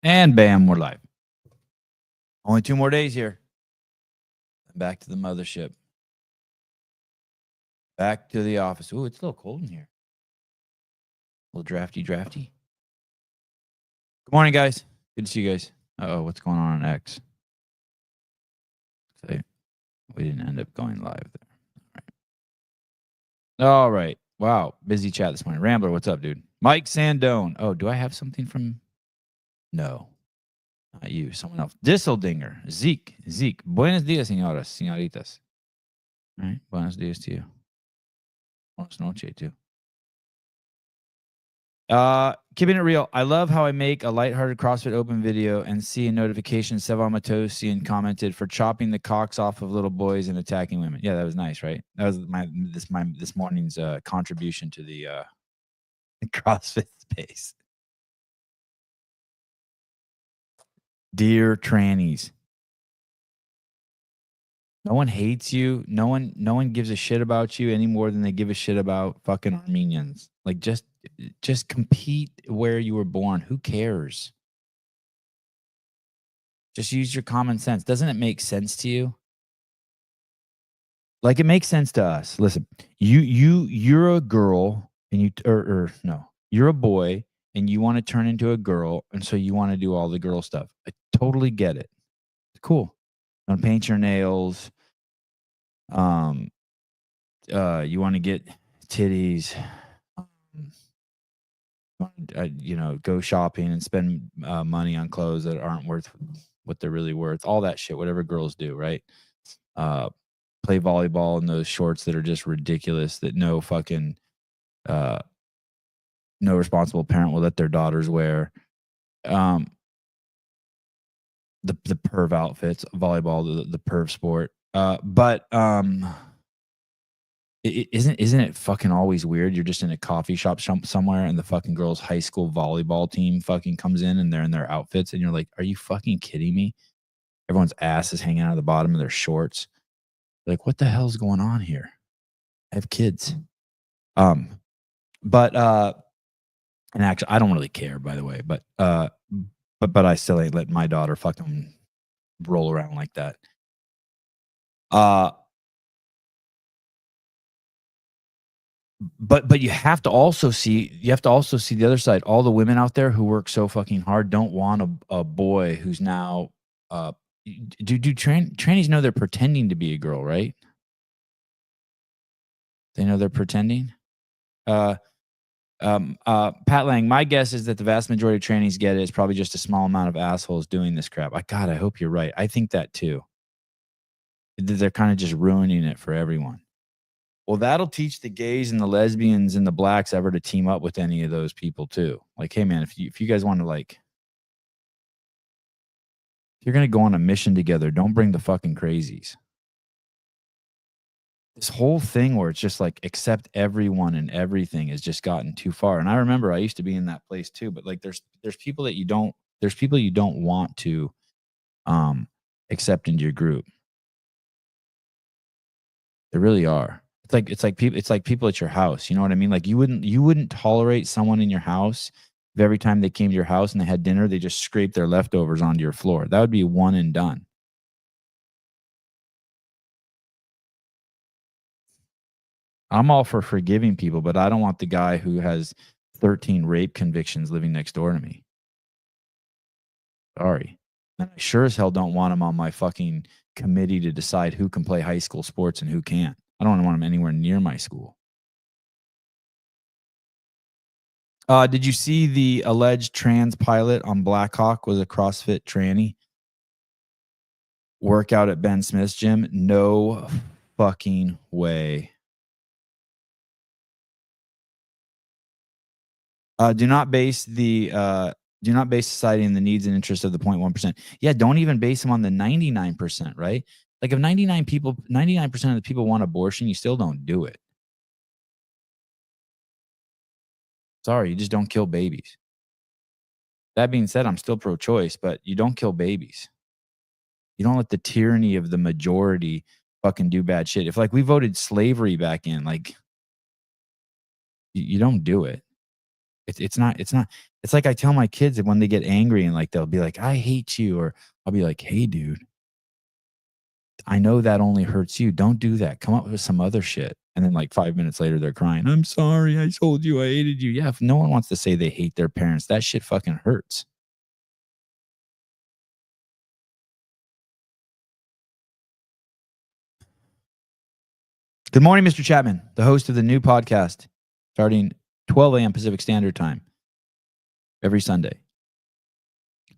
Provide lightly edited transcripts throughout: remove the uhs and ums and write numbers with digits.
And bam, we're live. Only 2 more days here. Back to the mothership. Back to the office. Ooh, it's a little cold in here. A little drafty. Good morning, guys. Good to see you guys. Uh-oh, what's going on X? So we didn't end up going live there. All right. Wow. Busy chat this morning. Rambler, what's up, dude? Mike Sandone. Oh, do I have something from? No. Not you. Someone else. Disseldinger. Zeke. Buenos dias, señoritas. All right. Buenos dias to you. Buenos noches, too. Keeping it real. I love how I make a lighthearted CrossFit Open video and see a notification. Sevan Matosian commented for chopping the cocks off of little boys and attacking women. Yeah, that was nice, right? That was this morning's contribution to the CrossFit space. Dear trannies, no one hates you. No one gives a shit about you any more than they give a shit about fucking Armenians. Like just compete where you were born. Who cares? Just use your common sense. Doesn't it make sense to you? Like it makes sense to us. Listen, you're a girl and you're a boy and you want to turn into a girl, and so you want to do all the girl stuff. I totally get it. Cool. You want to paint your nails. You want to get titties. Go shopping and spend money on clothes that aren't worth what they're really worth. All that shit, whatever girls do, right? Play volleyball in those shorts that are just ridiculous that no fucking no responsible parent will let their daughters wear. The perv outfits, volleyball, the perv sport. But isn't it fucking always weird? You're just in a coffee shop somewhere and the fucking girls' high school volleyball team fucking comes in and they're in their outfits and you're like, are you fucking kidding me? Everyone's ass is hanging out of the bottom of their shorts. Like, what the hell's going on here? I have kids. But and actually I don't really care, by the way, but I still ain't letting my daughter fucking roll around like that. But you have to also see the other side. All the women out there who work so fucking hard don't want a boy who's now do trannies know they're pretending to be a girl, right? They know they're pretending. Pat Lang, my guess is that the vast majority of trannies get it. It's probably just a small amount of assholes doing this crap. God, I hope you're right. I think that too. They're kind of just ruining it for everyone. Well, that'll teach the gays and the lesbians and the blacks ever to team up with any of those people too. Like, hey man, if you guys want to if you're going to go on a mission together, don't bring the fucking crazies. This whole thing where it's just like accept everyone and everything has just gotten too far. And I remember I used to be in that place too, but like there's people that you don't want to accept into your group. There really are. It's like people at your house. You know what I mean? Like you wouldn't tolerate someone in your house if every time they came to your house and they had dinner, they just scraped their leftovers onto your floor. That would be one and done. I'm all for forgiving people, but I don't want the guy who has 13 rape convictions living next door to me. Sorry. And I sure as hell don't want him on my fucking committee to decide who can play high school sports and who can't. I don't want him anywhere near my school. Did you see the alleged trans pilot on Blackhawk was a CrossFit tranny? Workout at Ben Smith's gym? No fucking way. Do not base society in the needs and interests of the 0.1%. Yeah, don't even base them on the 99%, right? Like if 99% of the people want abortion, you still don't do it. Sorry, you just don't kill babies. That being said, I'm still pro-choice, but you don't kill babies. You don't let the tyranny of the majority fucking do bad shit. If like we voted slavery back in, like you don't do it. It's not It's like I tell my kids that when they get angry and like they'll be like, I hate you, or I'll be like, hey, dude, I know that only hurts you. Don't do that. Come up with some other shit. And then like 5 minutes later, they're crying. I'm sorry. I told you I hated you. Yeah, if no one wants to say they hate their parents, that shit fucking hurts. Good morning, Mr. Chapman, the host of the new podcast starting 12 a.m. Pacific Standard Time every Sunday.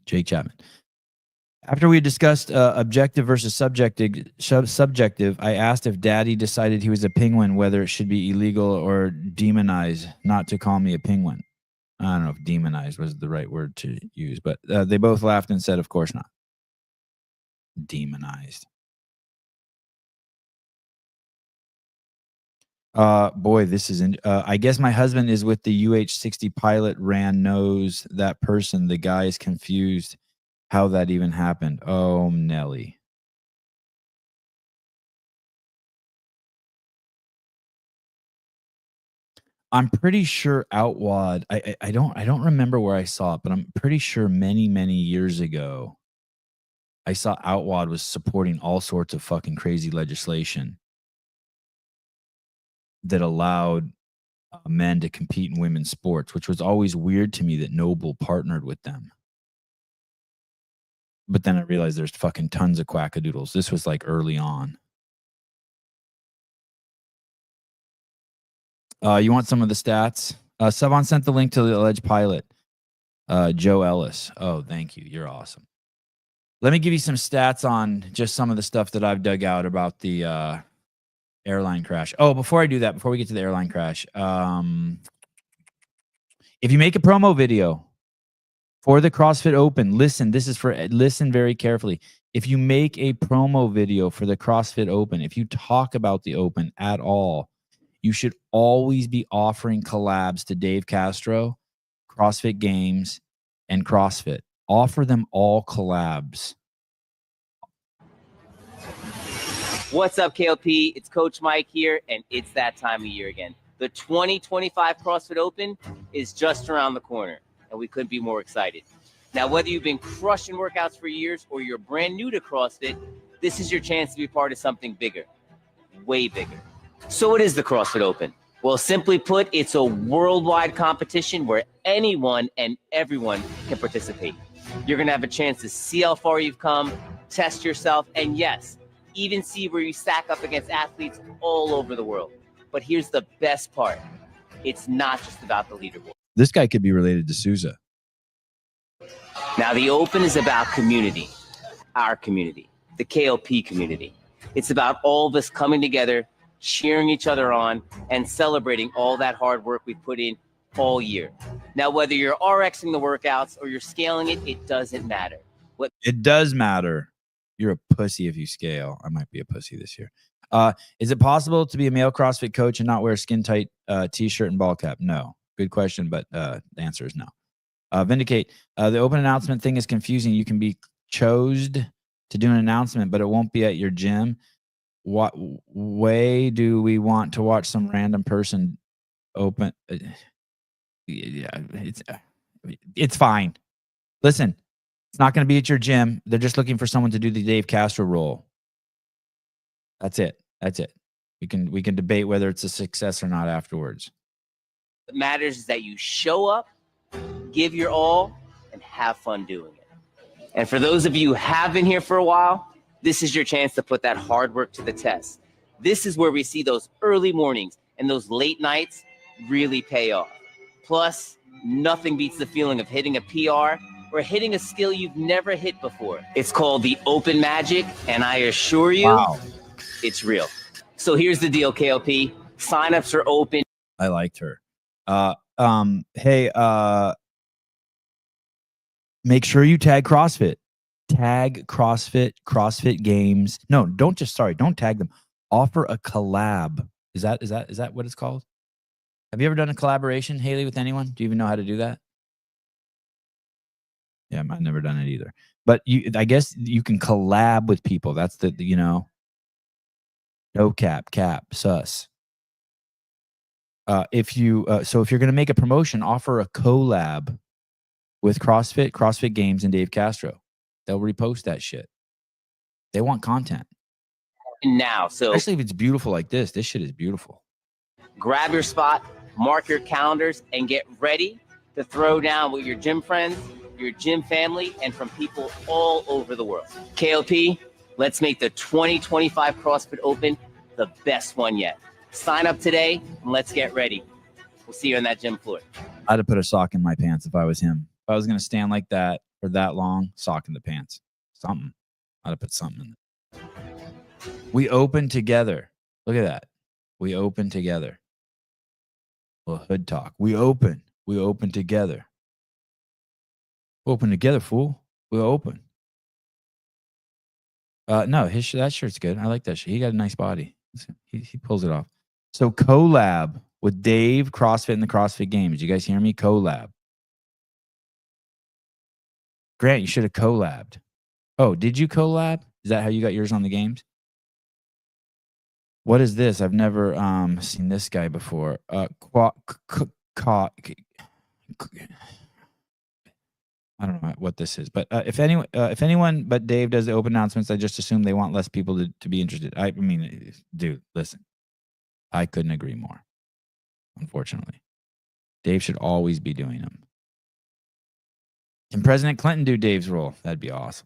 Jake Chapman. After we discussed objective versus subjective, I asked if Daddy decided he was a penguin, whether it should be illegal or demonized not to call me a penguin. I don't know if demonized was the right word to use, but they both laughed and said, of course not. Demonized. Boy, this is I guess my husband is with the UH-60 pilot. Rand knows that person. The guy is confused how that even happened. Oh, Nelly. I'm pretty sure Outwad. I don't remember where I saw it, but I'm pretty sure many years ago I saw Outwad was supporting all sorts of fucking crazy legislation that allowed men to compete in women's sports, which was always weird to me that Noble partnered with them. But then I realized there's fucking tons of quackadoodles. This was like early on. You want some of the stats? Savon sent the link to the alleged pilot, Joe Ellis. Oh, thank you. You're awesome. Let me give you some stats on just some of the stuff that I've dug out about the airline crash. Oh, before I do that, before we get to the airline crash, if you make a promo video for the CrossFit Open, listen very carefully. If you make a promo video for the CrossFit Open, if you talk about the Open at all, you should always be offering collabs to Dave Castro, CrossFit Games, and CrossFit. Offer them all collabs. What's up, KLP? It's Coach Mike here, and it's that time of year again. The 2025 CrossFit Open is just around the corner, and we couldn't be more excited. Now, whether you've been crushing workouts for years or you're brand new to CrossFit, this is your chance to be part of something bigger, way bigger. So what is the CrossFit Open? Well, simply put, it's a worldwide competition where anyone and everyone can participate. You're going to have a chance to see how far you've come, test yourself, and yes, even see where you stack up against athletes all over the world. But here's the best part. It's not just about the leaderboard. This guy could be related to Souza. Now, the Open is about community, our community, the KLP community. It's about all of us coming together, cheering each other on, and celebrating all that hard work we put in all year. Now, whether you're RXing the workouts or you're scaling it, it doesn't matter. It does matter. You're a pussy if you scale. I might be a pussy this year. Is it possible to be a male CrossFit coach and not wear a skin-tight T-shirt and ball cap? No. Good question, but the answer is no. Vindicate. The Open announcement thing is confusing. You can be chosen to do an announcement, but it won't be at your gym. What way do we want to watch some random person open? Yeah, it's fine. Listen, it's not going to be at your gym. They're just looking for someone to do the Dave Castro role. That's it. We can debate whether it's a success or not afterwards. What matters is that you show up, give your all, and have fun doing it. And for those of you who have been here for a while, this is your chance to put that hard work to the test. This is where we see those early mornings and those late nights really pay off. Plus, nothing beats the feeling of hitting a PR or hitting a skill you've never hit before. It's called the Open Magic, and I assure you, It's real. So here's the deal, KLP. Signups are open. I liked her. Hey, make sure you tag CrossFit. Tag CrossFit Games. No, don't tag them. Offer a collab. Is that what it's called? Have you ever done a collaboration, Haley, with anyone? Do you even know how to do that? Yeah, I've never done it either. But I guess you can collab with people. That's the no cap, sus. If you're going to make a promotion, offer a collab with CrossFit Games, and Dave Castro. They'll repost that shit. They want content. Now, so especially if it's beautiful like this. This shit is beautiful. Grab your spot, mark your calendars, and get ready to throw down with your gym friends, your gym family, and from people all over the world. KLP, let's make the 2025 CrossFit Open the best one yet. Sign up today and let's get ready. We'll see you on that gym floor. I'd have put a sock in my pants if I was him. If I was going to stand like that for that long, sock in the pants. Something. I'd have put something in there. We open together. Look at that. We open together. Well, hood talk. We open together. Open together, fool. We open. No, that shirt's good. I like that shirt. He got a nice body. He pulls it off. So collab with Dave, CrossFit, and the CrossFit Games. You guys hear me? Collab. Grant, you should have collabed. Oh, did you collab? Is that how you got yours on the games? What is this? I've never seen this guy before. I don't know what this is, but if anyone but Dave does the open announcements, I just assume they want less people to be interested. I mean, dude, listen, I couldn't agree more. Unfortunately, Dave should always be doing them. Can President Clinton do Dave's role? That'd be awesome.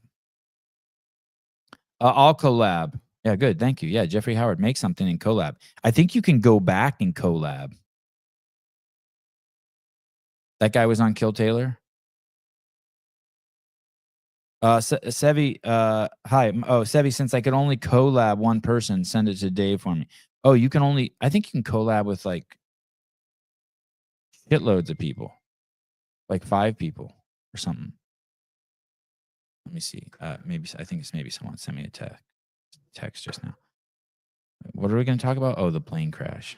I'll collab. Yeah, good. Thank you. Yeah, Jeffrey Howard, make something in collab. I think you can go back and collab. That guy was on Kill Taylor. Sevi, hi. Oh, Sevi, since I could only collab one person, send it to Dave for me. Oh, you can only, I think you can collab with like shitloads of people, like 5 people or something. Let me see. Maybe someone sent me a text just now. What are we going to talk about? Oh, the plane crash.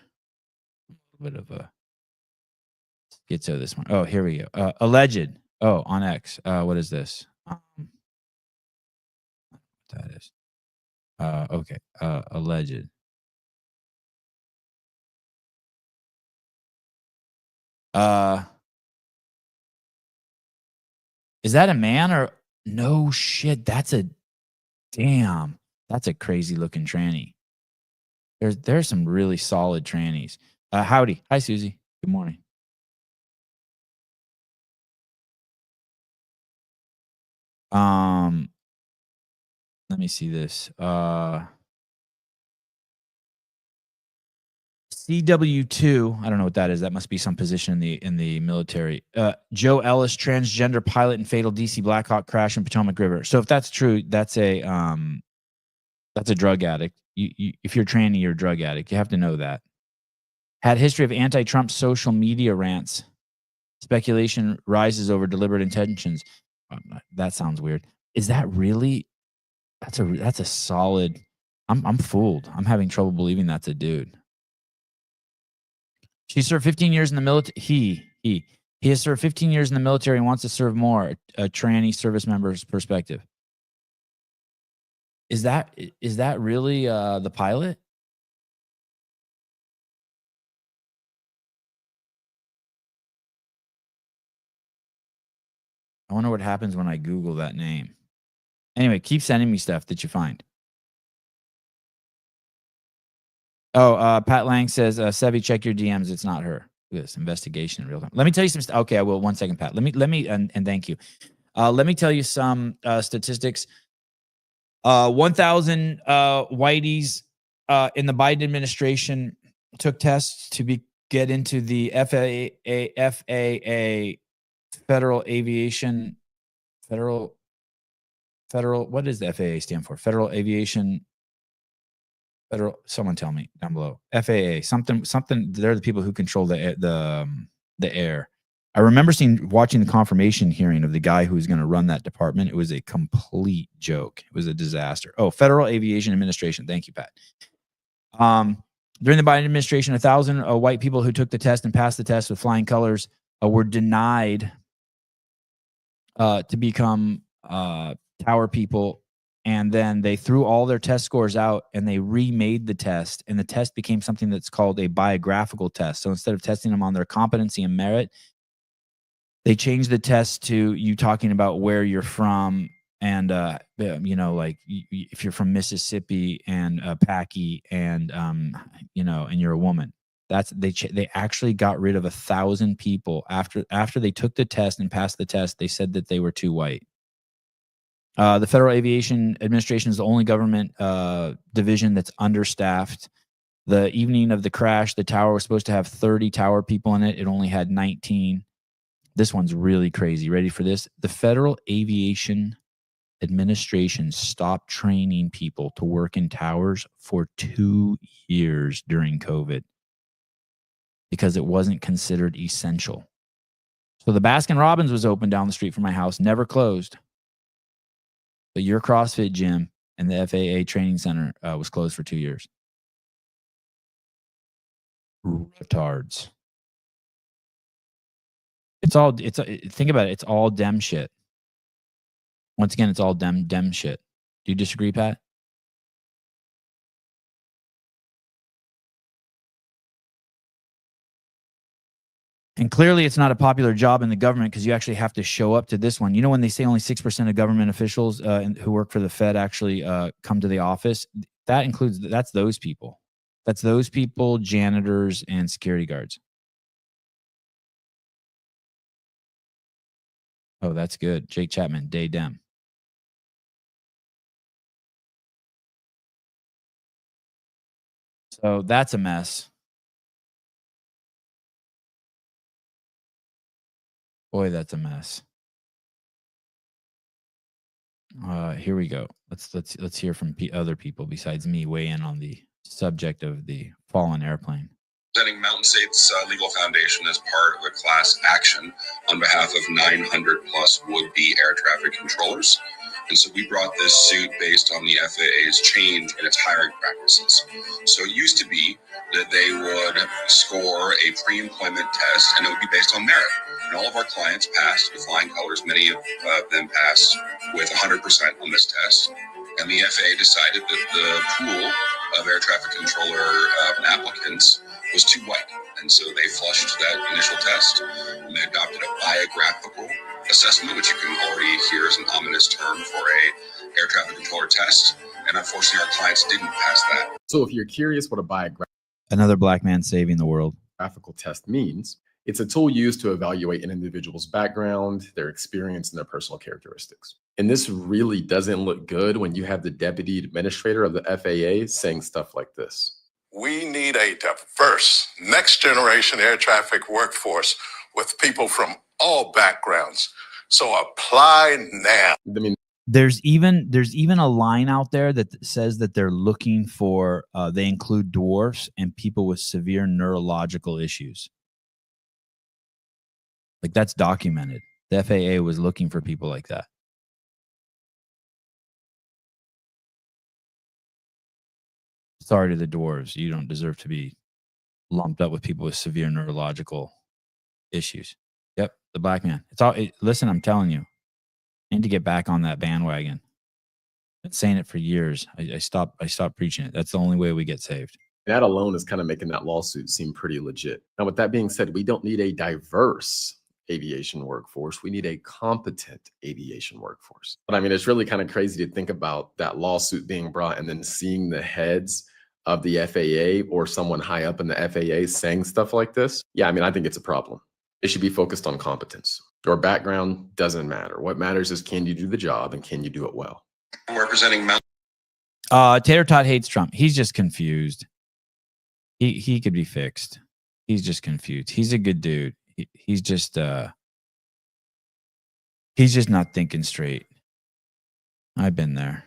A little bit of a schizo this one. Oh, here we go. Alleged. Oh, on X. What is this? That is. Okay. Alleged. Is that a man or no shit? That's a crazy looking tranny. There's some really solid trannies. Howdy. Hi, Susie. Good morning. Let me see this. CW2, I don't know what that is. That must be some position in the military. Joe Ellis, transgender pilot in fatal DC Blackhawk crash in Potomac River. So if that's true, that's a drug addict. If you're tranny, you're a drug addict. You have to know that. Had history of anti-Trump social media rants. Speculation rises over deliberate intentions. That sounds weird. Is that really? That's a solid. I'm fooled. I'm having trouble believing that's a dude. She served 15 years in the military. He has served 15 years in the military and wants to serve more. A tranny service member's perspective. Is that really the pilot? I wonder what happens when I Google that name. Anyway, keep sending me stuff that you find. Oh, Pat Lang says, Sevi, check your DMs. It's not her. Look at this investigation in real time. Let me tell you some stuff. Okay, I will. 1 second, Pat. Let me, and thank you. Let me tell you some statistics. 1,000 whiteys in the Biden administration took tests to get into the FAA Federal Aviation Federal. What does the FAA stand for? Federal Aviation. Federal. Someone tell me down below. FAA. Something. They're the people who control the air. I remember watching the confirmation hearing of the guy who was going to run that department. It was a complete joke. It was a disaster. Oh, Federal Aviation Administration. Thank you, Pat. During the Biden administration, 1,000 white people who took the test and passed the test with flying colors were denied to become tower people. And then they threw all their test scores out and they remade the test. And the test became something that's called a biographical test. So instead of testing them on their competency and merit, They changed the test to you talking about where you're from, and like if you're from Mississippi and Packy, and and you're a woman. They actually got rid of 1,000 people after they took the test and passed the test. They said that they were too white. The Federal Aviation Administration is the only government division that's understaffed. The evening of the crash, the tower was supposed to have 30 tower people in it. It only had 19. This one's really crazy. Ready for this? The Federal Aviation Administration stopped training people to work in towers for 2 years during COVID because it wasn't considered essential. So the Baskin Robbins was open down the street from my house, never closed. But your CrossFit gym and the FAA training center was closed for 2 years. Retards. Think about it. It's all dem shit. Once again, it's all dem shit. Do you disagree, Pat? And clearly it's not a popular job in the government because you actually have to show up to this one. You know, when they say only 6% of government officials who work for the Fed actually come to the office, that's those people. That's those people, janitors and security guards. Oh, that's good. Jake Chapman, Day Dem. So that's a mess. Boy, that's a mess. Here we go. Let's hear from other people besides me weigh in on the subject of the fallen airplane. Presenting Mountain State's legal foundation as part of a class action on behalf of 900 plus would-be air traffic controllers. And so we brought this suit based on the FAA's change in its hiring practices. So it used to be that they would score a pre-employment test and it would be based on merit. And all of our clients passed with flying colors. Many of them passed with 100% on this test. And the FAA decided that the pool of air traffic controller applicants was too white. And so they flushed that initial test and they adopted a biographical assessment, which you can already hear as an ominous term for a air traffic controller test. And unfortunately, our clients didn't pass that. So if you're curious what a biographical Another black man saving the world. test means, it's a tool used to evaluate an individual's background, their experience, and their personal characteristics. And this really doesn't look good when you have the deputy administrator of the FAA saying stuff like this. We need a diverse, next generation air traffic workforce with people from all backgrounds. So apply now. I mean, There's even a line out there that says that they're looking for they include dwarfs and people with severe neurological issues. Like, that's documented. The FAA was looking for people like that. Sorry to the dwarves. You don't deserve to be lumped up with people with severe neurological issues. Yep, the black man. Listen, I'm telling you, I need to get back on that bandwagon. I've been saying it for years. I stopped preaching it. That's the only way we get saved. that alone is kind of making that lawsuit seem pretty legit. Now, with that being said, we don't need a diverse aviation workforce. We need a competent aviation workforce. But I mean, it's really kind of crazy to think about that lawsuit being brought and then seeing the heads of the FAA or someone high up in the FAA saying stuff like this. Yeah, I mean, I think it's a problem. It should be focused on competence. Your background doesn't matter. What matters is, can you do the job and can you do it well? I'm representing Mount. Tater Tot hates Trump. He's just confused. He could be fixed. He's just confused. He's a good dude. He's just not thinking straight. I've been there.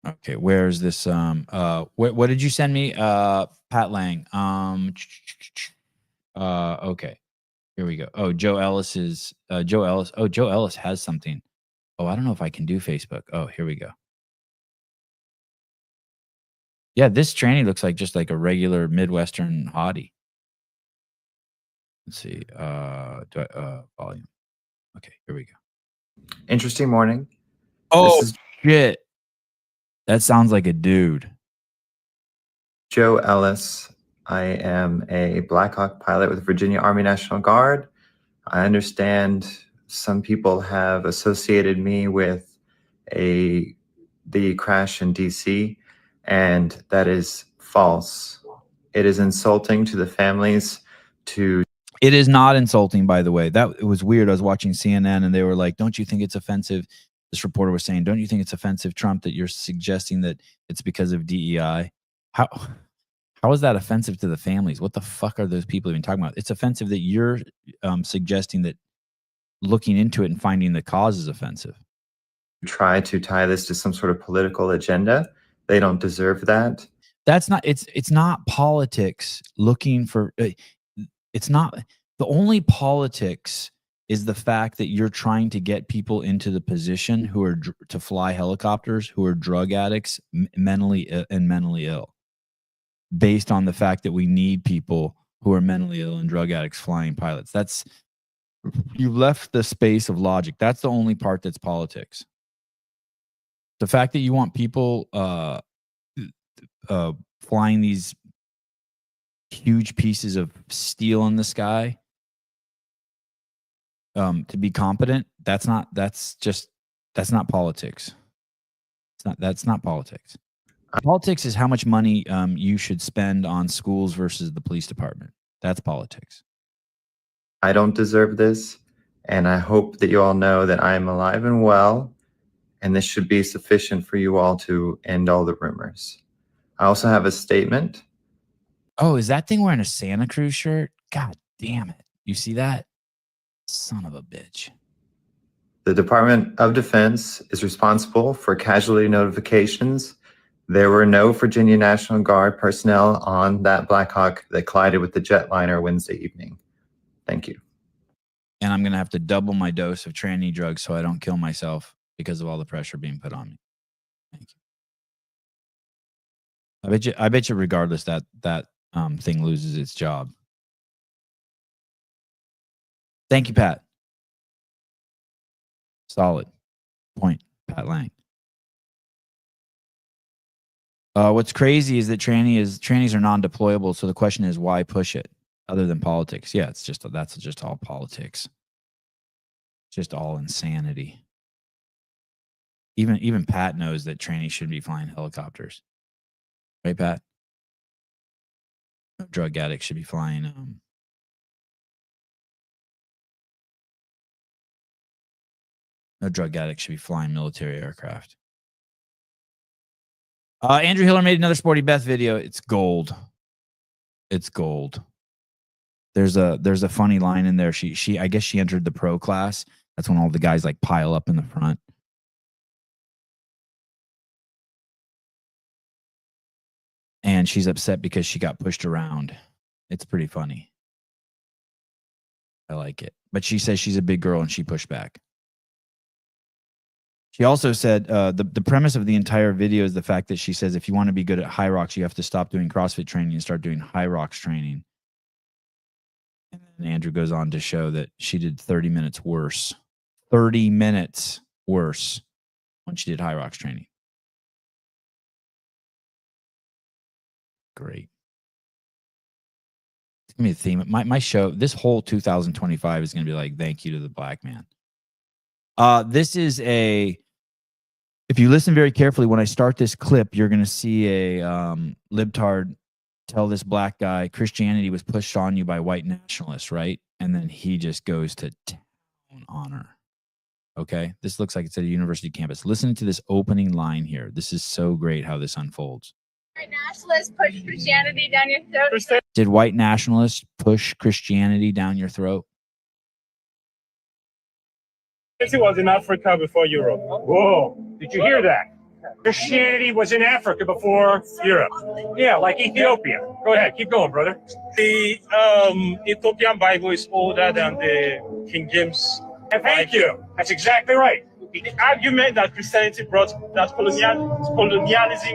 Okay, where's this? What did you send me? Pat Lang. Okay, here we go. Oh, Joe Ellis. Oh, Joe Ellis has something. Oh, I don't know if I can do Facebook. Oh, here we go. Yeah, this tranny looks like just like a regular Midwestern hottie. Let's see. Volume. Okay, here we go. Interesting morning. Oh, shit. That sounds like a dude. Joe Ellis I am a Black Hawk pilot with Virginia Army National Guard. I understand some people have associated me with the crash in DC, and that is false. It is insulting to the families to. It is not insulting, by the way. It was weird. I was watching CNN and they were like, don't you think it's offensive? This reporter was saying, don't you think it's offensive, Trump, that you're suggesting that it's because of DEI? How is that offensive to the families? What the fuck are those people even talking about? It's offensive that you're suggesting that looking into it and finding the cause is offensive. Try to tie this to some sort of political agenda. They don't deserve that. That's not, it's not politics looking for, it's not, the only politics is the fact that you're trying to get people into the position who are to fly helicopters, who are drug addicts, mentally ill, based on the fact that we need people who are mentally ill and drug addicts flying pilots. That's, you left the space of logic. That's the only part that's politics. The fact that you want people flying these huge pieces of steel in the sky to be competent, that's not politics. That's not politics. Politics is how much money you should spend on schools versus the police department. That's politics. I don't deserve this, and I hope that you all know that I am alive and well, and this should be sufficient for you all to end all the rumors. I also have a statement. Oh, is that thing wearing a Santa Cruz shirt? God damn it. You see that? Son of a bitch. The Department of Defense is responsible for casualty notifications. There were no Virginia National Guard personnel on that Black Hawk that collided with the jetliner Wednesday evening. Thank you. And I'm going to have to double my dose of tranny drugs so I don't kill myself because of all the pressure being put on me. Thank you. I bet you regardless that thing loses its job. Thank you, Pat. Solid point, Pat Lang. What's crazy is that trannies are non-deployable. So the question is, why push it other than politics? Yeah, that's just all politics. Just all insanity. Even Pat knows that trannies shouldn't be flying helicopters. Right, Pat? Drug addicts should be flying no drug addicts should be flying military aircraft. Andrew Hiller made another Sporty Beth video. It's gold. It's gold. There's a funny line in there. She I guess she entered the pro class. That's when all the guys like pile up in the front. And she's upset because she got pushed around. It's pretty funny. I like it. But she says she's a big girl and she pushed back. She also said the premise of the entire video is the fact that she says if you want to be good at high rocks, you have to stop doing CrossFit training and start doing high rocks training. And then Andrew goes on to show that she did 30 minutes worse. 30 minutes worse when she did high rocks training. Great. It's going to be the theme. My show, this whole 2025 is going to be like, thank you to the black man. This is if you listen very carefully, when I start this clip, you're going to see a libtard tell this black guy, Christianity was pushed on you by white nationalists, right? And then he just goes to town on her. Okay? This looks like it's at a university campus. Listen to this opening line here. This is so great how this unfolds. White nationalists push Christianity down your throat. Did white nationalists push Christianity down your throat? Christianity was in Africa before Europe. Whoa, did you hear that? Christianity was in Africa before Europe. Yeah, like Ethiopia. Go ahead, keep going, brother. The Ethiopian Bible is older than the King James. Thank you. That's exactly right. The argument that Christianity colonialism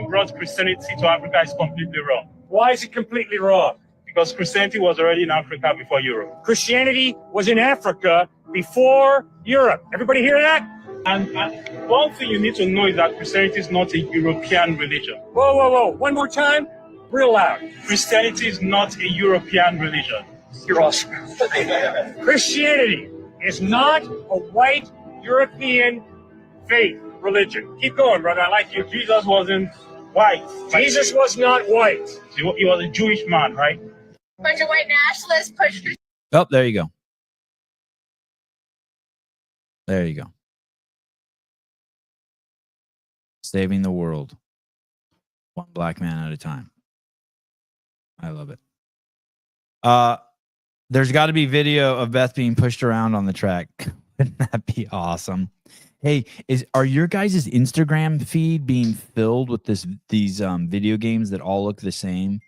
brought Christianity to Africa is completely wrong. Why is it completely wrong? Because Christianity was already in Africa before Europe. Christianity was in Africa before Europe. Everybody hear that? And one thing you need to know is that Christianity is not a European religion. Whoa, whoa, whoa. One more time. Real loud. Christianity is not a European religion. You're awesome. Christianity is not a white European faith religion. Keep going, brother. I like you. Jesus wasn't white. Jesus was not white. He was a Jewish man, right? Bunch of white nationalists push. Oh, there you go. There you go. Saving the world. One black man at a time. I love it. There's got to be video of Beth being pushed around on the track. Wouldn't that be awesome? Hey, are your guys' Instagram feed being filled with these video games that all look the same?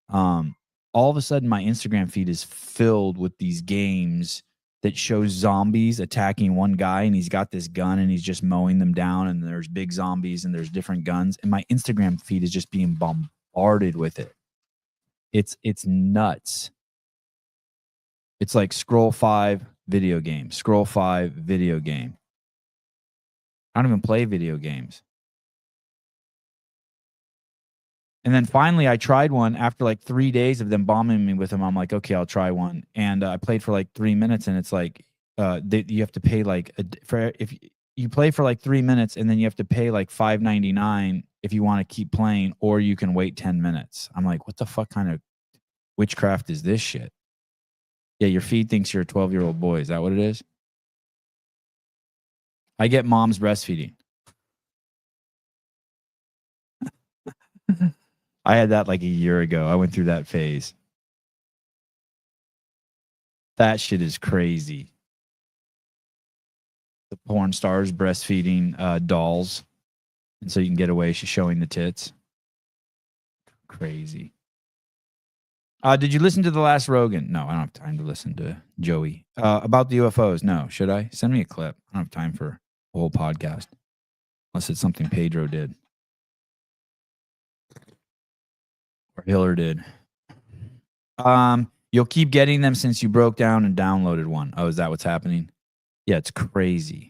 All of a sudden, my Instagram feed is filled with these games that shows zombies attacking one guy, and he's got this gun, and he's just mowing them down, and there's big zombies, and there's different guns, and my Instagram feed is just being bombarded with it. It's nuts. It's like scroll 5 video game, scroll 5 video game. I don't even play video games. And then finally, I tried one after like 3 days of them bombing me with them. I'm like, okay, I'll try one. And I played for like 3 minutes, and it's like you have to pay like if you play for like 3 minutes, and then you have to pay like $5.99 if you want to keep playing, or you can wait 10 minutes. I'm like, what the fuck kind of witchcraft is this shit? Yeah, your feed thinks you're a 12-year-old boy. Is that what it is? I get mom's breastfeeding. I had that like a year ago. I went through that phase. That shit is crazy. The porn stars breastfeeding dolls. And so you can get away. She's showing the tits. Crazy. Did you listen to the last Rogan? No, I don't have time to listen to Joey. About the UFOs? No. Should I? Send me a clip. I don't have time for a whole podcast. Unless it's something Pedro did. Or Hiller did. You'll keep getting them since you broke down and downloaded one. Oh, is that what's happening? Yeah, it's crazy.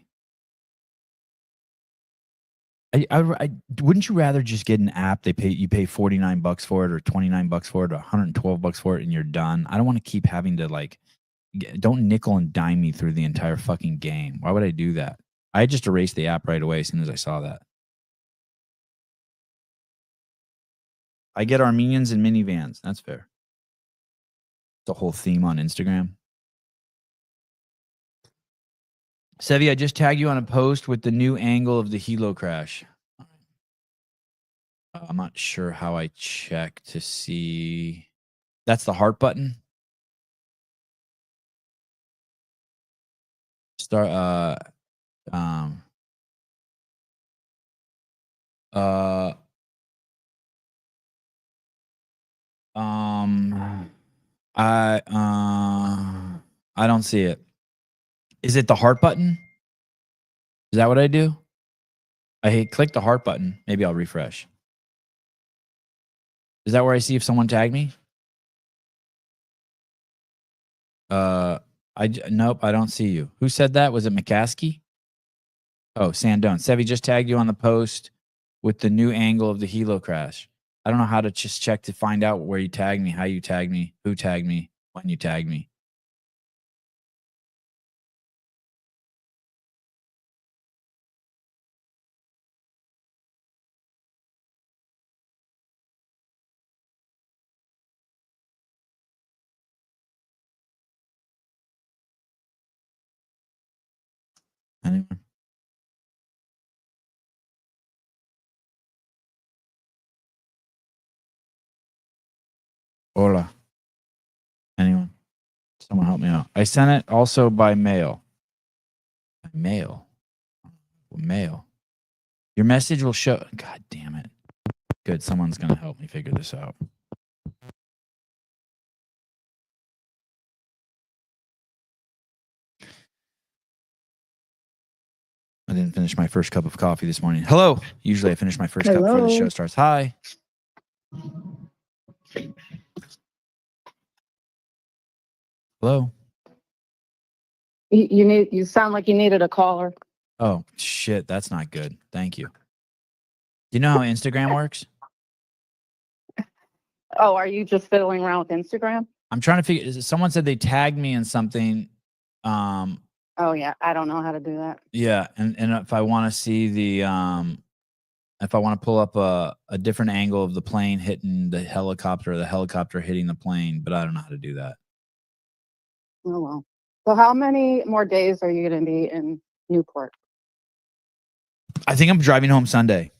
I wouldn't you rather just get an app? You pay $49 for it, or $29 for it, or $112 for it, and you're done. I don't want to keep having to don't nickel and dime me through the entire fucking game. Why would I do that? I just erased the app right away as soon as I saw that. I get Armenians and minivans. That's fair. It's a whole theme on Instagram. Sevi, I just tagged you on a post with the new angle of the helo crash. I'm not sure how I check to see. That's the heart button. I don't see it. Is it the heart button? Is that what I do? I click the heart button. Maybe I'll refresh. Is that where I see if someone tagged me? Nope, I don't see you. Who said that? Was it McCaskey? Oh, Sandone. Sevi just tagged you on the post with the new angle of the helo crash. I don't know how to just check to find out where you tagged me, how you tagged me, who tagged me, when you tagged me. Anyone? Hola. Anyone? Someone help me out. I sent it also by mail. By mail? Mail. Your message will show. God damn it. Good. Someone's going to help me figure this out. I didn't finish my first cup of coffee this morning. Hello. Usually I finish my first cup before the show starts. Hi. Hello. You sound like you needed a caller. Oh, shit. That's not good. Thank you. Do you know how Instagram works? Oh, are you just fiddling around with Instagram? I'm trying to figure. Someone said they tagged me in something. Oh yeah, I don't know how to do that. Yeah, and if I want to see the if I want to pull up a different angle of the plane hitting the helicopter, or the helicopter hitting the plane, but I don't know how to do that. Oh well. So how many more days are you going to be in Newport? I think I'm driving home Sunday.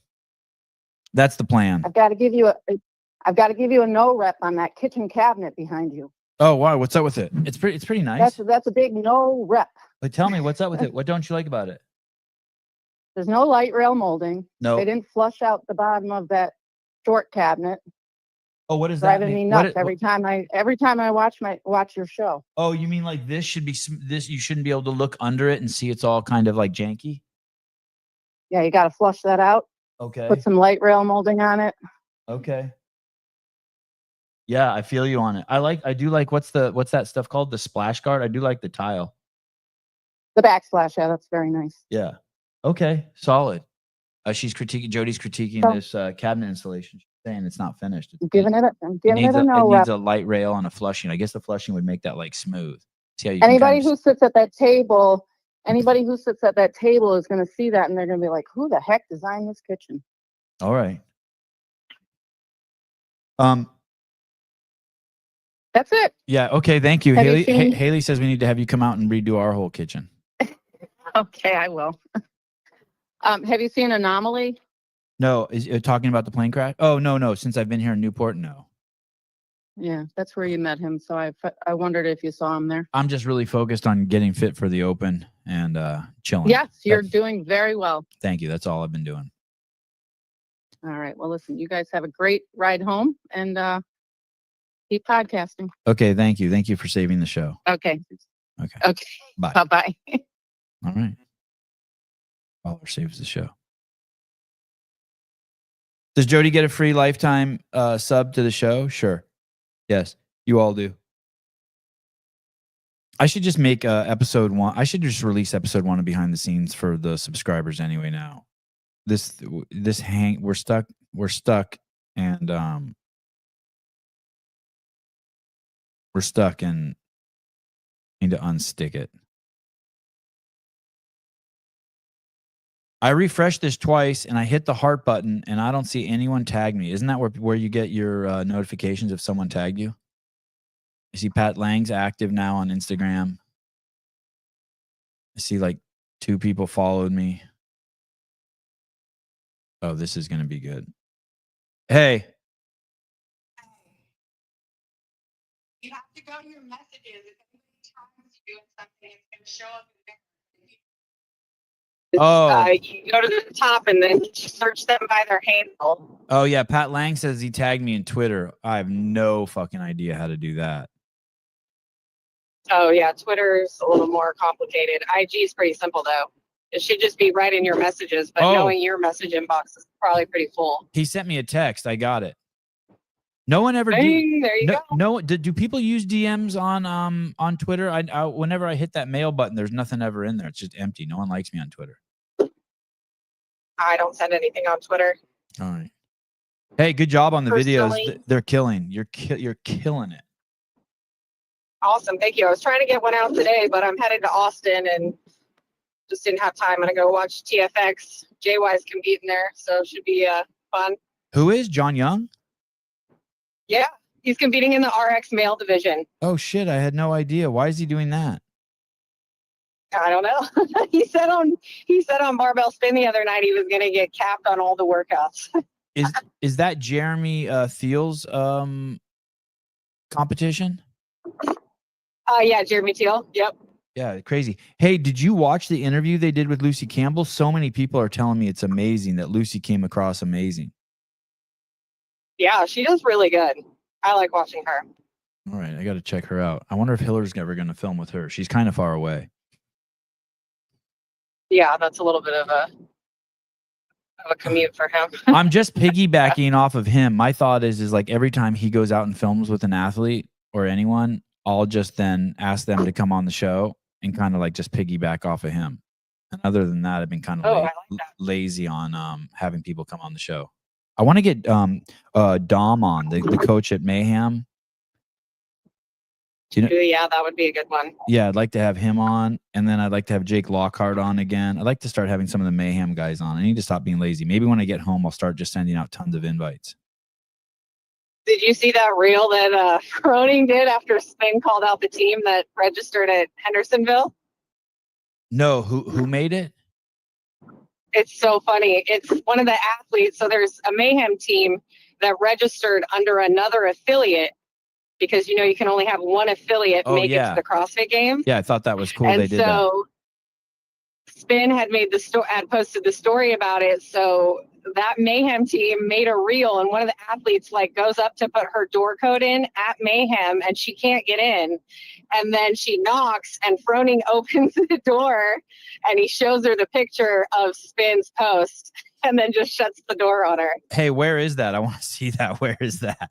That's the plan. I've got to give you a no rep on that kitchen cabinet behind you. Oh wow, what's up with it? It's pretty nice. That's a big no rep. Like, tell me what's up with it. What don't you like about it? There's no light rail molding. No. They didn't flush out the bottom of that short cabinet. Oh, what does that Driving mean? me nuts every time I watch your show. Oh, you mean like this should be this? You shouldn't be able to look under it and see it's all kind of like janky. Yeah, you got to flush that out. Okay. Put some light rail molding on it. Okay. Yeah, I feel you on it. I do like what's that stuff called? The splash guard. I do like the tile. The backsplash, yeah, that's very nice. Yeah. Okay. Solid. Jody's critiquing So- this cabinet installation. She's saying it's not finished. I'm giving it a It needs no rep. a light rail and a flushing. I guess the flushing would make that like smooth. See how you Anybody can who sits at that table is going to see that and they're going to be like, "Who the heck designed this kitchen?" All right. That's it. Yeah. Okay. Thank you, Have you Haley. seen- Haley says we need to have you come out and redo our whole kitchen. Okay, I will. Have you seen Anomaly? No, is talking about the plane crash? Oh no. Since I've been here in Newport, no. Yeah, that's where you met him. So I wondered if you saw him there. I'm just really focused on getting fit for the Open and chilling. Yes, you're doing very well. Thank you. That's all I've been doing. All right. Well, listen, you guys have a great ride home and keep podcasting. Okay. Thank you. Thank you for saving the show. Okay. Okay. Okay. Bye. Bye-bye. All right. Caller saves the show. Does Jody get a free lifetime sub to the show? Sure. Yes, you all do. I should just make episode 1. I should just release episode 1 of Behind the Scenes for the subscribers anyway now. We're stuck and we're stuck and need to unstick it. I refreshed this twice and I hit the heart button and I don't see anyone tag me. Isn't that where you get your notifications if someone tagged you? I see Pat Lang's active now on Instagram. I see like 2 people followed me. Oh, this is going to be good. Hey. You have to go to your messages. If anybody tags you doing something, it's going to show up. Oh. You go to the top and then search them by their handle. Oh yeah, Pat Lang says he tagged me in Twitter. I have no fucking idea how to do that. Oh yeah, Twitter's a little more complicated. IG is pretty simple though. It should just be right in your messages, but knowing your message inbox is probably pretty full. He sent me a text. I got it. No one ever Ding, there you go. No, do people use DMs on Twitter? I whenever I hit that mail button, there's nothing ever in there. It's just empty. No one likes me on Twitter. I don't send anything on Twitter. All right. Hey, good job on the Personally- videos. They're killing. You're killing it. Awesome, thank you. I was trying to get one out today, but I'm headed to Austin and just didn't have time. I'm gonna go watch TFX. JY's competing there, so it should be fun. Who is John Young? Yeah, he's competing in the RX male division. Oh shit, I had no idea. Why is he doing that? I don't know. he said on barbell spin the other night he was gonna get capped on all the workouts. Is that Jeremy Thiel's competition? Yeah, Jeremy Teal. Yep. Yeah, crazy. Hey, did you watch the interview they did with Lucy Campbell? So many people are telling me it's amazing, that Lucy came across amazing. Yeah, she does really good. I like watching her. All right, I got to check her out. I wonder if Hiller's ever going to film with her. She's kind of far away. Yeah, that's a little bit of a commute for him. I'm just piggybacking off of him. My thought is like every time he goes out and films with an athlete or anyone, I'll just then ask them to come on the show and kind of like just piggyback off of him. And other than that, I've been kind of I like that. lazy on having people come on the show. I want to get Dom on, the coach at Mayhem. Do you know? Yeah, that would be a good one. Yeah, I'd like to have him on, and then I'd like to have Jake Lockhart on again. I'd like to start having some of the Mayhem guys on. I need to stop being lazy. Maybe when I get home, I'll start just sending out tons of invites. Did you see that reel that Froning did after Spin called out the team that registered at Hendersonville? No, who made it? It's so funny. It's one of the athletes. So there's a Mayhem team that registered under another affiliate because, you know, you can only have one affiliate make it to the CrossFit Games. Yeah, I thought that was cool. And they did that. so Spin had made had posted the story about it. So that Mayhem team made a reel, and one of the athletes like goes up to put her door code in at Mayhem, and she can't get in. And then she knocks, and Froning opens the door, and he shows her the picture of Spin's post, and then just shuts the door on her. Hey, where is that? I want to see that. Where is that?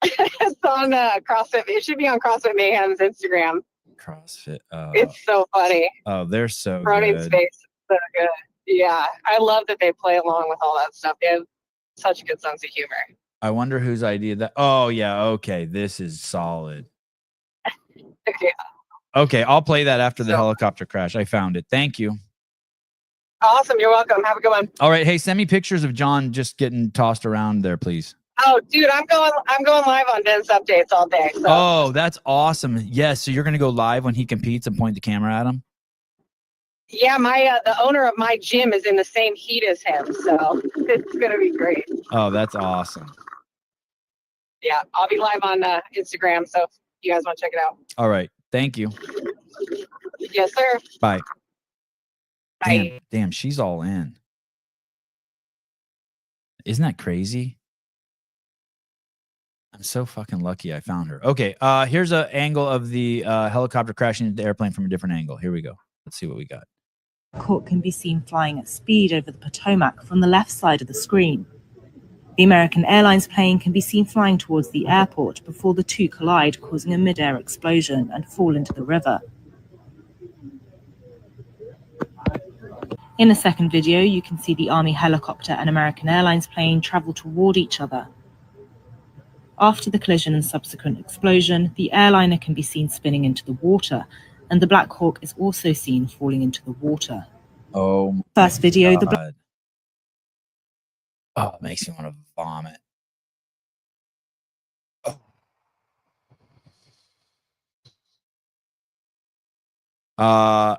It's on CrossFit. It should be on CrossFit Mayhem's Instagram. CrossFit. It's so funny. Oh, they're so Froning's good. face is so good. Yeah, I love that they play along with all that stuff. They have such a good sense of humor. I wonder whose idea that. Oh, yeah. Okay. This is solid. Yeah. Okay. I'll play that after the helicopter crash. I found it. Thank you. Awesome. You're welcome. Have a good one. All right. Hey, send me pictures of John just getting tossed around there, please. Oh, dude, I'm going live on Dense Updates all day. So. Oh, that's awesome. Yes. So you're going to go live when he competes and point the camera at him? Yeah, my the owner of my gym is in the same heat as him, so it's gonna be great. Oh, that's awesome. Yeah, I'll be live on Instagram, so if you guys want to check it out. All right. Thank you. Yes, sir. Bye. Bye. Damn, she's all in. Isn't that crazy? I'm so fucking lucky I found her. Okay, here's an angle of the helicopter crashing into the airplane from a different angle. Here we go. Let's see what we got. Hawk can be seen flying at speed over the Potomac from the left side of the screen. The American Airlines plane can be seen flying towards the airport before the two collide, causing a mid-air explosion and fall into the river. In a second video, you can see the Army helicopter and American Airlines plane travel toward each other. After the collision and subsequent explosion, the airliner can be seen spinning into the water, and the Black Hawk is also seen falling into the water. Oh, first video, God. Oh, it makes me want to vomit. Oh.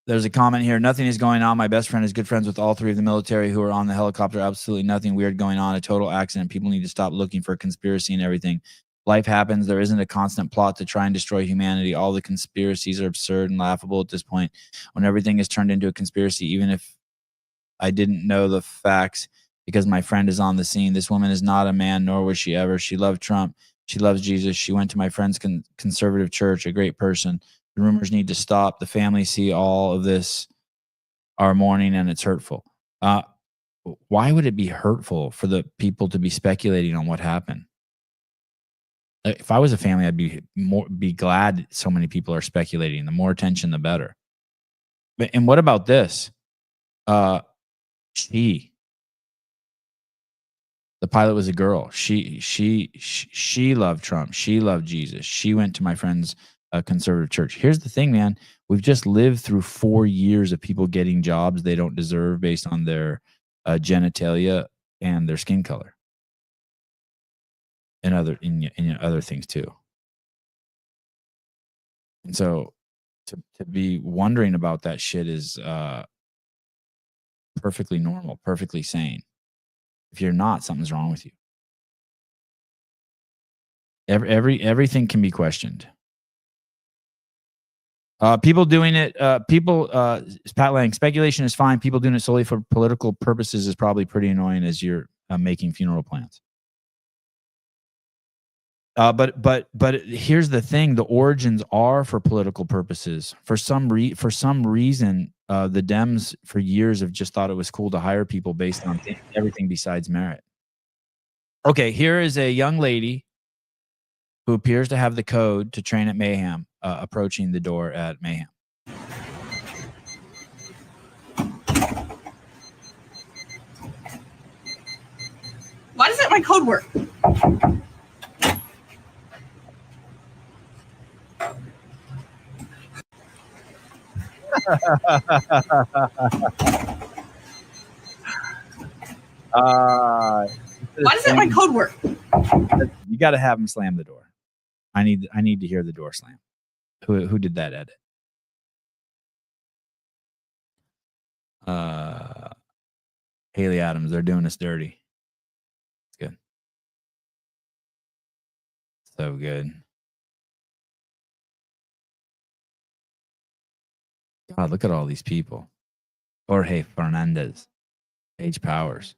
There's a comment here. Nothing is going on. My best friend is good friends with all three of the military who are on the helicopter. Absolutely nothing weird going on. A total accident. People need to stop looking for a conspiracy and everything. Life happens. There isn't a constant plot to try and destroy humanity. All the conspiracies are absurd and laughable at this point. When everything is turned into a conspiracy, even if I didn't know the facts because my friend is on the scene. This woman is not a man, nor was she ever. She loved Trump. She loves Jesus. She went to my friend's conservative church, a great person. The rumors need to stop. The family see all of this are mourning, and it's hurtful. Why would it be hurtful for the people to be speculating on what happened? If I was a family, I'd be glad so many people are speculating. The more attention, the better. And what about this? The pilot was a girl. She loved Trump. She loved Jesus. She went to my friend's conservative church. Here's the thing, man. We've just lived through 4 years of people getting jobs they don't deserve based on their genitalia and their skin color, and other things too. And so, to be wondering about that shit is perfectly normal, perfectly sane. If you're not, something's wrong with you. Everything can be questioned. People doing it, Pat Lang, speculation is fine. People doing it solely for political purposes is probably pretty annoying as you're making funeral plans. But here's the thing: the origins are for political purposes. For some reason, the Dems for years have just thought it was cool to hire people based on everything besides merit. Okay, here is a young lady who appears to have the code to train at Mayhem, approaching the door at Mayhem. that my code word? Why is that my code word? You got to have him slam the door. I need to hear the door slam. Who did that edit? Haley Adams, they're doing us dirty. It's good. So good. God, look at all these people. Jorge Fernandez, Paige Powers,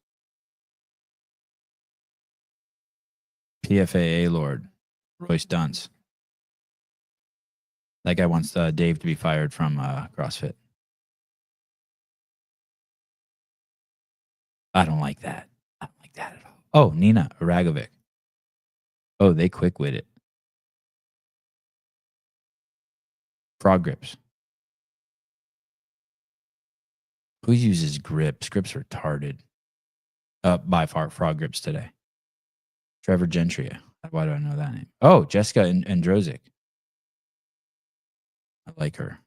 PFAA Lord, Royce Dunce. That guy wants Dave to be fired from CrossFit. I don't like that. I don't like that at all. Oh, Nina Aragovic. Oh, they quick with it. Frog grips. Who uses grips? Grips are retarded. By far, frog grips today. Trevor Gentry. Why do I know that name? Oh, Jessica Androsic. I like her.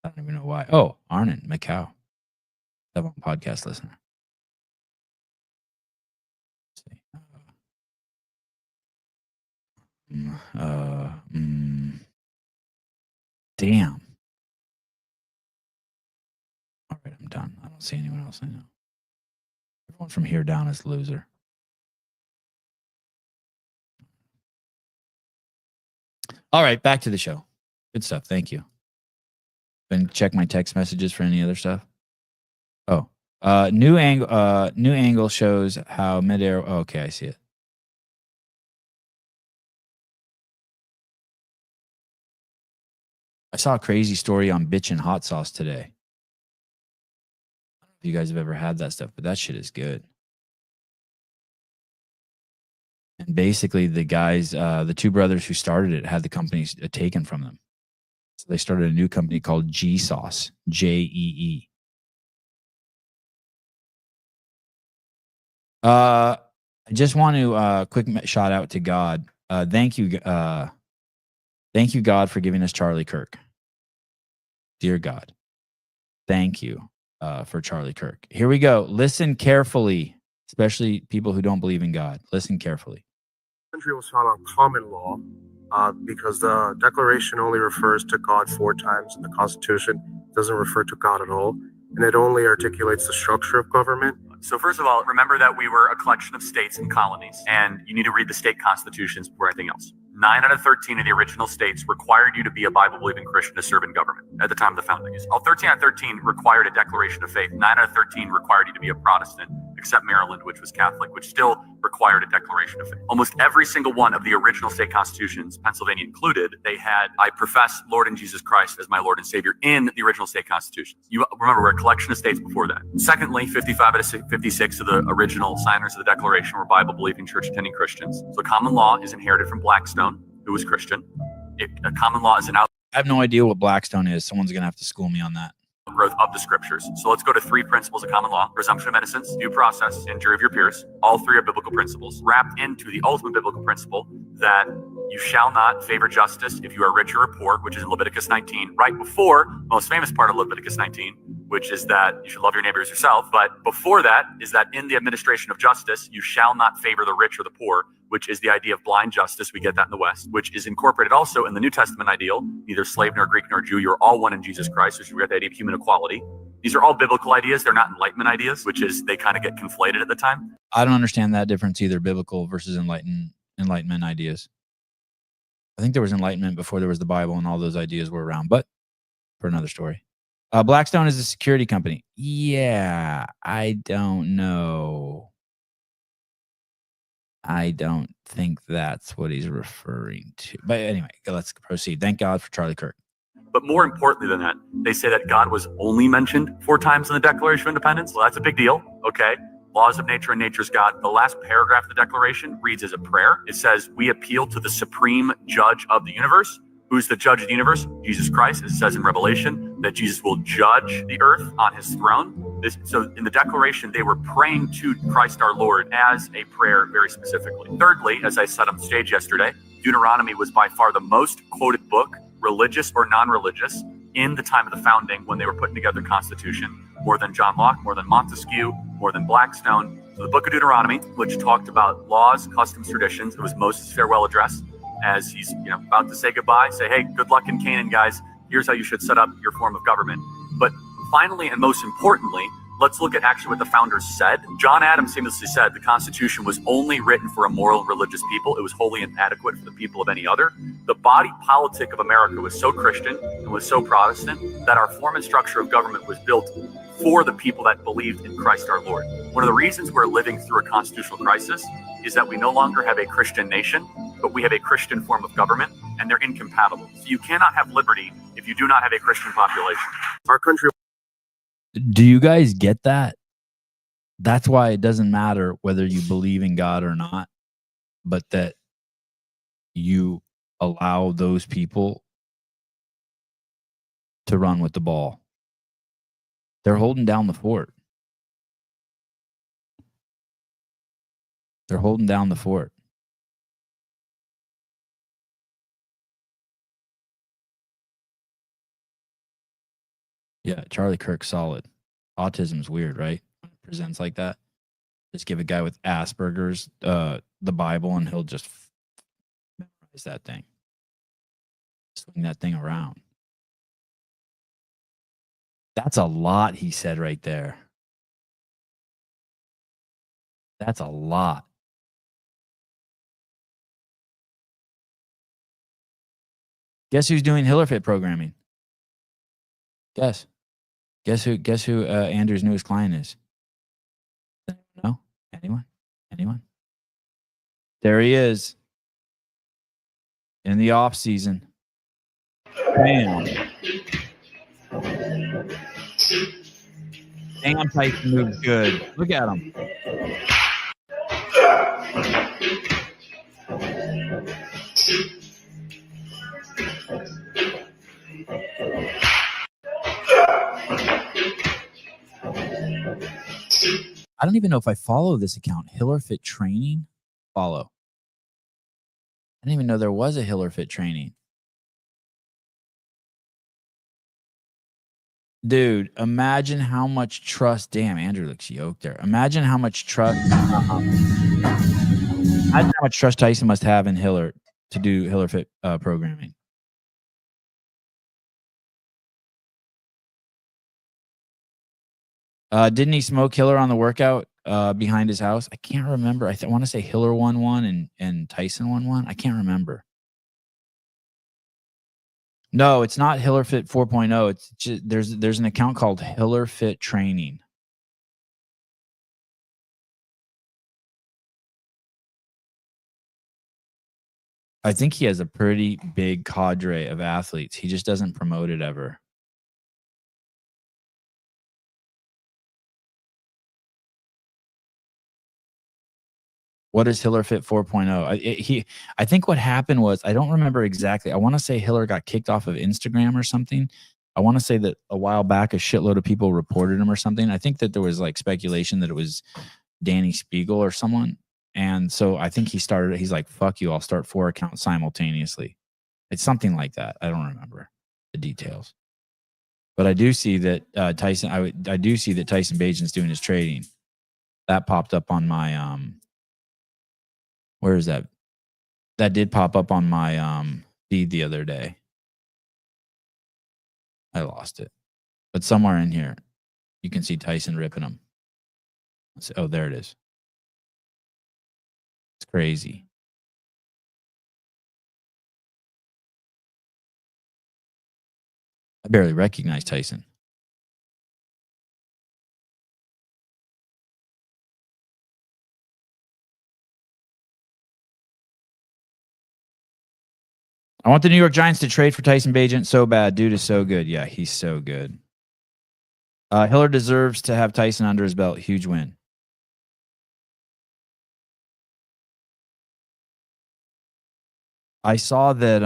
I don't even know why. Oh, Arnon Macau. Podcast listener. Damn. All right, I'm done. I don't see anyone else I know. Everyone from here down is loser. All right, back to the show. Good stuff. Thank you. Been check my text messages for any other stuff. Oh, new angle shows how midair. Oh, okay, I see it. I saw a crazy story on bitchin' hot sauce today. I don't know if you guys have ever had that stuff, but that shit is good. And basically, the guys, the two brothers who started it, had the company taken from them. So they started a new company called G Sauce, Jee. I just want to quick shout out to God. Thank you, God, for giving us Charlie Kirk. Dear God, thank you for Charlie Kirk. Here we go. Listen carefully, especially people who don't believe in God. Listen carefully. Country was found on common law because the Declaration only refers to God 4 times in the Constitution. It doesn't refer to God at all, and it only articulates the structure of government. So first of all, remember that we were a collection of states and colonies, and you need to read the state constitutions before anything else. 9 out of 13 of the original states required you to be a Bible-believing Christian to serve in government at the time of the founding. All 13 out of 13 required a declaration of faith. 9 out of 13 required you to be a Protestant, except Maryland, which was Catholic, which still required a declaration of faith. Almost every single one of the original state constitutions, Pennsylvania included, they had, I profess Lord and Jesus Christ as my Lord and Savior in the original state constitutions. You remember, we're a collection of states before that. Secondly, 55 out of 56 of the original signers of the Declaration were Bible-believing, church-attending Christians. So common law is inherited from Blackstone, who was Christian. A common law is an outgrowth. I have no idea what Blackstone is. Someone's going to have to school me on that. Of the scriptures. So let's go to 3 principles of common law: presumption of innocence, due process, and jury of your peers. All 3 are biblical principles, wrapped into the ultimate biblical principle that you shall not favor justice if you are rich or poor, which is in Leviticus 19, right before the most famous part of Leviticus 19, which is that you should love your neighbor as yourself. But before that is that in the administration of justice, you shall not favor the rich or the poor, which is the idea of blind justice. We get that in the West, which is incorporated also in the New Testament ideal: neither slave nor Greek nor Jew, you're all one in Jesus Christ, which we get the idea of human equality. These are all biblical ideas. They're not Enlightenment ideas, which is they kind of get conflated at the time. I don't understand that difference either, biblical versus Enlightenment ideas. I think there was Enlightenment before there was the Bible, and all those ideas were around, but for another story. Blackstone is a security company. Yeah, I don't know. I don't think that's what he's referring to. But anyway, let's proceed. Thank God for Charlie Kirk. But more importantly than that, they say that God was only mentioned 4 times in the Declaration of Independence. Well, that's a big deal. Okay. Laws of nature and nature's God. The last paragraph of the Declaration reads as a prayer. It says, we appeal to the supreme judge of the universe. Who's the judge of the universe? Jesus Christ. It says in Revelation that Jesus will judge the earth on his throne. So in the Declaration, they were praying to Christ our Lord as a prayer very specifically. Thirdly, as I said on stage yesterday, Deuteronomy was by far the most quoted book, religious or non-religious, in the time of the founding when they were putting together the Constitution, more than John Locke, more than Montesquieu, more than Blackstone. So the book of Deuteronomy, which talked about laws, customs, traditions, it was Moses' farewell address as he's about to say goodbye, say, hey, good luck in Canaan, guys. Here's how you should set up your form of government. But finally, and most importantly, let's look at actually what the founders said. John Adams famously said the Constitution was only written for a moral and religious people. It was wholly inadequate for the people of any other. The body politic of America was so Christian and was so Protestant that our form and structure of government was built for the people that believed in Christ our Lord. One of the reasons we're living through a constitutional crisis is that we no longer have a Christian nation, but we have a Christian form of government, and they're incompatible. So you cannot have liberty if you do not have a Christian population. Our country. Do you guys get that? That's why it doesn't matter whether you believe in God or not, but that you allow those people to run with the ball. They're holding down the fort. They're holding down the fort. Yeah, Charlie Kirk's solid. Autism's weird, right? Presents like that. Just give a guy with Asperger's the Bible and he'll just memorize that thing. Swing that thing around. That's a lot he said right there. That's a lot. Guess who's doing HillerFit programming? Guess. Guess who Andrew's newest client is? No? Anyone? Anyone? There he is. In the off season. Bam. Damn, Tyson moves good. Look at him. I don't even know if I follow this account. HillerFit Training? Follow. I didn't even know there was a HillerFit Training. Dude, imagine how much trust. Damn, Andrew looks yoked there. Imagine how much trust. Imagine how much trust Tyson must have in Hiller to do HillerFit programming. Didn't he smoke Hiller on the workout behind his house? I can't remember. I want to say Hiller won one and Tyson won one. I can't remember. No, it's not HillerFit 4.0. It's just, there's an account called HillerFit Training. I think he has a pretty big cadre of athletes. He just doesn't promote it ever. What is HillerFit 4.0? I think what happened was, I don't remember exactly. I want to say Hiller got kicked off of Instagram or something. I want to say that a while back, a shitload of people reported him or something. I think that there was like speculation that it was Danny Spiegel or someone. And so I think he's like, fuck you, I'll start 4 accounts simultaneously. It's something like that. I don't remember the details. But I do see that Tyson Bajan's doing his trading. That popped up on my where is that? That did pop up on my feed the other day. I lost it. But somewhere in here, you can see Tyson ripping them. Oh, there it is. It's crazy. I barely recognize Tyson. I want the New York Giants to trade for Tyson Bagent so bad. Dude is so good. Yeah, he's so good. Hiller deserves to have Tyson under his belt. Huge win. I saw that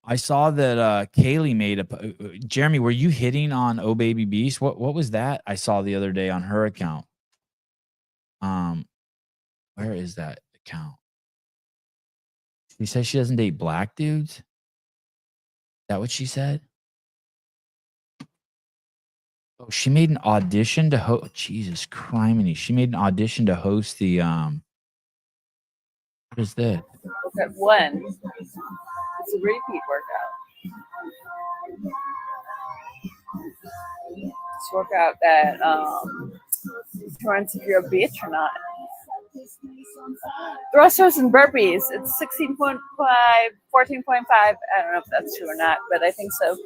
I saw that Kaylee made a Jeremy, were you hitting on Oh Baby Beast? What was that? I saw the other day on her account. Where is that account? She says she doesn't date black dudes. Is that what she said? Oh, she made an audition to host. Jesus criminy. She made an audition to host the what is that? Okay, when? It's a repeat workout. It's workout that turns if you're a bitch or not. Thrusters and burpees. It's 16.5, 14.5. I don't know if that's true or not, but I think so.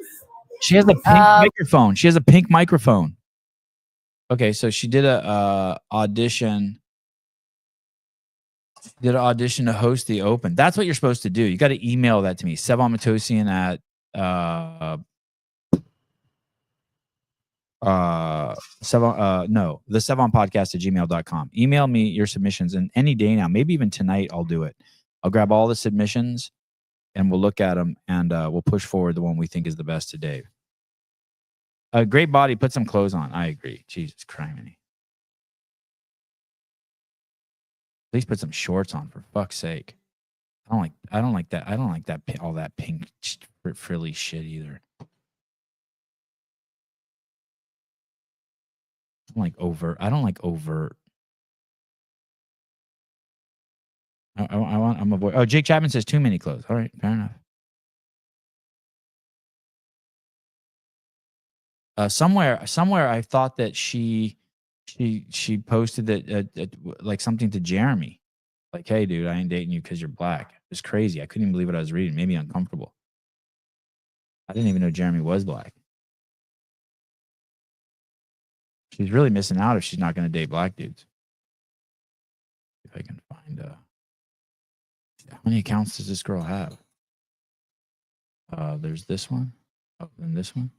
She has a pink microphone. She has a pink microphone. Okay, so she did a audition. Did an audition to host the Open. That's what you're supposed to do. You got to email that to me. Sevon Matosian at the Sevon podcast at gmail.com. Email me your submissions, and any day now, maybe even tonight, I'll do it. I'll grab all the submissions and we'll look at them, and we'll push forward the one we think is the best to Dave. A great body, put some clothes on. I agree. Jesus Christ. At least put some shorts on, for fuck's sake. I don't like that. I don't like that all that pink frilly shit either. I don't like overt. I'm avoid. Oh, Jake Chapman says too many clothes. All right, fair enough. Somewhere I thought that she posted that like something to Jeremy, like, hey dude, I ain't dating you because you're black. It was crazy. I couldn't even believe what I was reading. Made me uncomfortable. I didn't even know Jeremy was black. She's really missing out if she's not going to date black dudes. If I can find how many accounts does this girl have? There's this one. Oh, and this one.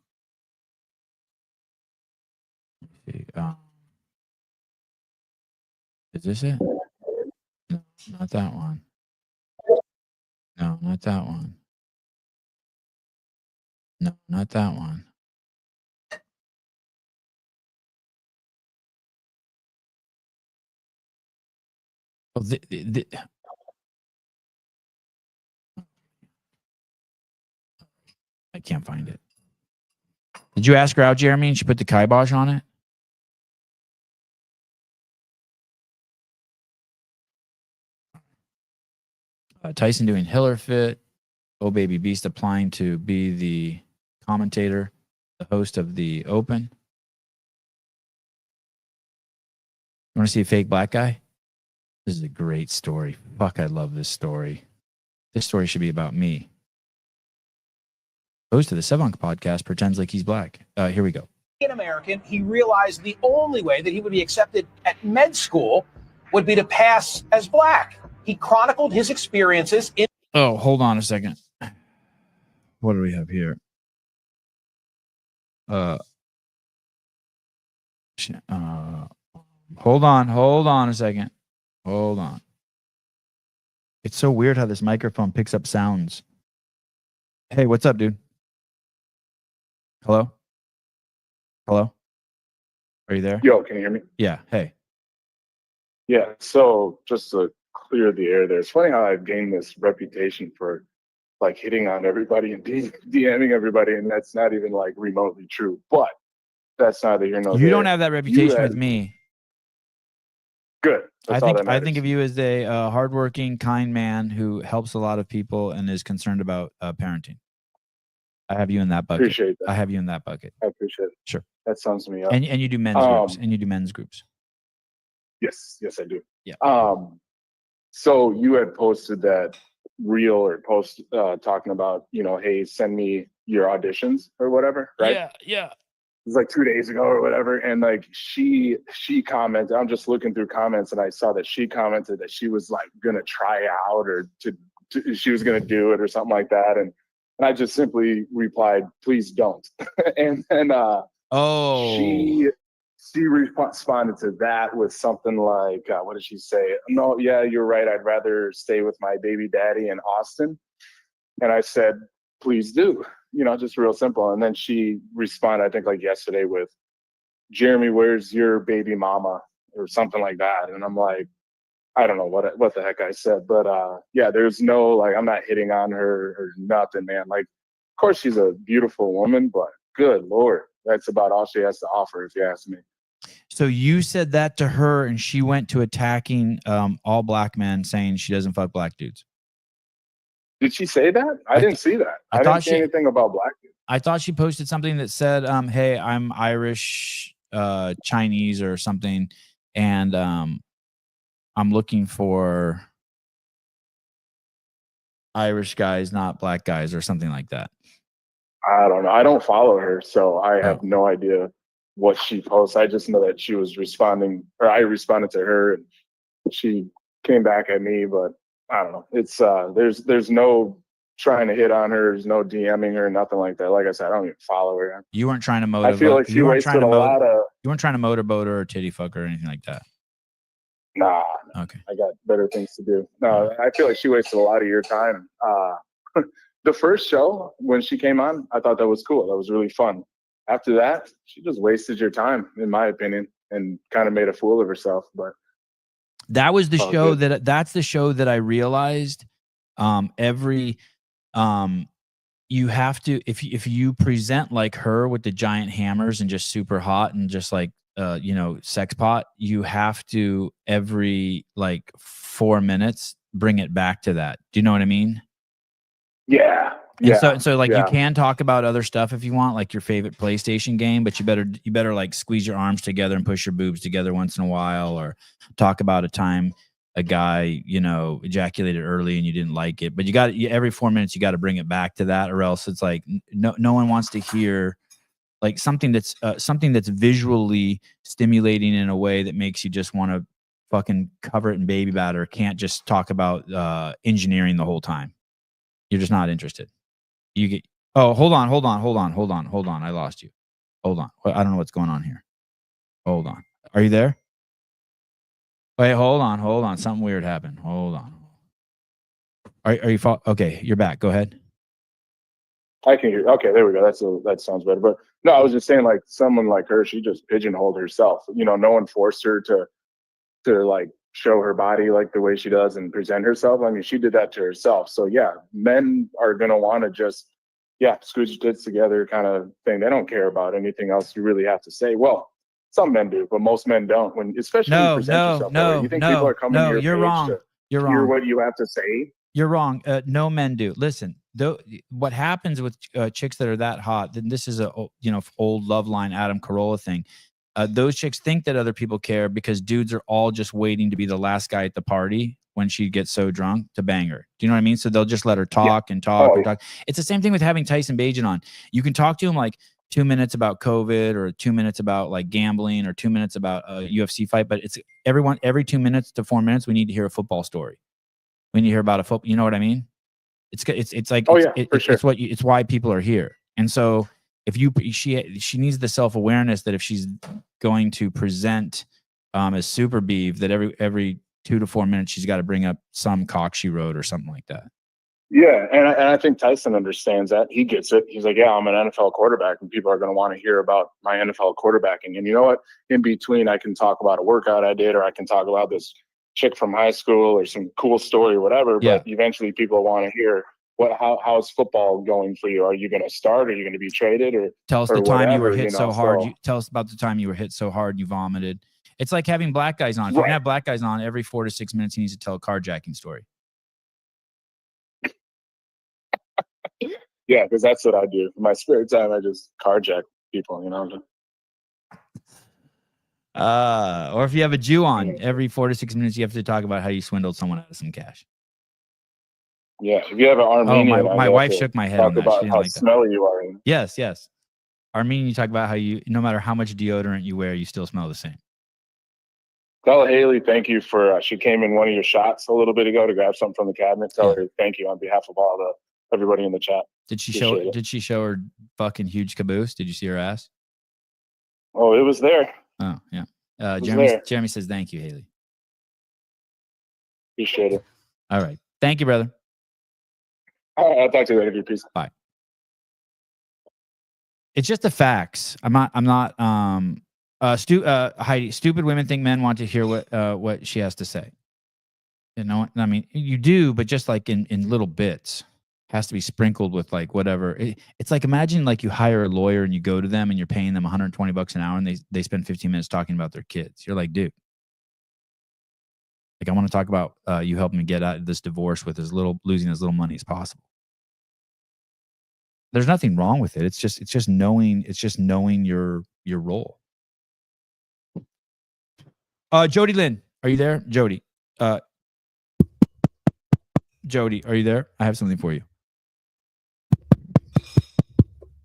Let's see. Is this it? No, not that one. No, not that one. No, not that one. Oh, I can't find it. Did you ask her out, Jeremy, and she put the kibosh on it? Tyson doing BIRTHFIT. Oh Baby Beast applying to be the commentator, the host of the Open. You want to see a fake black guy? This is a great story. Fuck, I love this story. This story should be about me. Host of the Sevon podcast pretends like he's black. Here we go. An American, he realized the only way that he would be accepted at med school would be to pass as black. He chronicled his experiences in. Oh, hold on a second. What do we have here? Hold on a second. Hold on. It's so weird how this microphone picks up sounds. Hey, what's up, dude? Hello? Hello? Are you there? Yo, can you hear me? Yeah. Hey. Yeah, so just to clear the air there, it's funny how I've gained this reputation for like hitting on everybody and DMing everybody, and that's not even like remotely true. But that's neither here nor there. You don't have that reputation with me. Good. That's all that I matters. think of you as a hardworking, kind man who helps a lot of people and is concerned about parenting. I have you in that bucket. Appreciate that. I have you in that bucket. I appreciate it. Sure. That sums me up. And you do men's groups. And you do men's groups. Yes, I do. Yeah. So you had posted that reel or post talking about, hey, send me your auditions or whatever, right? Yeah. It was like 2 days ago or whatever, and like she commented. I'm just looking through comments, and I saw that she commented that she was like gonna try out or she was gonna do it or something like that, and I just simply replied, "Please don't." and then she responded to that with something like, what did she say? No, yeah, you're right. I'd rather stay with my baby daddy in Austin. And I said, please do. Just real simple. And then she responded, I think like yesterday, with, Jeremy, where's your baby mama, or something like that. And I'm like, I don't know what the heck I said, but yeah, there's no, like, I'm not hitting on her or nothing, man. Like, of course she's a beautiful woman, but good Lord, that's about all she has to offer, if you ask me. So you said that to her, and she went to attacking all black men, saying she doesn't fuck black dudes. Did she say that? I didn't see that. I didn't see anything about black dudes. I thought she posted something that said, hey, I'm Irish, Chinese or something, and I'm looking for Irish guys, not black guys, or something like that. I don't know. I don't follow her, so I have no idea what she posts. I just know that she was responding, or I responded to her, and she came back at me. But I don't know. It's there's no trying to hit on her. There's no DMing her, nothing like that. Like I said, I don't even follow her. You weren't trying to motivate. I feel like she wasted a lot of. You weren't trying to motorboat her or titty fuck her or anything like that. Nah. Okay. I got better things to do. No, I feel like she wasted a lot of your time. The first show when she came on, I thought that was cool. That was really fun. After that, she just wasted your time, in my opinion, and kind of made a fool of herself. But that was the show that's the show that I realized you have to, if you present like her with the giant hammers and just super hot and just like sex pot, you have to every like 4 minutes bring it back to that. Do you know what I mean? Yeah. And so like you can talk about other stuff if you want, like your favorite PlayStation game, but you better like squeeze your arms together and push your boobs together once in a while, or talk about a time a guy, ejaculated early and you didn't like it. But every 4 minutes you got to bring it back to that, or else it's like no one wants to hear like something that's visually stimulating in a way that makes you just want to fucking cover it in baby batter. Can't just talk about engineering the whole time. You're just not interested. You get, hold on. I lost you. Hold on. I don't know what's going on here. Hold on. Are you there? Wait, hold on. Something weird happened. Hold on. Are you okay? You're back. Go ahead. I can hear. Okay, there we go. That sounds better. But no, I was just saying, like, someone like her, she just pigeonholed herself. No one forced her to like show her body like the way she does and present herself. I mean, she did that to herself. So yeah, men are gonna want to just squeeze your tits together kind of thing. They don't care about anything else you really have to say. Well, some men do, but most men don't. Especially when you present yourself. You think people are coming to your you're page wrong. to You're hear wrong. what you have to say? You're wrong. No men do. Listen, what happens with chicks that are that hot, then this is a old Loveline Adam Carolla thing. Those chicks think that other people care because dudes are all just waiting to be the last guy at the party when she gets so drunk to bang her. Do you know what I mean? So they'll just let her talk and talk and talk. It's the same thing with having Tyson Bagent on. You can talk to him like 2 minutes about COVID, or 2 minutes about like gambling, or 2 minutes about a UFC fight. But it's every 2 minutes to 4 minutes, we need to hear a football story. We need to hear about a football. You know what I mean? It's like, it's why people are here. And so if she needs the self-awareness that if she's going to present as Super Beef, that every 2 to 4 minutes she's got to bring up some cock she wrote or something like that. Yeah, and I think Tyson understands that. He gets it. He's like, yeah, I'm an NFL quarterback, and people are going to want to hear about my NFL quarterbacking. And you know what? In between, I can talk about a workout I did, or I can talk about this chick from high school, or some cool story, or whatever. Yeah. But eventually, people want to hear how's football going for you? Are you going to start? Are you going to be traded? Or tell us or the time whatever, you were hit so hard. So, Tell us about the time you were hit so hard you vomited. It's like having black guys on. If you can have black guys on every 4 to 6 minutes, he needs to tell a carjacking story. Yeah, because that's what I do. In my spare time, I just carjack people, Or if you have a Jew on, every 4 to 6 minutes, you have to talk about how you swindled someone out of some cash. Yeah, if you have an Armenian, my wife shook my head on that. About she didn't how like that. smelly you are. Yes. Armenian, you talk about how you, no matter how much deodorant you wear, you still smell the same. Tell Haley thank you for, she came in one of your shots a little bit ago to grab something from the cabinet. Tell her thank you on behalf of everybody in the chat. Did she show her fucking huge caboose? Did you see her ass? Oh, it was there. Oh, yeah. There. Jeremy says thank you, Haley. Appreciate it. All right. Thank you, brother. All right, I'll talk to you later. Peace. Bye. It's just the facts. Heidi, stupid women think men want to hear what she has to say. You know, I mean, you do, but just like in little bits. Has to be sprinkled with like whatever. It's like, imagine like you hire a lawyer and you go to them and you're paying them $120 an hour and they spend 15 minutes talking about their kids. You're like, dude, like I want to talk about you helping me get out of this divorce with losing as little money as possible. There's nothing wrong with it. It's just knowing your role. Jody Lynn, are you there? Jody. Jody, are you there? I have something for you.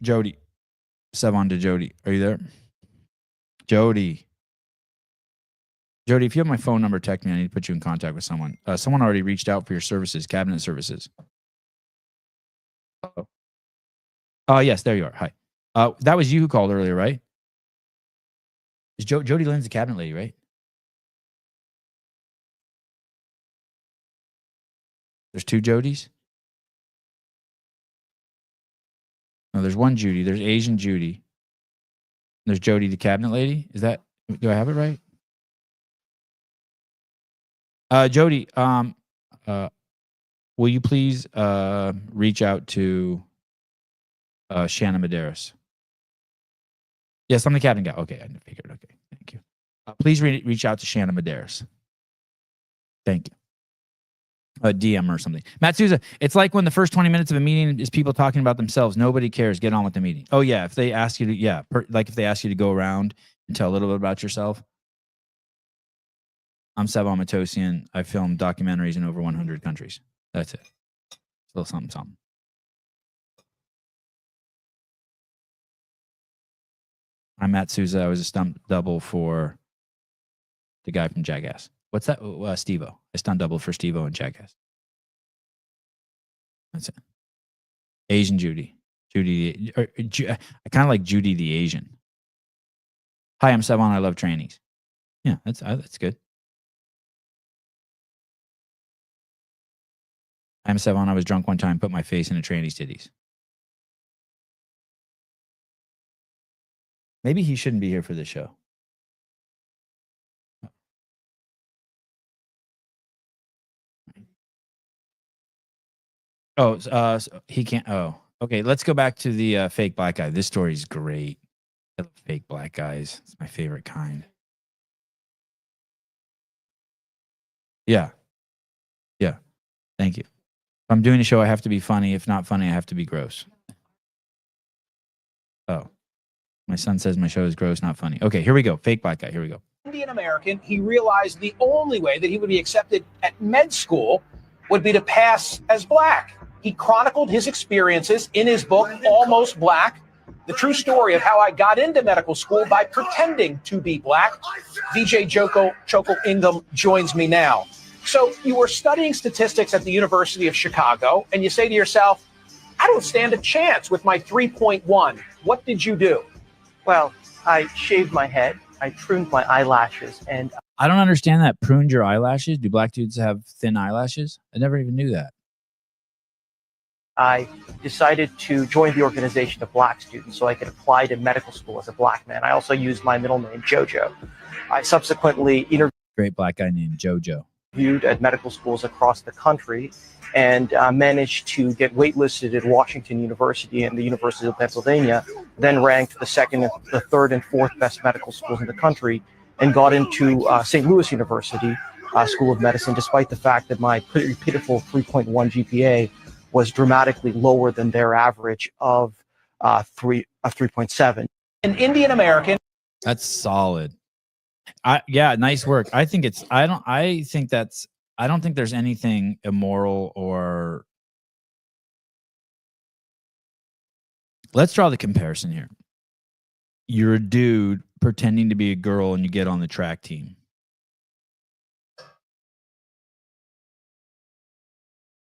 Jody. Sevon to Jody. Are you there? Jody. Jody, if you have my phone number, text me. I need to put you in contact with someone. Someone already reached out for your services, cabinet services. Yes, there you are. Hi. That was you who called earlier, right? Is Jody Lynn's the cabinet lady, right? There's two Jodys? No, there's one Judy. There's Asian Judy. There's Jody, the cabinet lady. Do I have it right? Jody, will you please reach out to Shannon Medeiros? Yes, I'm the cabinet guy. Okay, I figured. Okay, thank you. Please reach out to Shannon Medeiros. Thank you. DM or something. Matt Souza, it's like when the first 20 minutes of a meeting is people talking about themselves. Nobody cares. Get on with the meeting. Oh, yeah. If they ask you to, like if they ask you to go around and tell a little bit about yourself. I'm Sevon Matosian. I film documentaries in over 100 countries. That's it. Still something. I'm Matt Souza. I was a stunt double for the guy from Jackass. What's that? Steve-O. I stunt double for Steve-O and Jackass. That's it. Asian Judy. I kind of like Judy the Asian. Hi, I'm Sevon. I love trainees. Yeah, that's good. I'm Sevon. I was drunk one time, put my face in a trainee's titties. Maybe he shouldn't be here for this show. He can't. Oh, okay. Let's go back to the fake black guy. This story is great. I love fake black guys. It's my favorite kind. Yeah. Yeah. Thank you. If I'm doing a show, I have to be funny. If not funny, I have to be gross. Oh, my son says my show is gross, not funny. Okay, here we go. Fake black guy. Here we go. Indian American, he realized the only way that he would be accepted at med school would be to pass as black. He chronicled his experiences in his book, Almost Black, the true story of how I got into medical school by pretending to be black. VJ Choco Ingham joins me now. So you were studying statistics at the University of Chicago, and you say to yourself, I don't stand a chance with my 3.1. What did you do? Well, I shaved my head. I pruned my eyelashes, and I don't understand that. Pruned your eyelashes? Do black dudes have thin eyelashes? I never even knew that. I decided to join the organization of black students so I could apply to medical school as a black man. I also used my middle name, Jojo. I subsequently Great black guy named Jojo. Interviewed at medical schools across the country and managed to get waitlisted at Washington University and the University of Pennsylvania, then ranked the third and fourth best medical schools in the country, and got into St. Louis University School of Medicine, despite the fact that my pretty pitiful 3.1 GPA was dramatically lower than their average of 3.7. An Indian American. That's solid. Yeah, nice work. I think I don't think there's anything immoral or. Let's draw the comparison here. You're a dude pretending to be a girl and you get on the track team.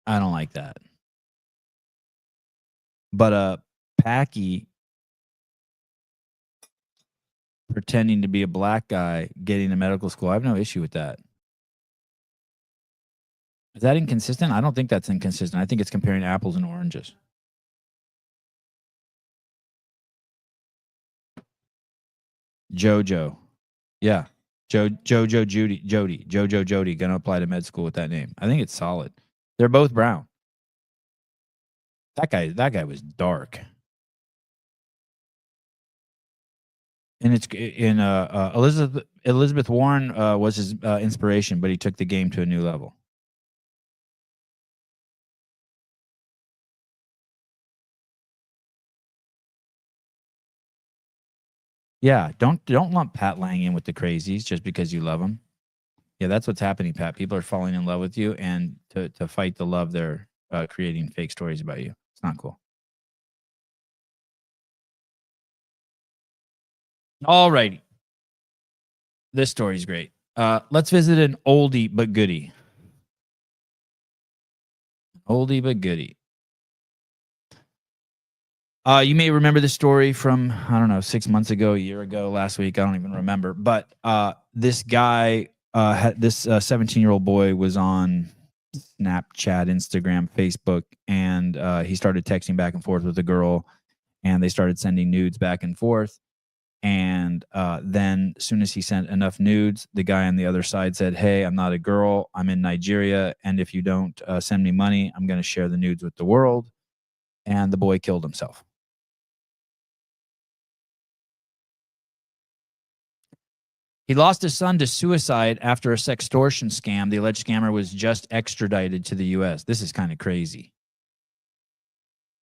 I don't like that. But Packy pretending to be a black guy getting to medical school, I have no issue with that. Is that inconsistent? I don't think that's inconsistent. I think it's comparing apples and oranges. Jojo. Yeah. Jojo Jody gonna apply to med school with that name. I think it's solid. They're both brown. That guy was dark. And it's in Elizabeth Warren was his inspiration, but he took the game to a new level. Yeah, don't lump Pat Lang in with the crazies just because you love him. Yeah, that's what's happening, Pat. People are falling in love with you, and to fight the love, they're creating fake stories about you. It's not cool. All righty. This story's great. Let's visit an oldie but goodie. Oldie but goodie. You may remember this story from, I don't know, 6 months ago, a year ago, last week. I don't even remember. But this guy, this 17-year-old boy was on Snapchat, Instagram, Facebook, and he started texting back and forth with a girl, and they started sending nudes back and forth. And then as soon as he sent enough nudes, the guy on the other side said, "Hey, I'm not a girl. I'm in Nigeria. And if you don't send me money, I'm going to share the nudes with the world." And the boy killed himself. He lost his son to suicide after a sextortion scam. The alleged scammer was just extradited to the U.S. This is kind of crazy.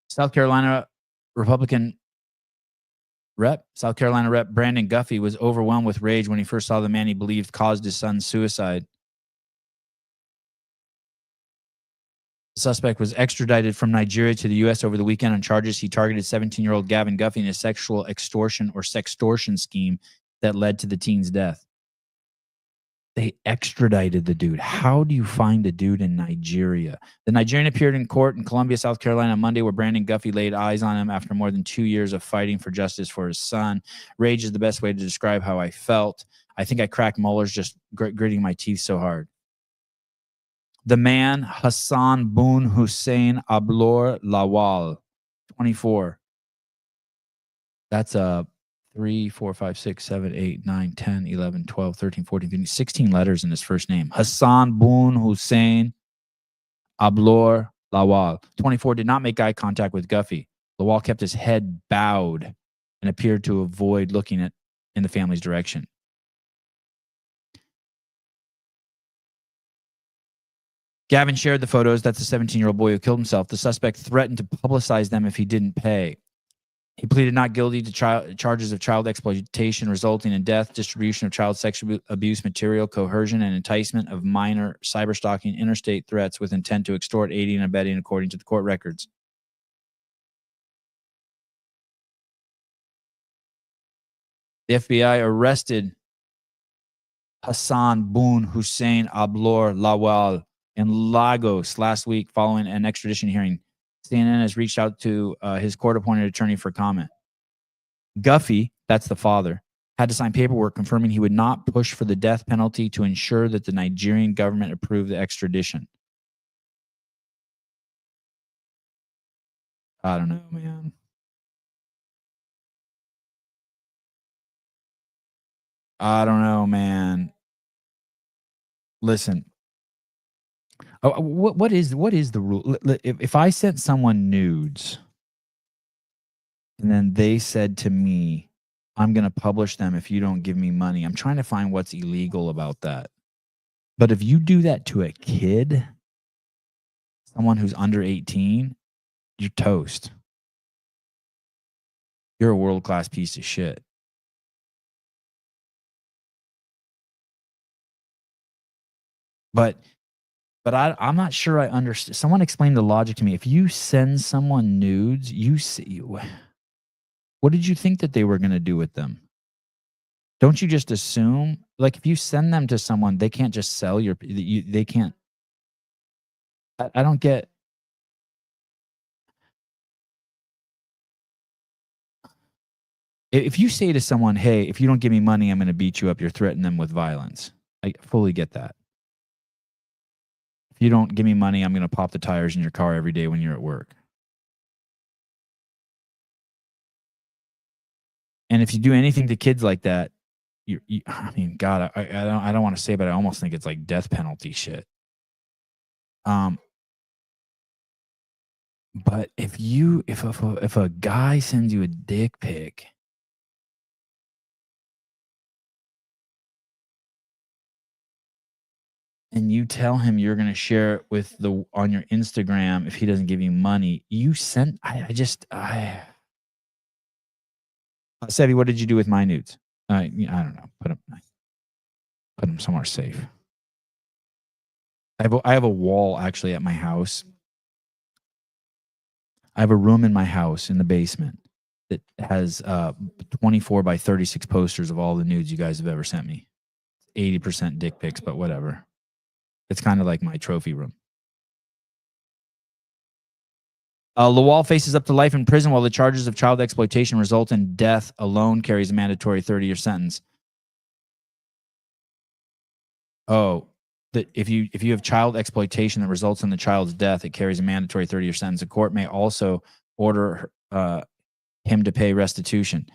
South Carolina Rep Brandon Guffey was overwhelmed with rage when he first saw the man he believed caused his son's suicide. The suspect was extradited from Nigeria to the U.S. over the weekend on charges he targeted 17-year-old Gavin Guffey in a sexual extortion or sextortion scheme that led to the teen's death. They extradited the dude. How do you find a dude in Nigeria? The Nigerian appeared in court in Columbia, South Carolina on Monday, where Brandon Guffey laid eyes on him after more than 2 years of fighting for justice for his son. Rage is the best way to describe how I felt. I think I cracked molars just gritting my teeth so hard. The man, Hassan Boone Hussein Ablor Lawal, 24. That's a 3, 4, 5, 6, 7, 8, 9, 10, 11, 12, 13, 14, 15, 16 letters in his first name. Hassan Boone Hussein Ablor Lawal, 24, did not make eye contact with Guffey. Lawal kept his head bowed and appeared to avoid looking in the family's direction. Gavin shared the photos. That's the 17-year-old boy who killed himself. The suspect threatened to publicize them if he didn't pay. He pleaded not guilty to charges of child exploitation resulting in death, distribution of child sexual abuse material, coercion, and enticement of minor, cyberstalking, interstate threats with intent to extort, aiding and abetting, according to the court records. The FBI arrested Hassan Boone Hussein Ablor Lawal in Lagos last week following an extradition hearing. CNN has reached out to his court-appointed attorney for comment. Guffey, that's the father, had to sign paperwork confirming he would not push for the death penalty to ensure that the Nigerian government approved the extradition. I don't know, man. I don't know, man. Listen. What is the rule? If I sent someone nudes and then they said to me, "I'm going to publish them if you don't give me money," I'm trying to find what's illegal about that. But if you do that to a kid, someone who's under 18, you're toast. You're a world-class piece of shit. But I'm not sure I understand. Someone explained the logic to me. If you send someone nudes, what did you think that they were going to do with them? Don't you just assume? Like, if you send them to someone, they can't just sell they can't. I don't get. If you say to someone, "Hey, if you don't give me money, I'm going to beat you up," you're threatening them with violence. I fully get that. If you don't give me money, I'm going to pop the tires in your car every day when you're at work. And if you do anything to kids like that, I mean, God, I don't want to say, but I almost think it's like death penalty shit. But if a guy sends you a dick pic, and you tell him you're going to share it with on your Instagram if he doesn't give you money, Sevi, what did you do with my nudes? I don't know. Put them somewhere safe. I have a wall actually at my house. I have a room in my house in the basement that has 24 by 36 posters of all the nudes you guys have ever sent me. 80% dick pics, but whatever. It's kind of like my trophy room. Lawal faces up to life in prison while the charges of child exploitation result in death alone carries a mandatory 30-year sentence. Oh, that if you have child exploitation that results in the child's death, it carries a mandatory 30-year sentence. The court may also order him to pay restitution.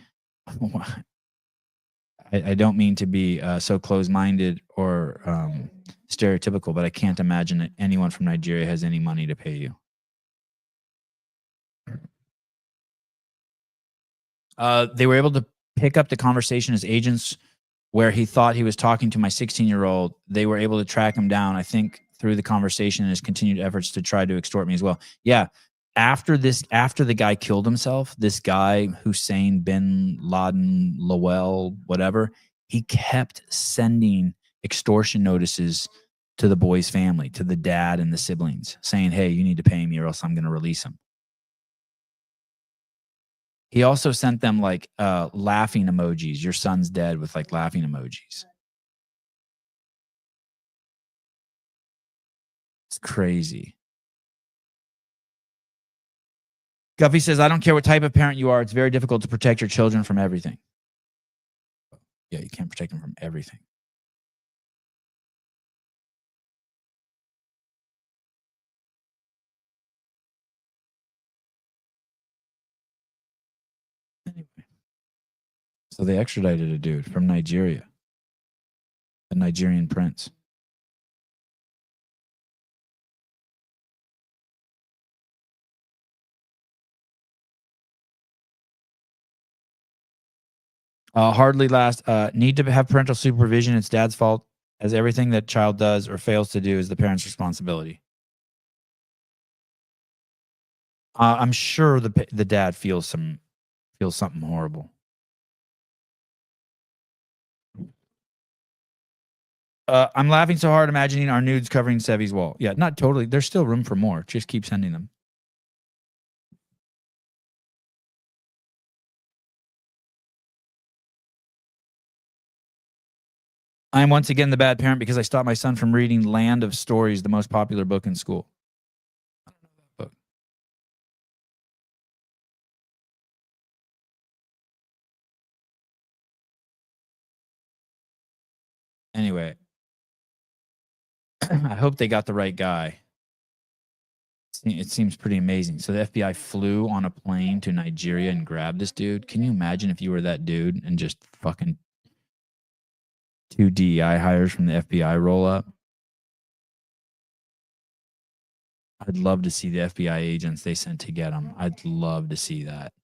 I don't mean to be so close-minded or stereotypical, but I can't imagine that anyone from Nigeria has any money to pay you. They were able to pick up the conversation as agents where he thought he was talking to my 16-year-old. They were able to track him down, I think, through the conversation and his continued efforts to try to extort me as well. Yeah. After the guy killed himself, this guy, Hussein bin Laden, Lowell, whatever, he kept sending extortion notices to the boy's family, to the dad and the siblings, saying, hey, you need to pay me or else I'm going to release him. He also sent them like laughing emojis. Your son's dead with like laughing emojis. It's crazy. Guffey says, I don't care what type of parent you are. It's very difficult to protect your children from everything. Yeah, you can't protect them from everything. Anyway. So they extradited a dude from Nigeria. A Nigerian prince. Hardly last. Need to have parental supervision. It's dad's fault, as everything that child does or fails to do is the parent's responsibility. I'm sure the dad feels something horrible. I'm laughing so hard imagining our nudes covering Sevi's wall. Yeah, not totally. There's still room for more. Just keep sending them. I am once again the bad parent because I stopped my son from reading Land of Stories, the most popular book in school. I don't know that book. Anyway, I hope they got the right guy. It seems pretty amazing. So the FBI flew on a plane to Nigeria and grabbed this dude. Can you imagine if you were that dude and just fucking 2 DEI hires from the FBI roll up? I'd love to see the FBI agents they sent to get him. I'd love to see that.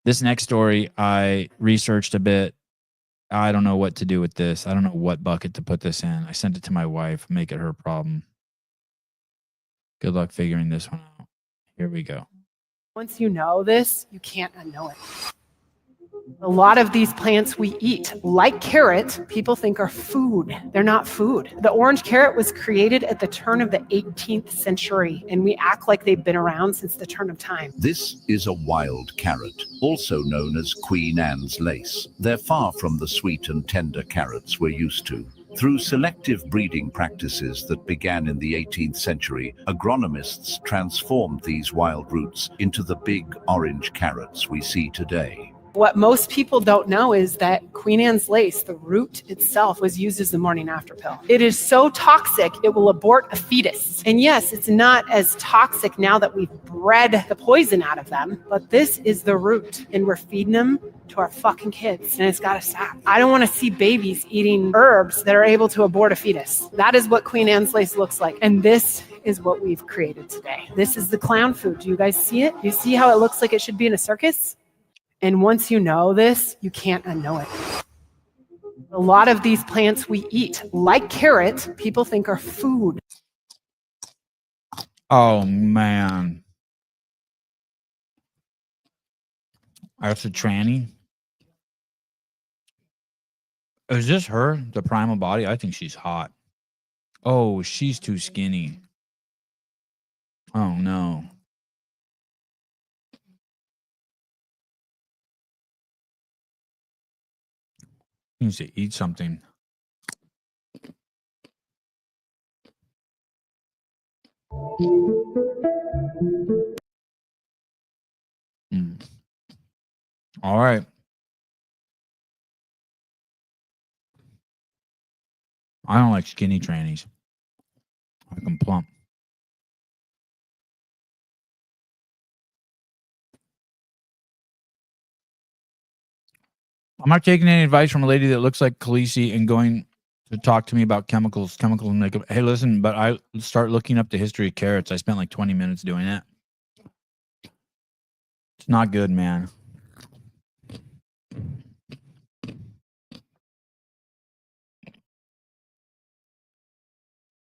This next story, I researched a bit. I don't know what to do with this. I don't know what bucket to put this in. I sent it to my wife, make it her problem. Good luck figuring this one out. Here we go. Once you know this, you can't unknow it. A lot of these plants we eat, like carrots, people think are food. They're not food. The orange carrot was created at the turn of the 18th century, and we act like they've been around since the turn of time. This is a wild carrot, also known as Queen Anne's lace. They're far from the sweet and tender carrots we're used to. Through selective breeding practices that began in the 18th century, agronomists transformed these wild roots into the big orange carrots we see today. What most people don't know is that Queen Anne's lace, the root itself, was used as the morning after pill. It is so toxic, it will abort a fetus. And yes, it's not as toxic now that we've bred the poison out of them, but this is the root, and we're feeding them to our fucking kids, and it's got to stop. I don't want to see babies eating herbs that are able to abort a fetus. That is what Queen Anne's lace looks like, and this is what we've created today. This is the clown food. Do you guys see it? You see how it looks like it should be in a circus? And once you know this, you can't unknow it. A lot of these plants we eat, like carrot, people think are food. Oh, man. That's a tranny. Is this her, the primal body? I think she's hot. Oh, she's too skinny. Oh, no. Needs to eat something. All right. I don't like skinny trannies. I like them plump. I'm not taking any advice from a lady that looks like Khaleesi and going to talk to me about chemicals and makeup. Hey, listen, but I start looking up the history of carrots. I spent like 20 minutes doing it. It's not good, man.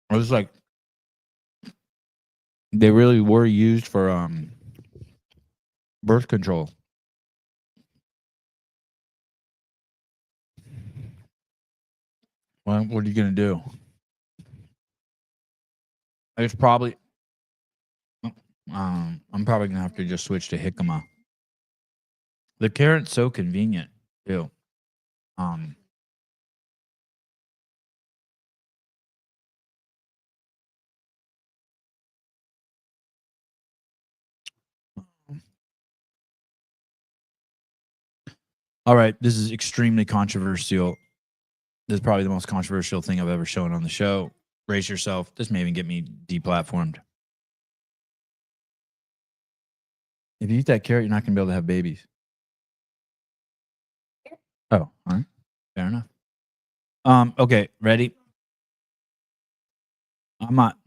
It was like they really were used for birth control. Well, what are you gonna do? It's probably I'm probably gonna have to just switch to jicama. The carrot's so convenient too. All right, this is extremely controversial. This is probably the most controversial thing I've ever shown on the show. Brace yourself. This may even get me deplatformed. If you eat that carrot, you're not going to be able to have babies. Oh, all right. Fair enough. Okay, ready? I'm not.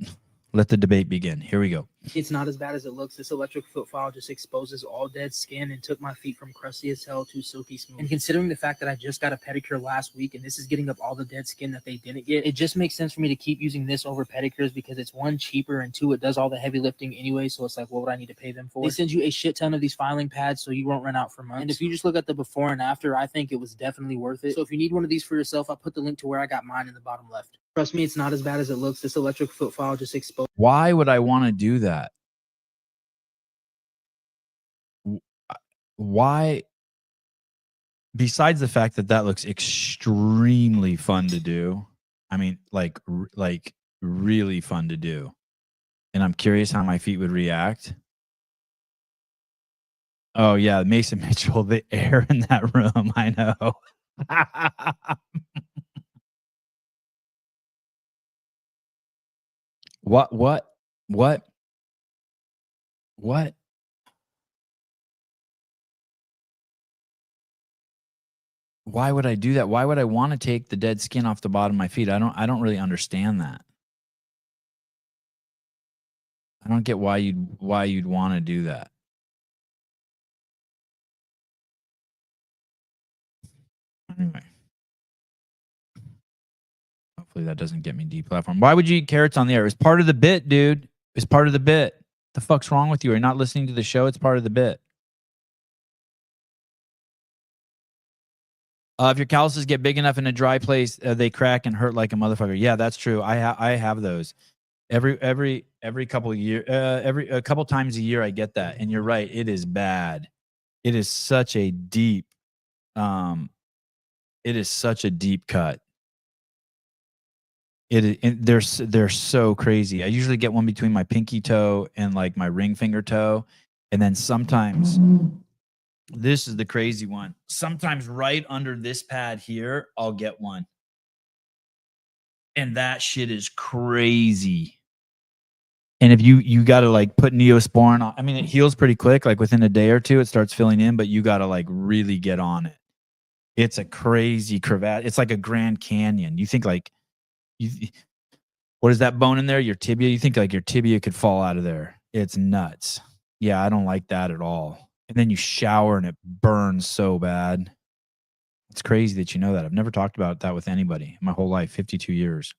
Let the debate begin. Here we go. It's not as bad as it looks. This electric foot file just exposes all dead skin and took my feet from crusty as hell to silky smooth. And considering the fact that I just got a pedicure last week and this is getting up all the dead skin that they didn't get, it just makes sense for me to keep using this over pedicures because it's one, cheaper, and two, it does all the heavy lifting anyway. So it's like, what would I need to pay them for? They send you a shit ton of these filing pads so you won't run out for months. And if you just look at the before and after, I think it was definitely worth it. So if you need one of these for yourself, I'll put the link to where I got mine in the bottom left. Trust me, it's not as bad as it looks. This electric foot file just exposed. Why would I want to do that? Why? Besides the fact that that looks extremely fun to do. I mean, like really fun to do. And I'm curious how my feet would react. Oh, yeah. Mason Mitchell, the air in that room. I know. What? Why would I do that? Why would I want to take the dead skin off the bottom of my feet? I don't really understand that. I don't get why you'd want to do that. Anyway. Hopefully that doesn't get me deplatformed. Why would you eat carrots on the air? It's part of the bit, dude. It's part of the bit. The fuck's wrong with you? Are you not listening to the show? It's part of the bit. If your calluses get big enough in a dry place, they crack and hurt like a motherfucker. Yeah, that's true. I have those. Every couple of years, a couple times a year, I get that. And you're right. It is bad. It is such a deep, cut. They're so crazy. I usually get one between my pinky toe and like my ring finger toe, and then sometimes This is the crazy one. Sometimes right under this pad here, I'll get one. And that shit is crazy. And if you got to like put Neosporin on, I mean, it heals pretty quick. Like within a day or two, it starts filling in, but you got to like really get on it. It's a crazy crevasse. It's like a Grand Canyon. You think like, what is that bone in there? Your tibia? You think like your tibia could fall out of there. It's nuts. Yeah, I don't like that at all. And then you shower and it burns so bad. It's crazy that you know that. I've never talked about that with anybody in my whole life, 52 years.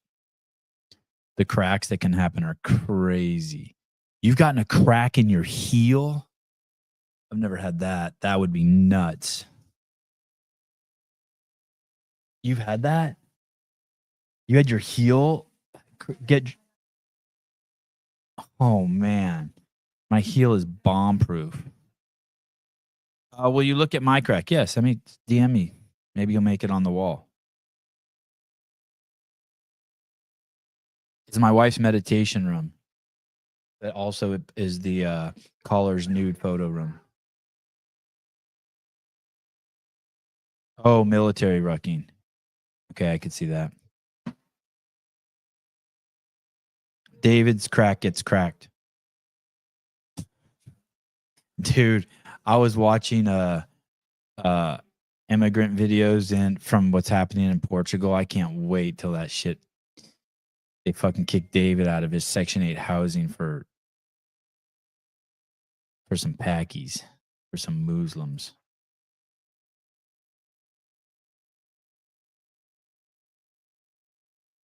The cracks that can happen are crazy. You've gotten a crack in your heel? I've never had that. That would be nuts. You've had that? You had your heel get... Oh, man. My heel is bomb-proof. Will you look at my crack? Yes. I mean, DM me. Maybe you'll make it on the wall. It's my wife's meditation room. That also is the caller's nude photo room. Oh, military rucking. Okay, I could see that. David's crack gets cracked. Dude, I was watching immigrant videos from what's happening in Portugal. I can't wait till that shit. They fucking kicked David out of his Section 8 housing for some Pakis, for some Muslims.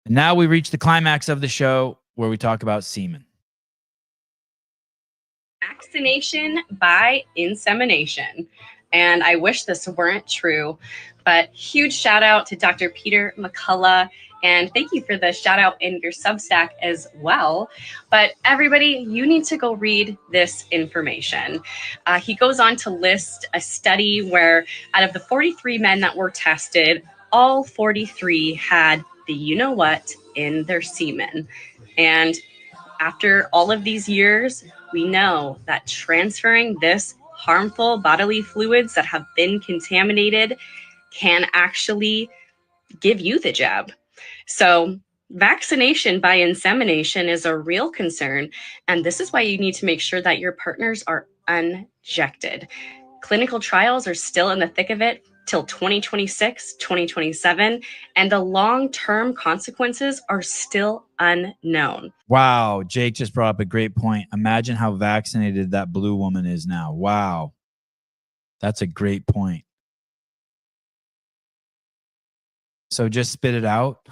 And now we reach the climax of the show where we talk about semen. Vaccination by insemination. And I wish this weren't true, but huge shout out to Dr. Peter McCullough. And thank you for the shout out in your Substack as well. But everybody, you need to go read this information. He goes on to list a study where out of the 43 men that were tested, all 43 had the you know what in their semen. And after all of these years, we know that transferring this harmful bodily fluids that have been contaminated can actually give you the jab. So vaccination by insemination is a real concern, and this is why you need to make sure that your partners are unjected. Clinical trials are still in the thick of it till 2026, 2027, and the long-term consequences are still unknown. Wow, Jake just brought up a great point. Imagine how vaccinated that blue woman is now. Wow. That's a great point. So just spit it out.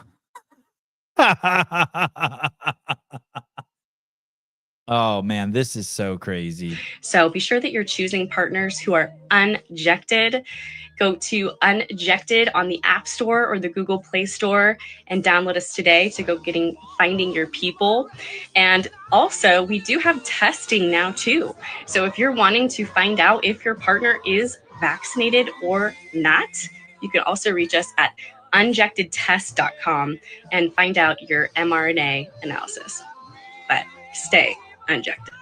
Oh, man, this is so crazy. So be sure that you're choosing partners who are unjected. Go to Unjected on the App Store or the Google Play Store and download us today to go finding your people. And also, we do have testing now too. So if you're wanting to find out if your partner is vaccinated or not, you can also reach us at unjectedtest.com and find out your mRNA analysis. But stay unjected.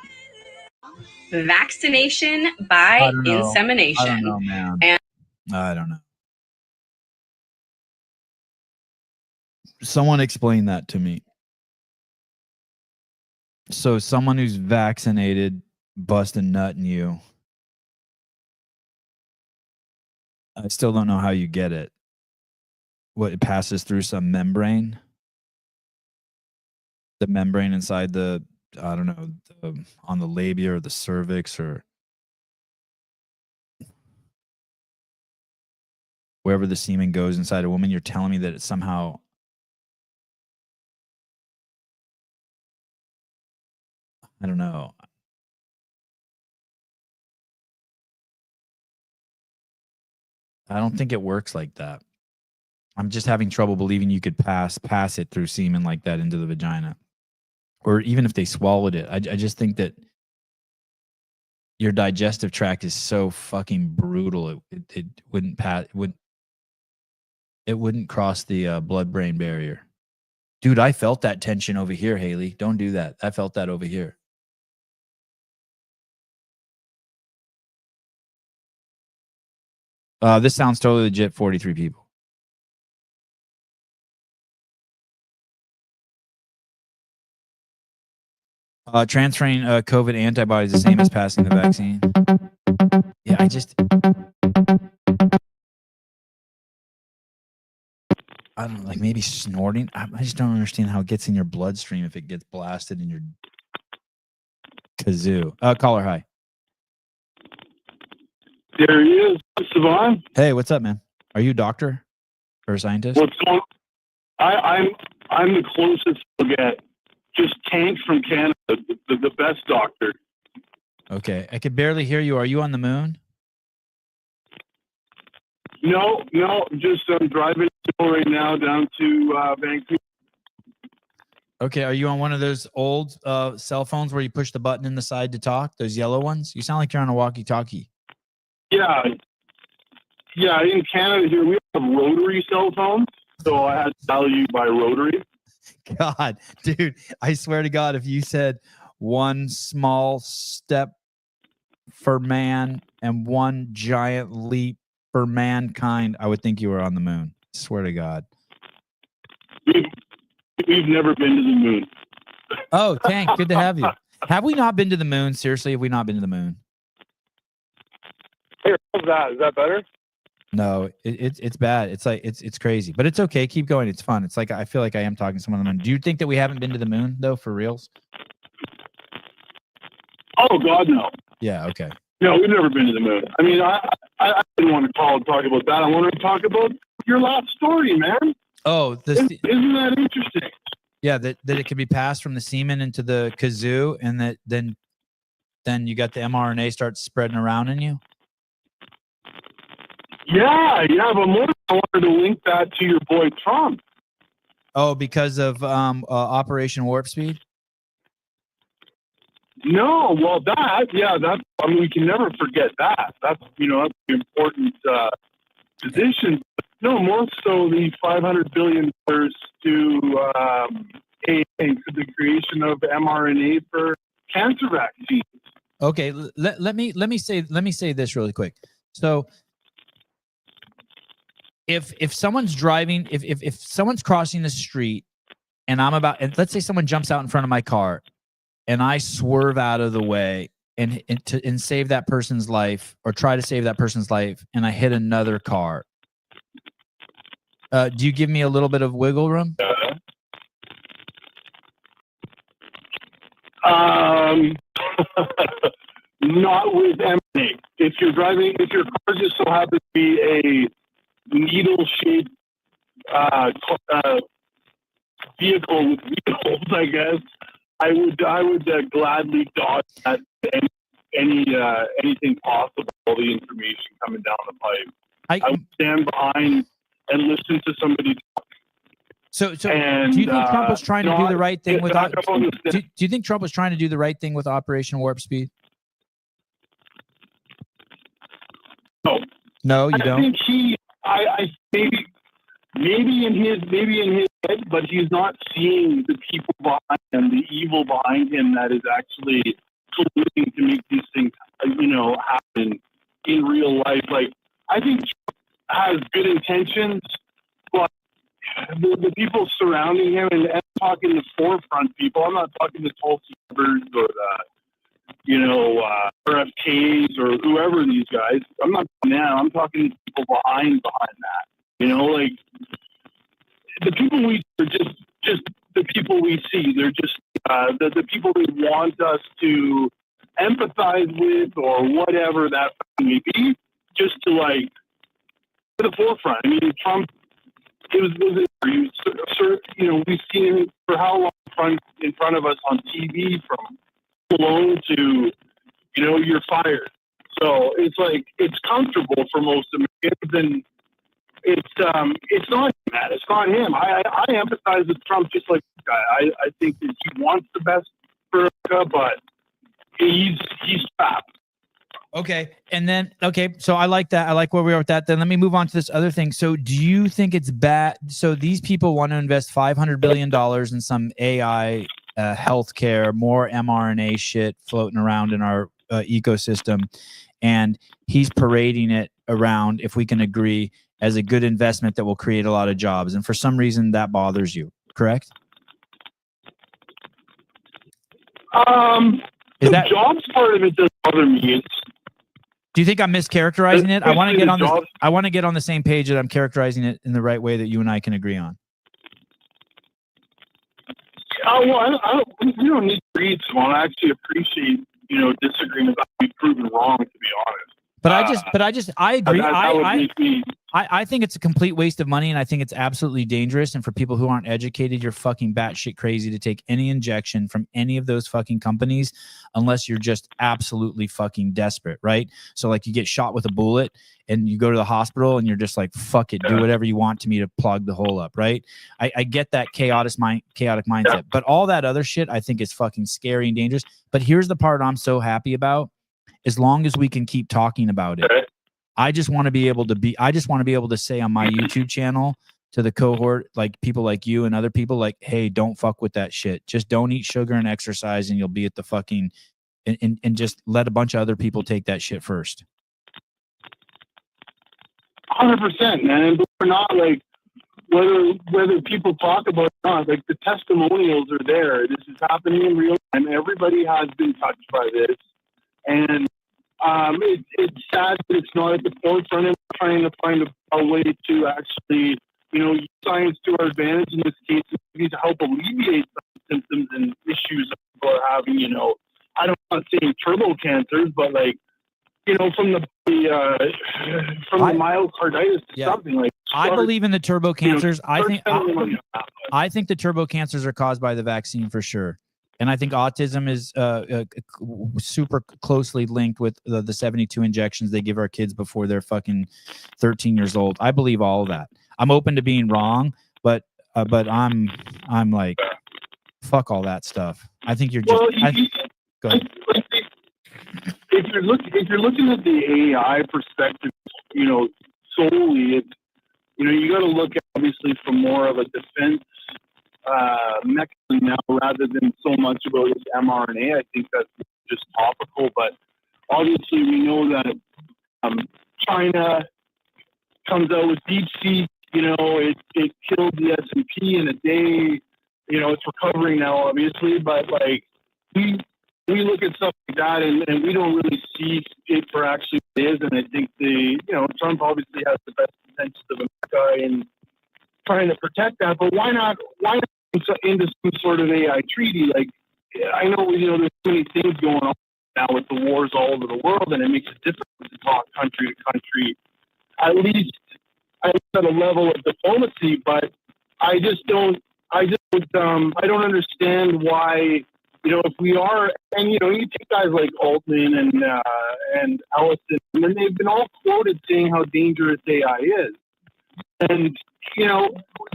Vaccination by insemination. I don't know, man. And I don't know. Someone explain that to me. So someone who's vaccinated bust a nut in you. I still don't know how you get it. What, it passes through some membrane? The membrane inside the, I don't know, on the labia or the cervix or wherever the semen goes inside a woman. You're telling me that it's somehow... I don't know. I don't think it works like that. I'm just having trouble believing you could pass it through semen like that into the vagina. Or even if they swallowed it. I just think that your digestive tract is so fucking brutal. It wouldn't pass. It wouldn't cross the blood-brain barrier. Dude, I felt that tension over here, Haley. Don't do that. I felt that over here. This sounds totally legit. 43 people. Transferring COVID antibodies the same as passing the vaccine. Yeah, I don't know, like maybe snorting. I just don't understand how it gets in your bloodstream if it gets blasted in your kazoo. Caller, hi. There he is, Savon. Hey, what's up, man? Are you a doctor or a scientist? What's going? I'm the closest to get. Just Tank from Canada, the best doctor. Okay, I could barely hear you. Are you on the moon? No, just I'm driving right now down to Vancouver. Okay, are you on one of those old cell phones where you push the button in the side to talk? Those yellow ones? You sound like you're on a walkie-talkie. Yeah. In Canada here we have rotary cell phones, so I had to tell you by rotary. God, dude, I swear to God, if you said one small step for man and one giant leap for mankind, I would think you were on the moon. I swear to God. We've never been to the moon. Oh, Tank, good to have you. Have we not been to the moon? Seriously, have we not been to the moon? Hey, how's that? Is that better? No, it's bad. It's like it's crazy, but it's okay. Keep going. It's fun. It's like I feel like I am talking to someone on the moon. Do you think that we haven't been to the moon though, for reals? Oh God, no. Yeah. Okay. No, we've never been to the moon. I mean, I didn't want to call and talk about that. I wanted to talk about your last story, man. Oh, Isn't that interesting? Yeah, that it can be passed from the semen into the kazoo, and that then you got the mRNA starts spreading around in you. Yeah, but more I wanted to link that to your boy Trump. Oh, because of Operation Warp Speed? No, well that's I mean we can never forget that. That's that's the important position. No, more so the $500 billion to the creation of mRNA for cancer vaccines. Okay, let me say this really quick. So if someone's driving, if someone's crossing the street and let's say someone jumps out in front of my car and I swerve out of the way and save that person's life or try to save that person's life and I hit another car, do you give me a little bit of wiggle room? Not with mRNA. If your car just so happens to be a needle-shaped vehicle with wheels, I guess I would gladly dodge that anything possible. All the information coming down the pipe, I would stand behind and listen to somebody talk. So do you think Trump was trying to do the right thing with? Do you think Trump was trying to do the right thing with Operation Warp Speed? No, you don't. I think I maybe in his head, but he's not seeing the people behind him, the evil behind him that is actually colluding to make these things, happen in real life. Like I think Trump has good intentions, but the people surrounding him, and I'm talking the forefront people. I'm not talking the Tulsi Birds or RFKs or whoever these guys. I'm not talking now. I'm talking the people behind that. Like the people we are just the people we see. They're just the people they want us to empathize with or whatever that may be. Just to to the forefront. I mean, Trump. We've seen him for how long in front of us on TV, from alone to you're fired. So it's comfortable for most Americans, and it's not that. It's not him. I empathize with Trump just like this guy. I think that he wants the best for America, but he's trapped. Okay, and then so I like that. I like where we are with that. Then let me move on to this other thing. So do you think it's bad? So these people want to invest $500 billion in some AI healthcare, more mRNA shit floating around in our ecosystem, and he's parading it around, if we can agree, as a good investment that will create a lot of jobs. And for some reason that bothers you, correct? The jobs part of it doesn't bother me. Do you think I'm mischaracterizing it? I want to get on this. I want to get on the same page that I'm characterizing it in the right way that you and I can agree on. Well, we don't need to read, so I actually appreciate, disagreeing about being proven wrong, to be honest. But I agree. That would make me. I think it's a complete waste of money, and I think it's absolutely dangerous. And for people who aren't educated, you're fucking batshit crazy to take any injection from any of those fucking companies unless you're just absolutely fucking desperate, right? So like you get shot with a bullet and you go to the hospital and you're just like, fuck it, do whatever you want to me to plug the hole up, right? I get that chaotic mindset, but all that other shit I think is fucking scary and dangerous. But here's the part I'm so happy about. As long as we can keep talking about it, I just want to be able to say on my YouTube channel to the cohort, like people like you and other people, like, hey, don't fuck with that shit. Just don't eat sugar and exercise and you'll be at the fucking, and just let a bunch of other people take that shit first. 100%, man. And we're not like, whether people talk about it or not, like the testimonials are there. This is happening in real time. Everybody has been touched by this. And it's sad that it's not at the forefront, and we're trying to find a way to actually, use science to our advantage in this case to help alleviate some symptoms and issues that people are having. I'm not saying turbo cancers, but like, from the myocarditis to something like. I believe in the turbo cancers. I think the turbo cancers are caused by the vaccine for sure. And I think autism is super closely linked with the 72 injections they give our kids before they're fucking 13 years old. I believe all of that. I'm open to being wrong, but I'm like, fuck all that stuff. I think you're just. Go ahead. If you're looking at the AI perspective, solely, it's you got to look at obviously from more of a defense mechanism now rather than so much about this mRNA. I think that's just topical, but obviously we know that China comes out with DeepSeek. It killed the S&P in a day. It's recovering now, obviously, but like we look at stuff like that and we don't really see it for actually what it is. And I think Trump obviously has the best intentions of America in trying to protect that, but why not into some sort of AI treaty? Like, I know, there's so many things going on now with the wars all over the world, and it makes it difficult to talk country to country, at least at a level of diplomacy, but I don't understand why, if we are, and, you take guys like Altman and Ellison, and they've been all quoted saying how dangerous AI is. And,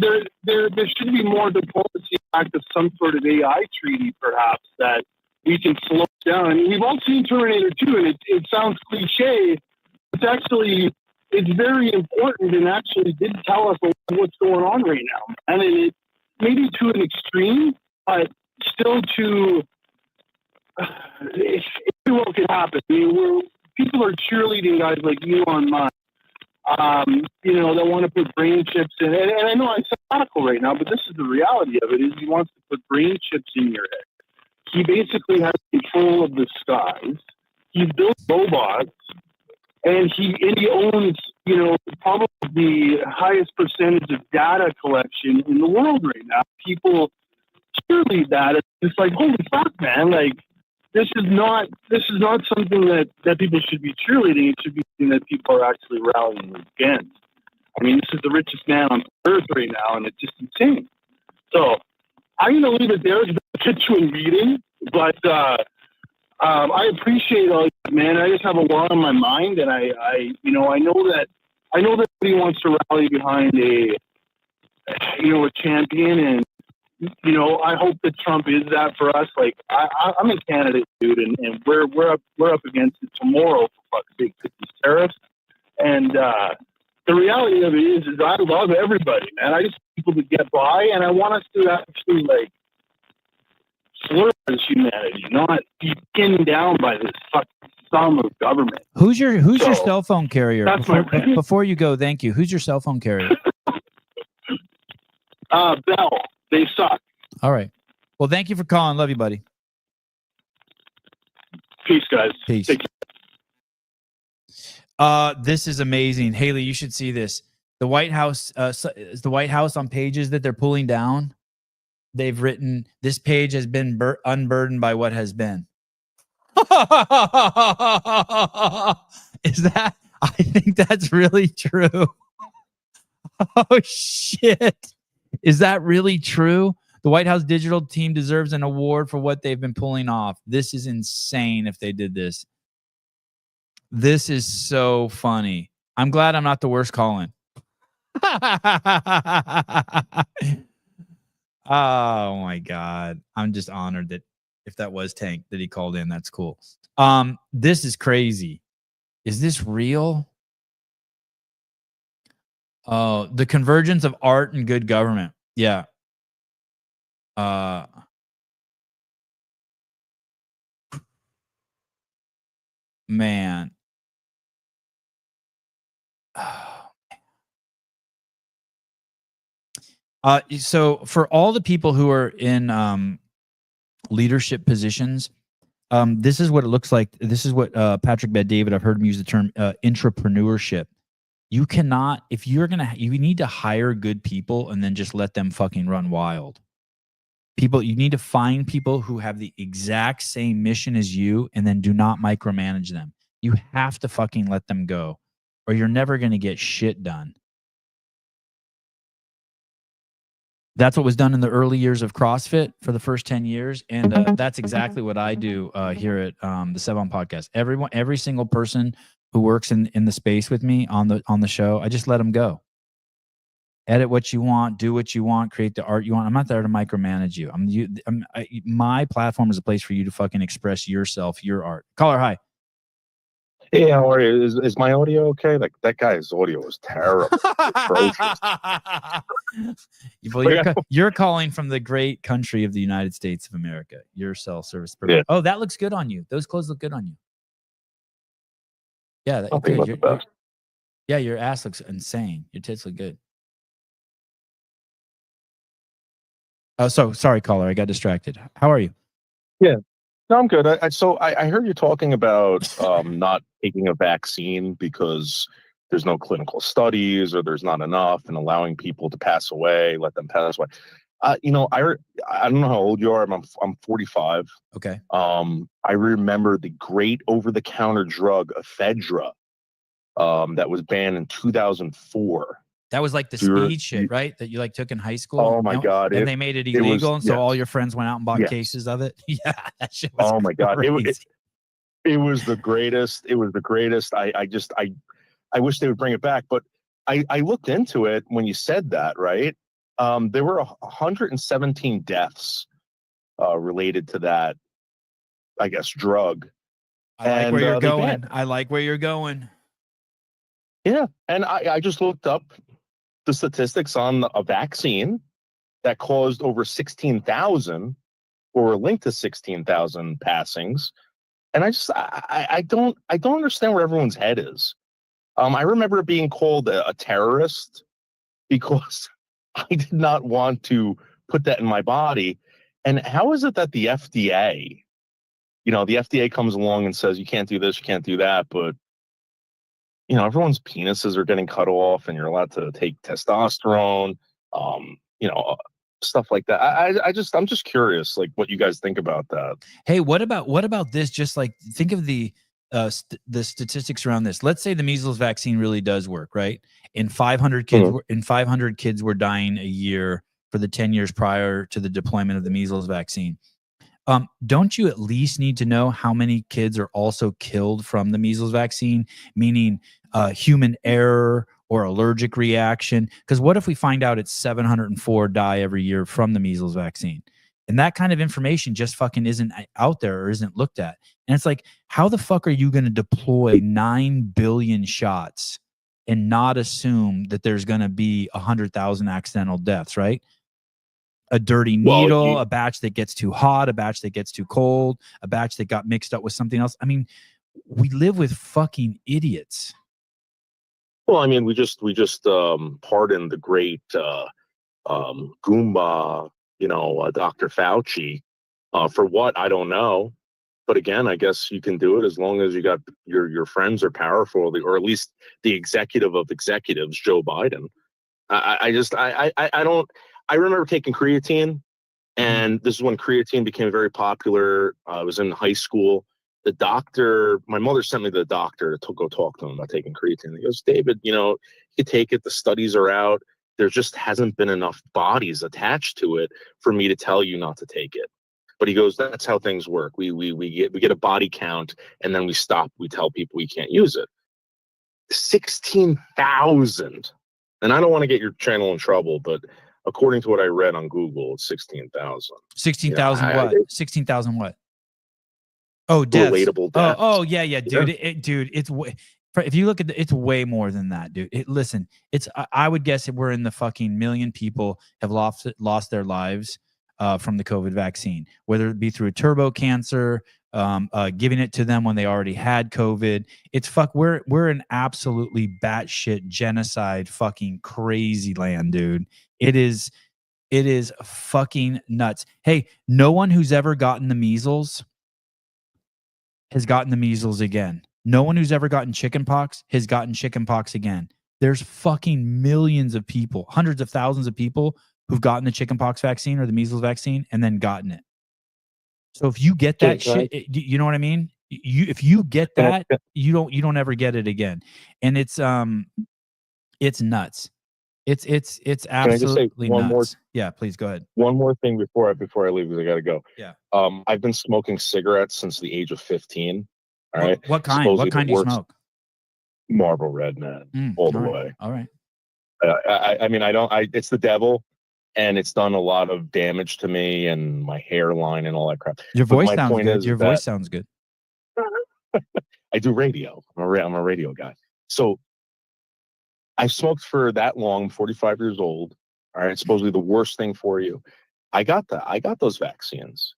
there should be more diplomacy act of some sort of AI treaty, perhaps, that we can slow down. I mean, we've all seen Terminator 2, and it sounds cliche. It's very important and actually did tell us what's going on right now. And it maybe to an extreme, but still if what could happen. I mean, people are cheerleading guys like Elon Musk. They want to put brain chips in, and I know I'm cynical right now, but this is the reality of it: is he wants to put brain chips in your head. He basically has control of the skies. He's built robots, and he owns, probably the highest percentage of data collection in the world right now. People cheerlead that. It's like, holy fuck, man! Like, this is not something that people should be cheerleading. It should be something that people are actually rallying against. I mean, this is the richest man on earth right now, and it's just insane. So I'm going to leave it there. It's a constituent meeting, but I appreciate all you, man. I just have a lot on my mind, and I know that he wants to rally behind a champion, and I hope that Trump is that for us. Like, I'm a candidate, dude, and we're up against it tomorrow, for fuck's sake, with these tariffs. And the reality of it is I love everybody, man. I just want people to get by, and I want us to actually, like, flourish as humanity, not be pinned down by this fucking thumb of government. Who's your So, cell phone carrier? that's my Before you go, thank you. Who's your cell phone carrier? Bell. They suck. All right. Well, thank you for calling. Love you, buddy. Peace, guys. Peace. This is amazing. Haley, you should see this. The White House, is the White House on pages that they're pulling down. They've written, this page has been unburdened by what has been. Is that, I think that's really true. Oh, shit. Is that really true? The White House digital team deserves an award for what they've been pulling off. This is insane if they did this. This is so funny. I'm glad I'm not the worst calling. Oh my God. I'm just honored that if that was Tank that he called in, that's cool. This is crazy. Is this real? Oh, the convergence of art and good government. Yeah. Man. So for all the people who are in leadership positions, this is what it looks like. This is what Patrick Bet-David, I've heard him use the term intrapreneurship. You cannot, if you're gonna, you need to hire good people and then just let them fucking run wild. People, you need to find people who have the exact same mission as you and then do not micromanage them. You have to fucking let them go or you're never going to get shit done. That's what was done in the early years of CrossFit for the first 10 years. And that's exactly what I do here at the Sevon podcast. Every single person who works in the space with me on the show, I just let them go. Edit what you want, do what you want, create the art you want. I'm not there to micromanage you. My platform is a place for you to fucking express yourself, your art. Caller, hi. Hey, how are you? Is my audio okay? Like that guy's audio is terrible. Atrocious. Well, you're calling from the great country of the United States of America. Your self-service. Yeah. Oh, that looks good on you. Those clothes look good on you. Yeah, Nothing but the best. Yeah, your ass looks insane. Your tits look good. Oh, so sorry, caller. I got distracted. How are you? Yeah. No, I'm good. I heard you talking about not taking a vaccine because there's no clinical studies or there's not enough, and allowing people to pass away, let them pass away. I don't know how old you are. I'm 45. Okay. I remember the great over-the-counter drug ephedra that was banned in 2004. That was like the speed shit, right? That you like took in high school. Oh my God! And they made it illegal, and so all your friends went out and bought cases of it. Yeah, that shit was. Oh my God! Crazy. It was the greatest. It was the greatest. I wish they would bring it back. But I looked into it when you said that, right? There were 117 deaths related to that, I guess, drug. I like where you're going. I like where you're going. Yeah, and I just looked up the statistics on a vaccine that caused over 16,000 or were linked to 16,000 passings. And I don't understand where everyone's head is. I remember being called a terrorist because I did not want to put that in my body. And how is it that the FDA, the FDA comes along and says, you can't do this, you can't do that, but everyone's penises are getting cut off and you're allowed to take testosterone, stuff like that. I'm just curious, like what you guys think about that. Hey, what about this? Just like think of the statistics around this. Let's say the measles vaccine really does work, right? And 500 kids were dying a year for the 10 years prior to the deployment of the measles vaccine. Don't you at least need to know how many kids are also killed from the measles vaccine, meaning human error or allergic reaction? Because what if we find out it's 704 die every year from the measles vaccine? And that kind of information just fucking isn't out there or isn't looked at. And it's like, how the fuck are you going to deploy 9 billion shots and not assume that there's going to be 100,000 accidental deaths, right? A dirty needle, a batch that gets too hot, a batch that gets too cold, a batch that got mixed up with something else. I mean, we live with fucking idiots. Well, I mean, we just pardoned the great Goomba, Dr. Fauci, for what I don't know. But again, I guess you can do it as long as you got your friends are powerful, or at least the executive of executives, Joe Biden. I remember taking creatine, and this is when creatine became very popular. I was in high school. The doctor, my mother sent me to the doctor to go talk to him about taking creatine. He goes, David, you can take it. The studies are out. There just hasn't been enough bodies attached to it for me to tell you not to take it. But he goes, that's how things work. We get a body count, and then we stop. We tell people we can't use it. 16,000. And I don't want to get your channel in trouble, but according to what I read on Google, it's 16,000. 16,000 what? 16,000 what? Oh, deaths. Relatable deaths. Oh, yeah, dude. Dude, it's way. If you look at it's way more than that, dude. Listen, I would guess that we're in the fucking million people have lost their lives from the COVID vaccine, whether it be through turbo cancer, giving it to them when they already had COVID. We're an absolutely batshit genocide, fucking crazy land, dude. It is fucking nuts. Hey, no one who's ever gotten the measles has gotten the measles again. No one who's ever gotten chickenpox has gotten chickenpox again. There's fucking millions of people, hundreds of thousands of people who've gotten the chickenpox vaccine or the measles vaccine and then gotten it. So if you get that shit, you know what I mean? If you get that, you don't ever get it again. And it's nuts. It's absolutely nuts. Yeah, please go ahead. One more thing before I leave, because I gotta go. Yeah. I've been smoking cigarettes since the age of 15. All right. What kind? Supposedly What kind do you smoke? Marlboro Red, man, all the way. All right. I mean, it's the devil, and it's done a lot of damage to me and my hairline and all that crap. Your voice sounds good. Your voice sounds good. I do radio. I'm a radio guy. So I smoked for that long, 45 years old. All right. It's supposedly the worst thing for you. I got those vaccines.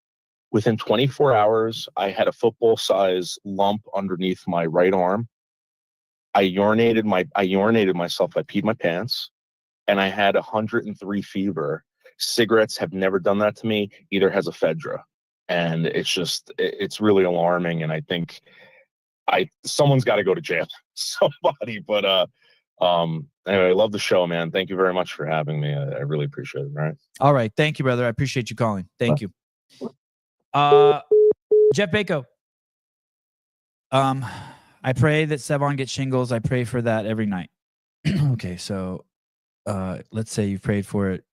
Within 24 hours, I had a football-size lump underneath my right arm. I urinated myself. I peed my pants, and I had 103 fever. Cigarettes have never done that to me. Either has ephedra, and it's really alarming. And I think someone's got to go to jail, somebody. But anyway, I love the show, man. Thank you very much for having me. I really appreciate it. All right. Thank you, brother. I appreciate you calling. Thank you. Jeff Bako. I pray that Sevon gets shingles. I pray for that every night. Okay, so let's say you prayed for it.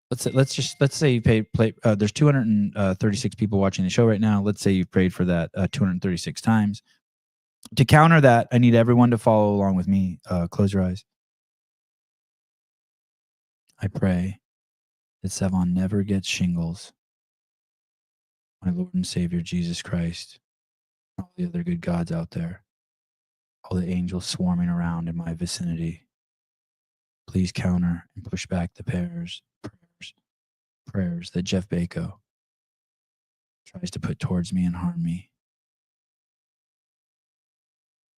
Let's say you there's 236 people watching the show right now. Let's say you prayed for that 236 times. To counter that, I need everyone to follow along with me. Close your eyes. I pray that Sevon never gets shingles. My Lord and Savior, Jesus Christ, all the other good gods out there, all the angels swarming around in my vicinity, please counter and push back the prayers that Jeff Bako tries to put towards me and harm me.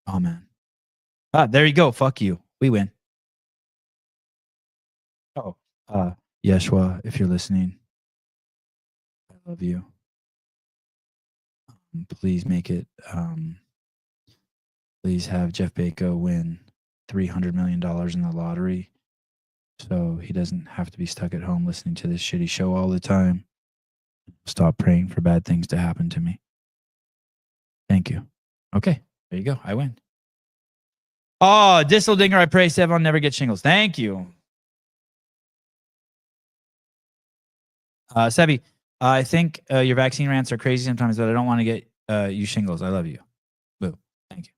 Amen. There you go. Fuck you. We win. Oh, Yeshua, if you're listening, I love you. Please make it, please have Jeff Bako win $300 million in the lottery so he doesn't have to be stuck at home listening to this shitty show all the time. Stop praying for bad things to happen to me. Thank you. Okay, there you go. I win. Oh, Disseldinger, I pray Sevon never get shingles. Thank you. Sebi, I think your vaccine rants are crazy sometimes, but I don't want to get you shingles. I love you. Boo. Thank you.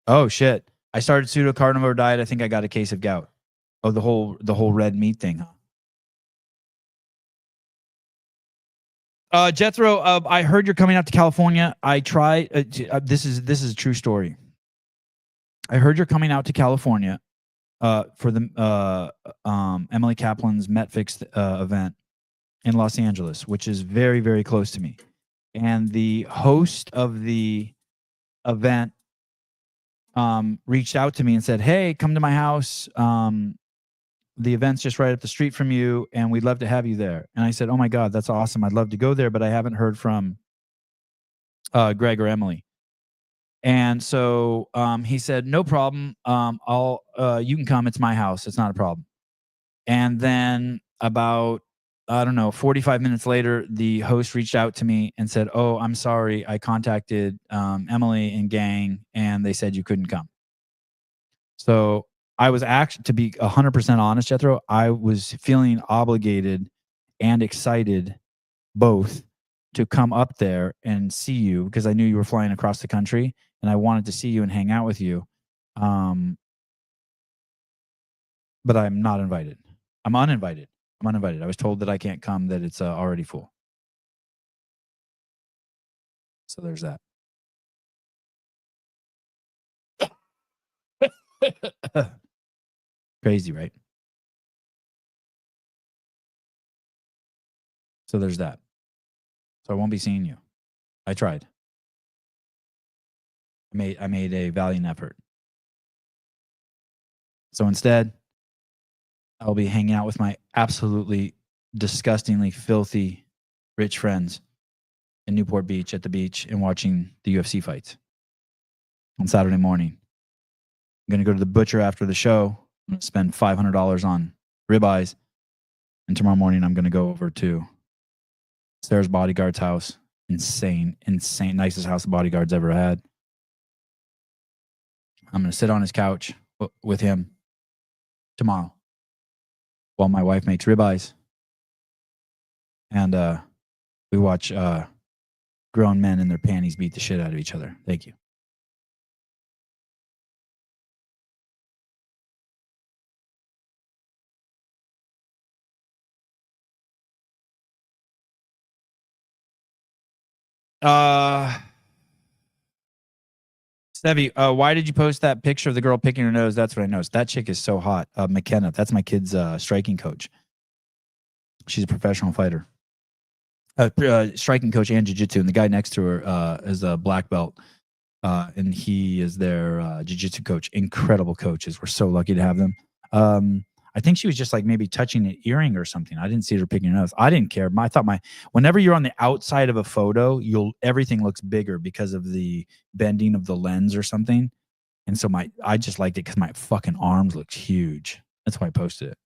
Oh shit! I started pseudocarnivore diet. I think I got a case of gout. Oh, the whole red meat thing, huh? Jethro, I heard you're coming out to California. I tried. This is a true story. I heard you're coming out to California. for the Emily Kaplan's MetFix event in Los Angeles, which is very, very close to me. And the host of the event reached out to me and said, "Hey, come to my house. The event's just right up the street from you, and we'd love to have you there." And I said, "Oh my God, that's awesome. I'd love to go there, but I haven't heard from Greg or Emily." And so he said, "No problem. You can come. It's my house. It's not a problem." And then about, I don't know, 45 minutes later, the host reached out to me and said, "Oh, I'm sorry. I contacted Emily and gang, and they said you couldn't come." So I was actually, to be 100% honest, Jethro, I was feeling obligated and excited both to come up there and see you because I knew you were flying across the country and I wanted to see you and hang out with you. But I'm not invited. I'm uninvited. I'm uninvited. I was told that I can't come, that it's already full. So there's that. Crazy, right? So there's that. So I won't be seeing you. I tried. I made a valiant effort. So instead, I'll be hanging out with my absolutely disgustingly filthy rich friends in Newport Beach at the beach and watching the UFC fights on Saturday morning. I'm going to go to the butcher after the show. I'm going to spend $500 on ribeyes. And tomorrow morning, I'm going to go over to Sarah's bodyguard's house. Insane. Nicest house the bodyguard's ever had. I'm going to sit on his couch with him tomorrow while my wife makes ribeyes. And we watch grown men in their panties beat the shit out of each other. Thank you. Stevie, why did you post that picture of the girl picking her nose? That's what I noticed. That chick is so hot. McKenna, that's my kid's striking coach. She's a professional fighter. Striking coach and jiu-jitsu. And the guy next to her is a black belt. And he is their jiu-jitsu coach. Incredible coaches. We're so lucky to have them. I think she was just like maybe touching an earring or something. I didn't see her picking her nose. I didn't care. I thought whenever you're on the outside of a photo, everything looks bigger because of the bending of the lens or something. And so I just liked it because my fucking arms looked huge. That's why I posted it.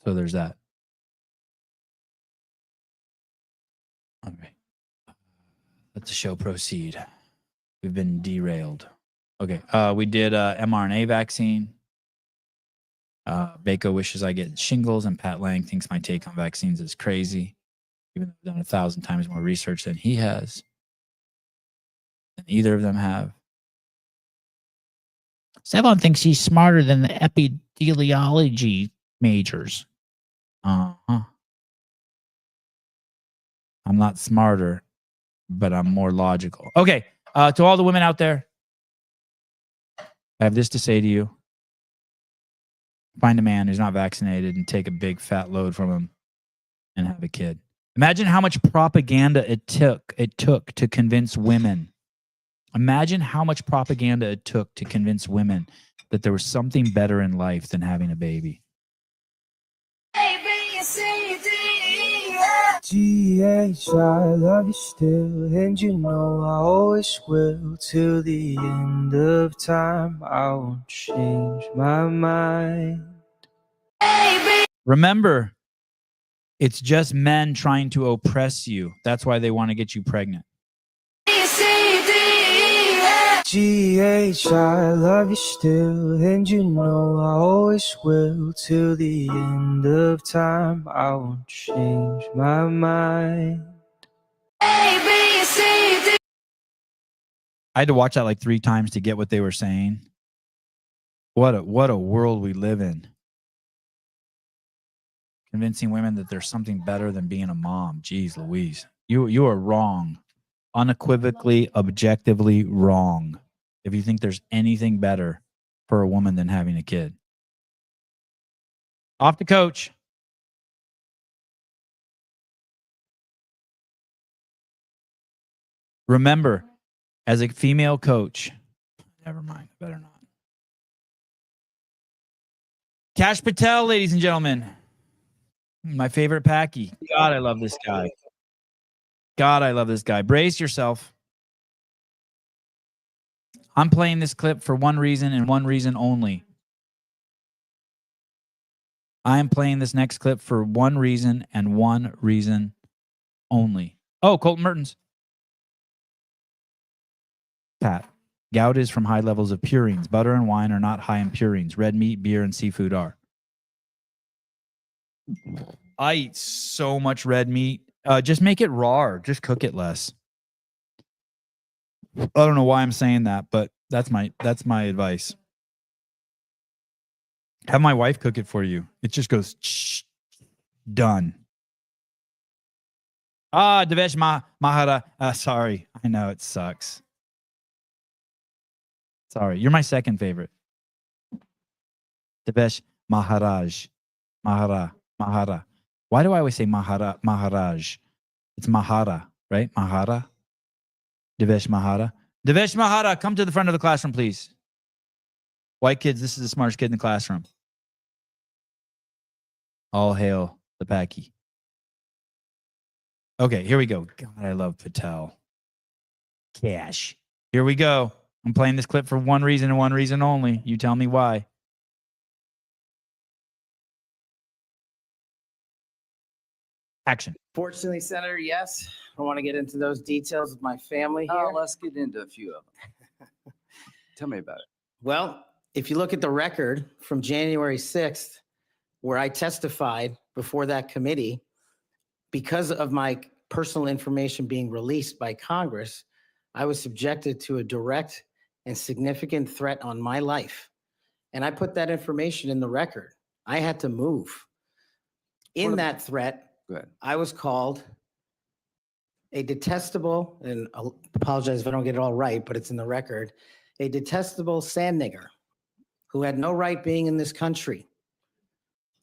So there's that. All right. Let the show proceed. We've been derailed. Okay. We did mRNA vaccine. Bako wishes I get shingles, and Pat Lang thinks my take on vaccines is crazy, even though I've done 1,000 times more research than he has, than either of them have. Sevon thinks he's smarter than the epidemiology majors. Uh-huh. I'm not smarter, but I'm more logical. Okay. To all the women out there, I have this to say to you. Find a man who's not vaccinated and take a big fat load from him and have a kid. Imagine how much propaganda it took to convince women. Imagine how much propaganda it took to convince women that there was something better in life than having a baby. GH, I love you still, and you know I always will. Till the end of time, I won't change my mind. Remember, it's just men trying to oppress you. That's why they want to get you pregnant. GH, I love you still, and you know I always will. Till the end of time, I won't change my mind. I had to watch that like 3 times to get what they were saying. What a world we live in. Convincing women that there's something better than being a mom. Jeez Louise. You are wrong unequivocally, objectively wrong if you think there's anything better for a woman than having a kid. Off to coach. Remember, as a female coach, never mind, better not. Cash Patel, ladies and gentlemen. My favorite Packy. God, I love this guy. God, I love this guy. Brace yourself. I'm playing this clip for one reason and one reason only. I am playing this next clip for one reason and one reason only. Oh, Colton Mertens. Pat, gout is from high levels of purines. Butter and wine are not high in purines. Red meat, beer, and seafood are. I eat so much red meat. Just make it raw. Just cook it less. I don't know why I'm saying that, but that's my advice. Have my wife cook it for you. It just goes done. Devesh Mahara. Sorry. I know it sucks. Sorry. You're my second favorite. Devesh Maharaj. Mahara. Why do I always say Maharaj? It's Mahara, right? Mahara. Devesh Mahara. Devesh Mahara, come to the front of the classroom, please. White kids, this is the smartest kid in the classroom. All hail the Packy. Okay, here we go. God, I love Patel. Cash. Here we go. I'm playing this clip for one reason and one reason only. You tell me why. Action. Fortunately, Senator, yes. I don't want to get into those details of my family here. Let's get into a few of them. Tell me about it. Well, if you look at the record from January 6th, where I testified before that committee, because of my personal information being released by Congress, I was subjected to a direct and significant threat on my life. And I put that information in the record. I had to move. In that threat, I was called a detestable, and I'll apologize if I don't get it all right, but it's in the record, a detestable sand nigger who had no right being in this country.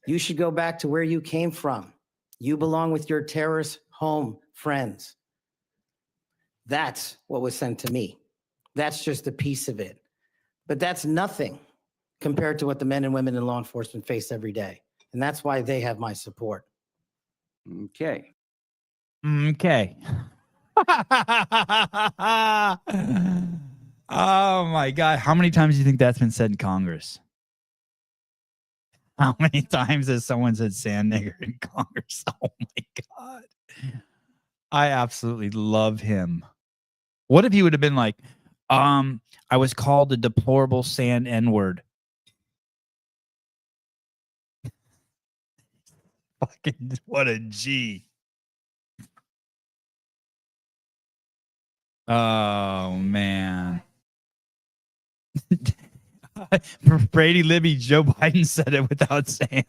You should go back to where you came from. You belong with your terrorist home friends. That's what was sent to me. That's just a piece of it. But that's nothing compared to what the men and women in law enforcement face every day. And that's why they have my support. Okay. Okay. Oh my God. How many times do you think that's been said in Congress? How many times has someone said sand nigger in Congress? Oh my God. I absolutely love him. What if he would have been like, I was called a deplorable sand N-word. Fucking what a G. Oh man. Brady Libby, Joe Biden said it without sand.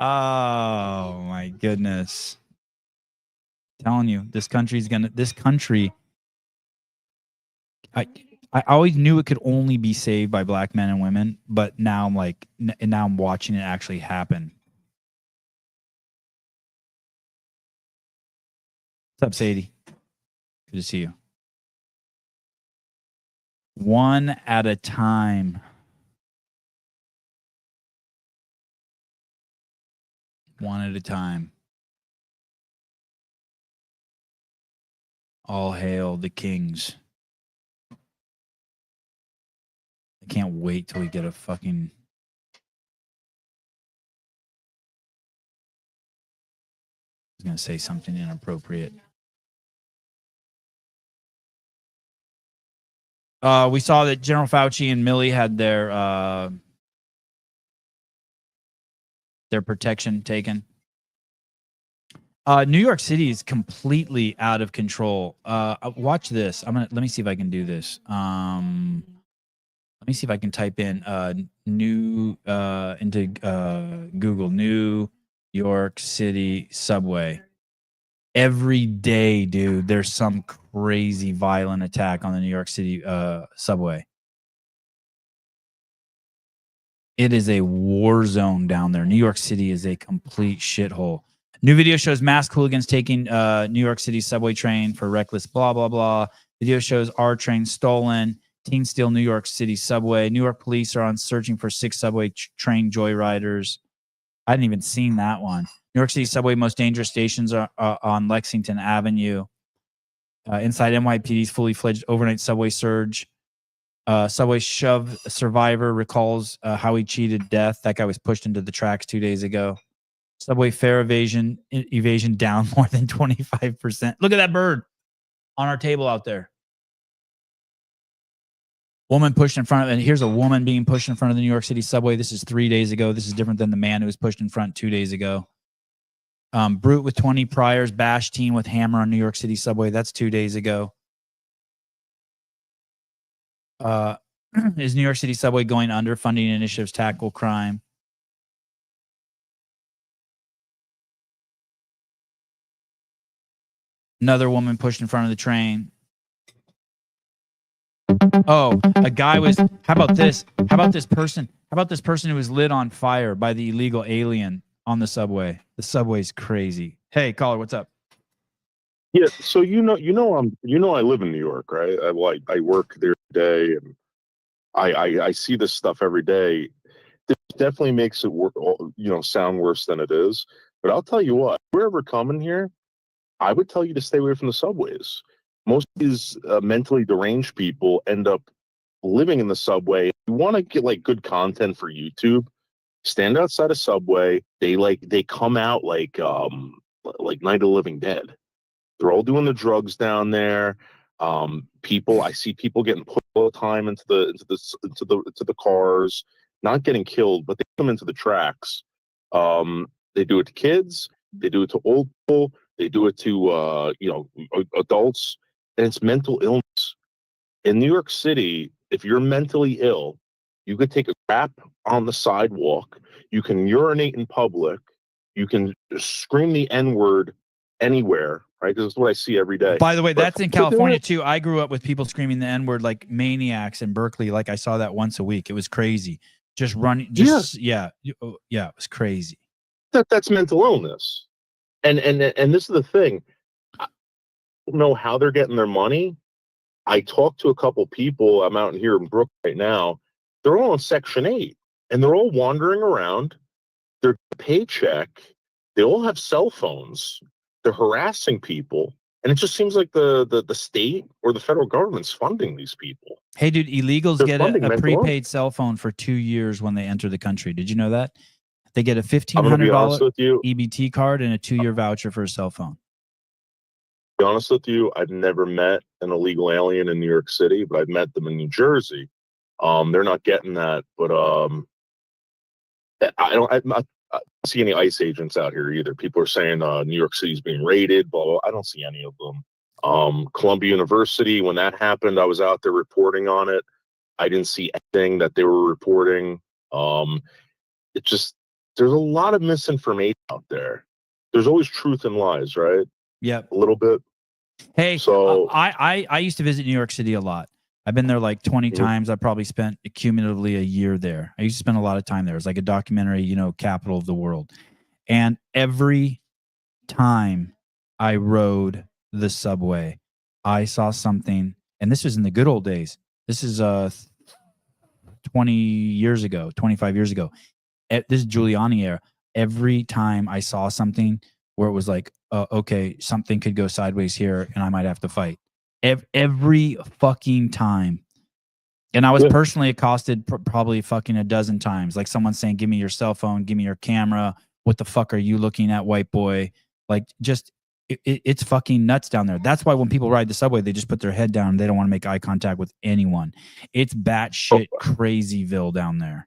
Oh my goodness. Telling you, this country, I always knew it could only be saved by black men and women, but now I'm like, now I'm watching it actually happen. What's up, Sadie? Good to see you. One at a time. One at a time. All hail the kings. I can't wait till we get a fucking... I was going to say something inappropriate. We saw that General Fauci and Milley had their protection taken. New York City is completely out of control. Watch this. Let me see if I can do this. Let me see if I can type in new into Google new York City subway. Every day, dude, there's some crazy violent attack on the New York City subway. It is a war zone down there. New York City is a complete shithole. New video shows masked hooligans taking New York City subway train for reckless blah, blah, blah. Video shows our train stolen. Teens steal New York City subway. New York police are on searching for 6 subway train joyriders. I hadn't even seen that one. New York City subway most dangerous stations are on Lexington Avenue. Inside NYPD's fully fledged overnight subway surge. Subway shove survivor recalls how he cheated death. That guy was pushed into the tracks 2 days ago. Subway fare evasion down more than 25%. Look at that bird on our table out there. Woman pushed in front of, and here's a woman being pushed in front of the New York City subway. This is 3 days ago. This is different than the man who was pushed in front 2 days ago. Brute with 20 priors, bash teen with hammer on New York City subway. That's 2 days ago. Is New York City subway going under? Funding initiatives tackle crime. Another woman pushed in front of the train. Oh, a guy was, how about this? How about this person? How about this person who was lit on fire by the illegal alien on the subway? The subway's crazy. Hey, caller, what's up? Yeah, so I live in New York, right? I work there today, and I see this stuff every day. This definitely makes it sound worse than it is. But I'll tell you what, if you're ever coming here, I would tell you to stay away from the subways. Most of these mentally deranged people end up living in the subway. If you want to get like good content for YouTube, stand outside a subway. They come out like Night of the Living Dead. They're all doing the drugs down there. I see people getting put all the time into the cars, not getting killed, but they come into the tracks. They do it to kids. They do it to old people. They do it to adults, and it's mental illness. In New York City, if you're mentally ill, you could take a crap on the sidewalk. You can urinate in public. You can scream the N-word anywhere, right? This is what I see every day. By the way, But that's in California too. I grew up with people screaming the N-word like maniacs in Berkeley. Like I saw that once a week. It was crazy. Just running. Yeah, it was crazy. That's mental illness. And this is the thing. I don't know how they're getting their money. I talked to a couple people. I'm out here in Brooklyn right now. They're all on Section 8, and they're all wandering around. They're paycheck. They all have cell phones. They're harassing people, and it just seems like the state or the federal government's funding these people. Hey, dude, illegals They're get funding a mental prepaid cell phone for 2 years when they enter the country. Did you know that? They get a I'm gonna be honest $1,500 with you. EBT card and a 2-year voucher for a cell phone. To be honest with you, I've never met an illegal alien in New York City, but I've met them in New Jersey. They're not getting that, but I don't see any ICE agents out here either. People are saying New York City's being raided, blah, blah. I don't see any of them. Columbia University, when that happened, I was out there reporting on it. I didn't see anything that they were reporting. There's a lot of misinformation out there. There's always truth and lies, right? Yep. A little bit. Hey, So I used to visit New York City a lot. I've been there like 20 Mm-hmm. times. I probably spent cumulatively a year there. I used to spend a lot of time there. It's like a documentary, capital of the world. And every time I rode the subway, I saw something, and this was in the good old days. This is 20 years ago, 25 years ago. This is Giuliani era. Every time I saw something where it was like, okay, something could go sideways here and I might have to fight. Every fucking time. And I was personally accosted probably fucking a dozen times. Like someone saying, give me your cell phone, give me your camera. What the fuck are you looking at, white boy? Like just, it's fucking nuts down there. That's why when people ride the subway, they just put their head down. They don't want to make eye contact with anyone. It's batshit crazyville down there.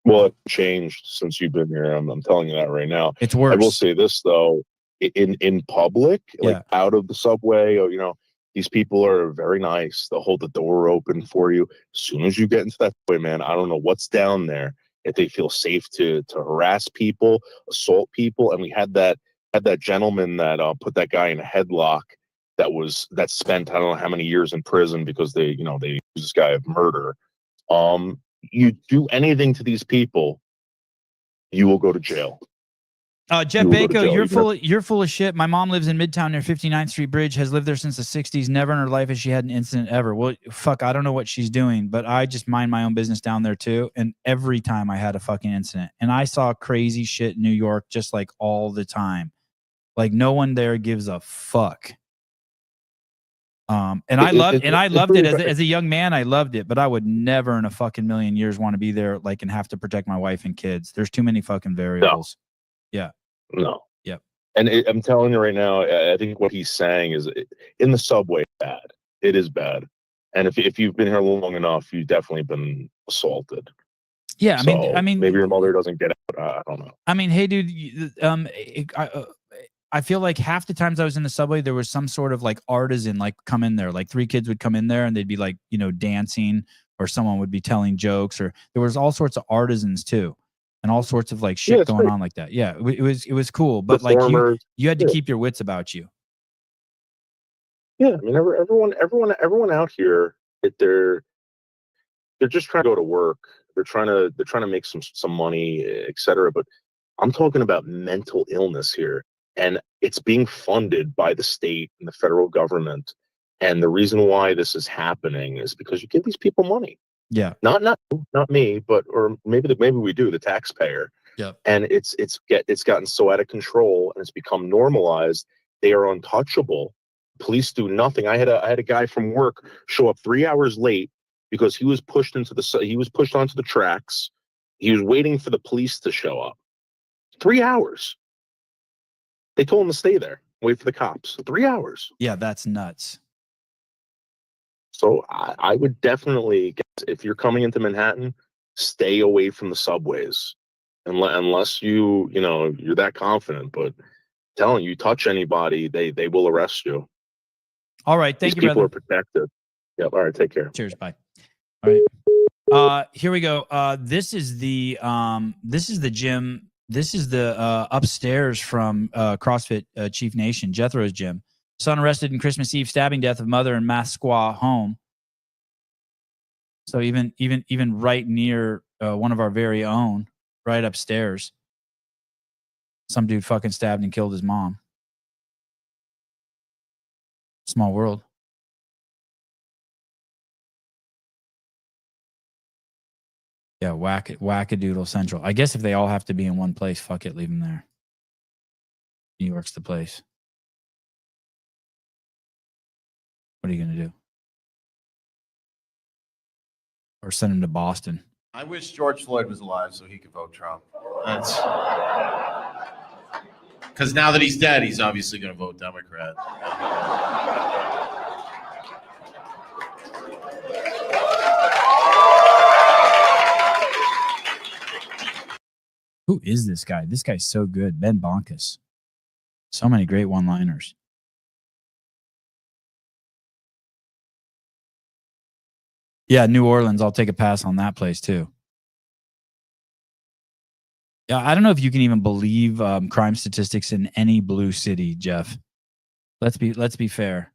Well, it changed since you've been here. I'm telling you that right now. It's worse. I will say this though, in public, like out of the subway, these people are very nice. They'll hold the door open for you. As soon as you get into that subway, man, I don't know what's down there. if they feel safe to harass people, assault people. And we had that gentleman that put that guy in a headlock that spent I don't know how many years in prison because they accused this guy of murder. You do anything to these people, you will go to jail. Jeff Bako, you're full of shit. My mom lives in Midtown near 59th Street Bridge, has lived there since the 60s. Never in her life has she had an incident ever. Well, fuck, I don't know what she's doing, but I just mind my own business down there too. And every time I had a fucking incident, and I saw crazy shit in New York just like all the time. Like no one there gives a fuck. And I loved it as a young man. I loved it, but I would never in a fucking million years want to be there, like, and have to protect my wife and kids. There's too many fucking variables. Yeah. No. Yep. And I'm telling you right now, I think what he's saying is in the subway, bad. It is bad. And if you've been here long enough, you've definitely been assaulted. Yeah. I mean, maybe your mother doesn't get out. I don't know. I mean, hey, dude, I feel like half the times I was in the subway, there was some sort of like artisan like come in there. Like 3 kids would come in there and they'd be like, dancing, or someone would be telling jokes, or there was all sorts of artisans too. And all sorts of like shit going on like that. Yeah, it was cool, but like you had to keep your wits about you. Yeah, I mean everyone out here, they're just trying to go to work. They're trying to make some money, etc. But I'm talking about mental illness here, and it's being funded by the state and the federal government. And the reason why this is happening is because you give these people money. Yeah. Not me, but or maybe we do, the taxpayer. Yeah. And it's gotten so out of control and it's become normalized. They are untouchable. Police do nothing. I had a guy from work show up 3 hours late because he was pushed onto the tracks. He was waiting for the police to show up. 3 hours. They told him to stay there, wait for the cops. 3 hours. Yeah, that's nuts. So I would definitely, if you're coming into Manhattan, stay away from the subways, unless you're that confident. But telling you, touch anybody, they will arrest you. All right, thank you, brother. People are protected. Yep. All right, take care. Cheers. Bye. All right. Here we go. This is the gym. This is the upstairs from CrossFit Chief Nation, Jethro's gym. Son arrested in Christmas Eve stabbing death of mother in Massaquoi home. So even right near one of our very own, right upstairs, some dude fucking stabbed and killed his mom. Small world. Yeah, wackadoodle central. I guess if they all have to be in one place, fuck it, leave them there. New York's the place. What are you going to do? Or send him to Boston? I wish George Floyd was alive so he could vote Trump. That's because now that he's dead, he's obviously going to vote Democrat. Who is this guy? This guy's so good. Ben Bonkus. So many great one-liners. Yeah, New Orleans. I'll take a pass on that place too. Yeah, I don't know if you can even believe crime statistics in any blue city, Jeff. Let's be fair.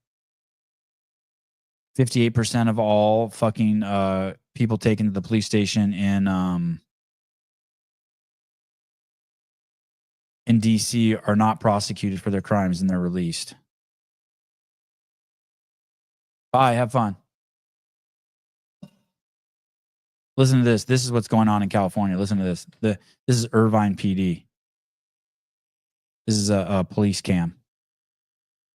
58% of all fucking people taken to the police station in DC are not prosecuted for their crimes and they're released. Bye. Have fun. Listen to this. This is what's going on in California. Listen to this. This is Irvine PD. This is a police cam.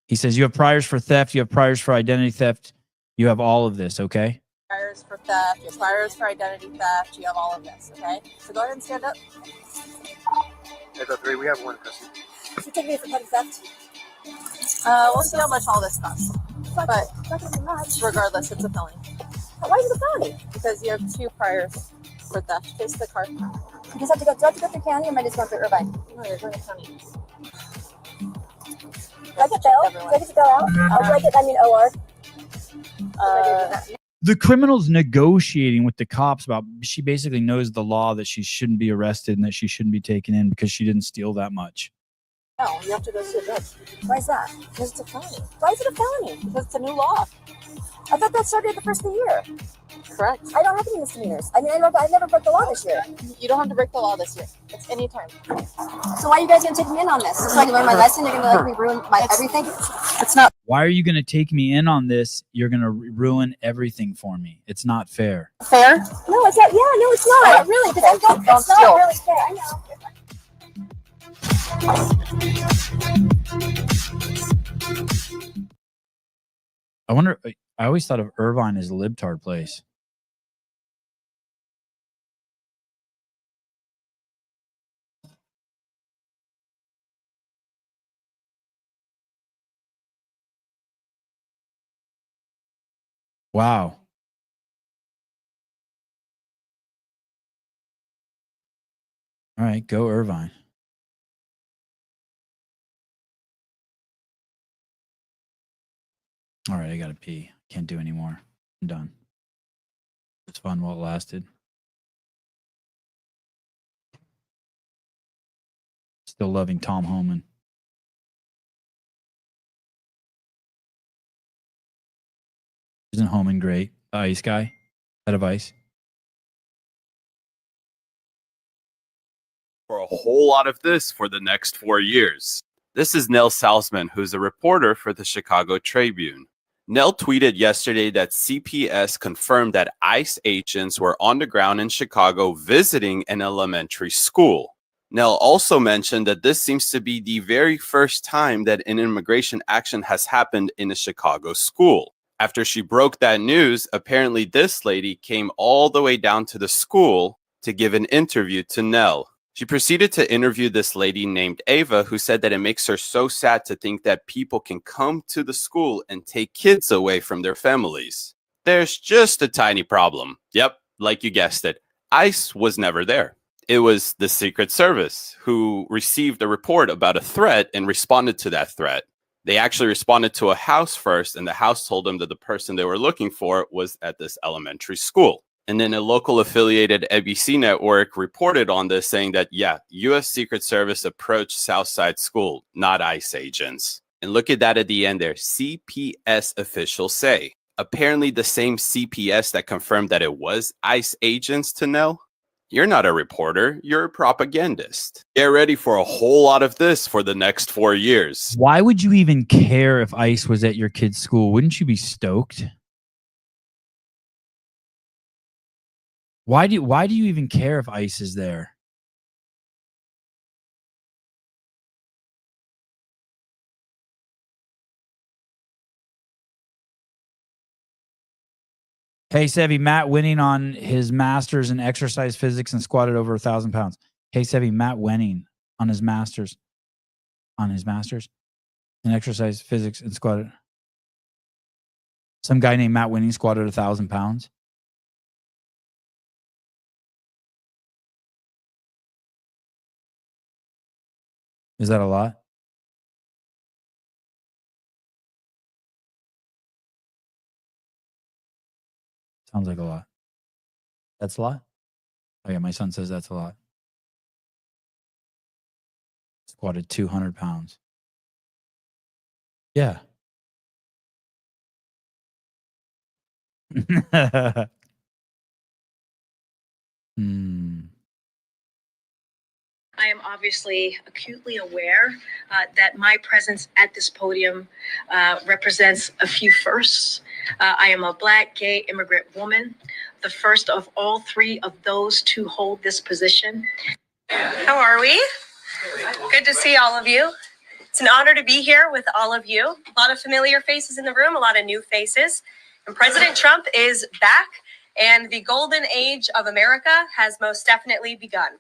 He says, you have priors for theft. You have priors for identity theft. You have all of this, okay? Priors for theft. You have priors for identity theft. You have all of this, okay? So go ahead and stand up. Echo 3, we have one person. So take me for petty theft. We'll see how much all this costs. But regardless, it's a felony. Why is it a felony? Because you have 2 priors for theft. Face the car. You just have to go. Do I have to go through county or am I just going through Irvine? No, you're going to county. Do I get bail? Do I get to bail out? Do I get, OR? The criminal's negotiating with the cops about, she basically knows the law that she shouldn't be arrested and that she shouldn't be taken in because she didn't steal that much. No, you have to go see a judge. Why is that? Because it's a felony. Why is it a felony? Because it's a new law. I thought that started the first of the year. Correct. I don't have any misdemeanors. I mean, I never broke the law this year. You don't have to break the law this year. It's any time. So why are you guys going to take me in on this? So I can learn my lesson? You're going to let me ruin my everything? It's not. Why are you going to take me in on this? You're going to ruin everything for me. It's not fair. Fair? No, it's not. Yeah, no, it's not. Really, because it's not really fair. I know. I wonder, I always thought of Irvine as a libtard place. Wow. All right, go Irvine. All right, I gotta pee. Can't do anymore. I'm done. It's fun while it lasted. Still loving Tom Homan. Isn't Homan great? The ice guy? Head of ice? For a whole lot of this for the next 4 years. This is Nell Salzman, who's a reporter for the Chicago Tribune. Nell tweeted yesterday that CPS confirmed that ICE agents were on the ground in Chicago visiting an elementary school. Nell also mentioned that this seems to be the very first time that an immigration action has happened in a Chicago school. After she broke that news, apparently this lady came all the way down to the school to give an interview to Nell. She proceeded to interview this lady named Ava, who said that it makes her so sad to think that people can come to the school and take kids away from their families. There's just a tiny problem. Yep, like you guessed it. ICE was never there. It was the Secret Service who received a report about a threat and responded to that threat. They actually responded to a house first, and the house told them that the person they were looking for was at this elementary school. And then a local affiliated ABC network reported on this, saying that, yeah, U.S. Secret Service approached Southside School, not ICE agents. And look at that at the end there. CPS officials say. Apparently the same CPS that confirmed that it was ICE agents to Nell. You're not a reporter. You're a propagandist. Get ready for a whole lot of this for the next 4 years. Why would you even care if ICE was at your kid's school? Wouldn't you be stoked? Why do you even care if ICE is there? Hey, Sevy, Matt winning on his master's in exercise physics and squatted over 1,000 pounds. Hey, Sevy, Matt winning on his master's. In exercise physics and squatted. Some guy named Matt Winning squatted 1,000 pounds. Is that a lot? Sounds like a lot. That's a lot? Oh yeah, my son says that's a lot. Squatted 200 pounds. Yeah. I am obviously acutely aware that my presence at this podium represents a few firsts. I am a Black, gay, immigrant woman, the first of all three of those to hold this position. How are we? Good to see all of you. It's an honor to be here with all of you. A lot of familiar faces in the room, a lot of new faces. And President Trump is back, and the golden age of America has most definitely begun.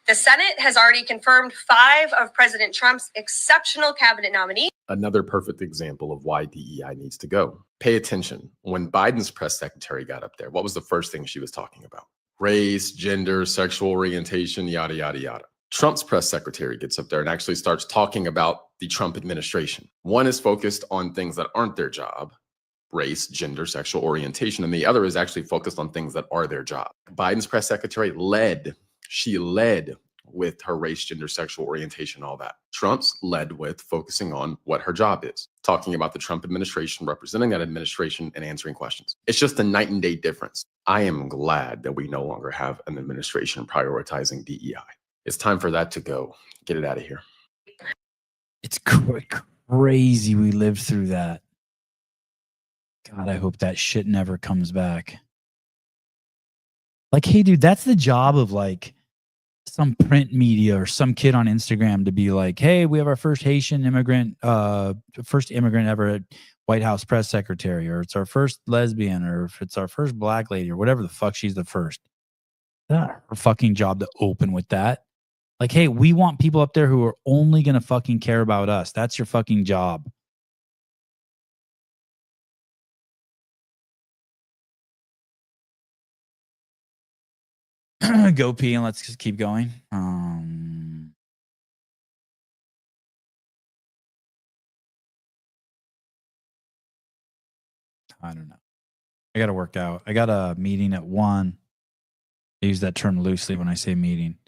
The Senate has already confirmed 5 of President Trump's exceptional cabinet nominees. Another perfect example of why DEI needs to go. Pay attention. When Biden's press secretary got up there, what was the first thing she was talking about? Race, gender, sexual orientation, yada, yada, yada. Trump's press secretary gets up there and actually starts talking about the Trump administration. One is focused on things that aren't their job. race, gender, sexual orientation, and the other is actually focused on things that are their job. Biden's press secretary led with her race, gender, sexual orientation, all that. Trump's led with focusing on what her job is, talking about the Trump administration, representing that administration, and answering questions. It's just a night and day difference. I am glad that we no longer have an administration prioritizing DEI. It's time for that to go. Get it out of here. It's crazy we lived through that. God, I hope that shit never comes back. Like, hey, dude, that's the job of like some print media or some kid on Instagram to be like, hey, we have our first Haitian immigrant, first immigrant ever at White House press secretary, or it's our first lesbian, or if it's our first black lady, or whatever the fuck, she's the first. That's not her fucking job to open with that. Like, hey, we want people up there who are only going to fucking care about us. That's your fucking job. Go pee and let's just keep going. I don't know. I got to work out. I got a meeting at 1. I use that term loosely when I say meeting.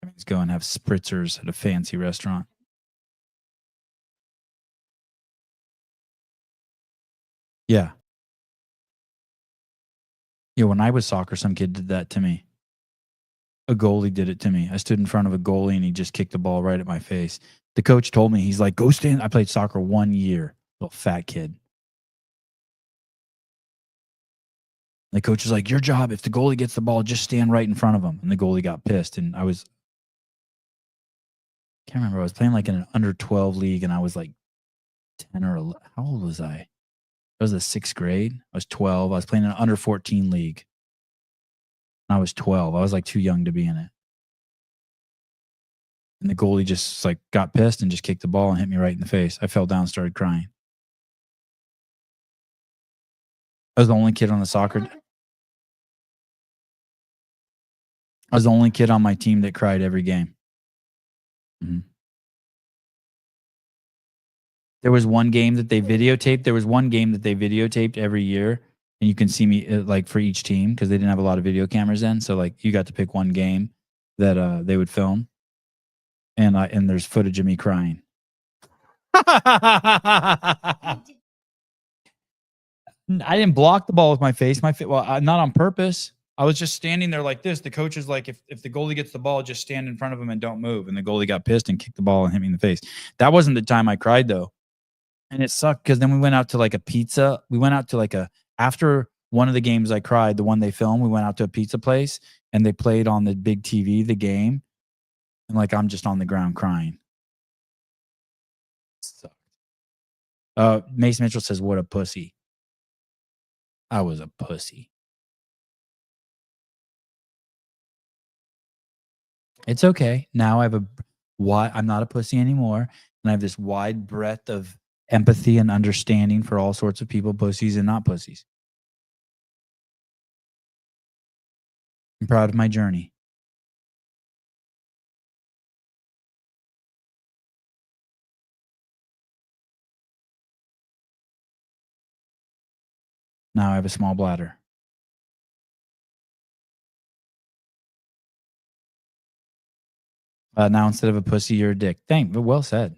I mean, let's go and have spritzers at a fancy restaurant. Yeah. Yeah, when I was soccer, some kid did that to me. A goalie did it to me. I stood in front of a goalie and he just kicked the ball right at my face. The coach told me, he's like, go stand. I played soccer 1 year, little fat kid. And the coach was like, your job, if the goalie gets the ball, just stand right in front of him. And the goalie got pissed. And I can't remember. I was playing like in an under 12 league and I was like 10 or 11. How old was I? I was the 6th grade. I was 12. I was playing in an under 14 league. I was 12. I was like too young to be in it. And the goalie just like got pissed and just kicked the ball and hit me right in the face. I fell down, started crying. I was the only kid on the soccer. I was the only kid on my team that cried every game. Mm-hmm. There was one game that they videotaped. Every year. And you can see me like for each team because they didn't have a lot of video cameras then. So like you got to pick one game that they would film. And there's footage of me crying. I didn't block the ball with my face. Not on purpose. I was just standing there like this. The coach is like, if the goalie gets the ball, just stand in front of him and don't move. And the goalie got pissed and kicked the ball and hit me in the face. That wasn't the time I cried though. And it sucked because then we went out to like a pizza. We went out to like after one of the games I cried, the one they filmed, we went out to a pizza place and they played on the big TV, the game. And like, I'm just on the ground crying. Sucked. Mason Mitchell says, what a pussy. I was a pussy. It's okay. Now I have I'm not a pussy anymore. And I have this wide breadth of empathy and understanding for all sorts of people, pussies and not pussies. I'm proud of my journey. Now I have a small bladder. Now instead of a pussy, you're a dick. Thank, but well said.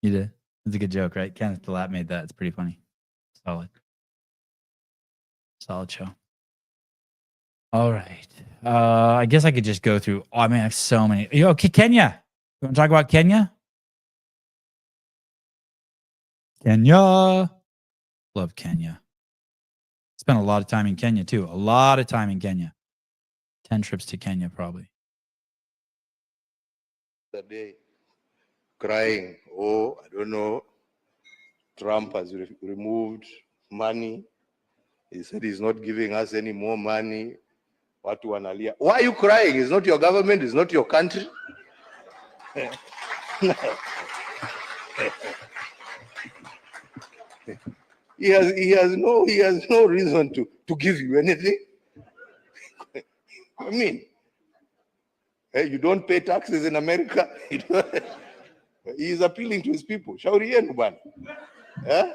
You did. It's a good joke, right? Kenneth DeLapp made that. It's pretty funny. Solid. Solid show. All right. I guess I could just go through. Oh, man, I have so many. Okay, Kenya. You want to talk about Kenya? Kenya. Love Kenya. Spent a lot of time in Kenya, too. A lot of time in Kenya. 10 trips to Kenya, probably. The day crying, oh, I don't know, Trump has removed money. He said he's not giving us any more money. Watu wanalia. Why are you crying? It's not your government, it's not your country. He has no reason to give you anything. I mean, hey, you don't pay taxes in America. He is appealing to his people. Shauri yenu bwana. Eh?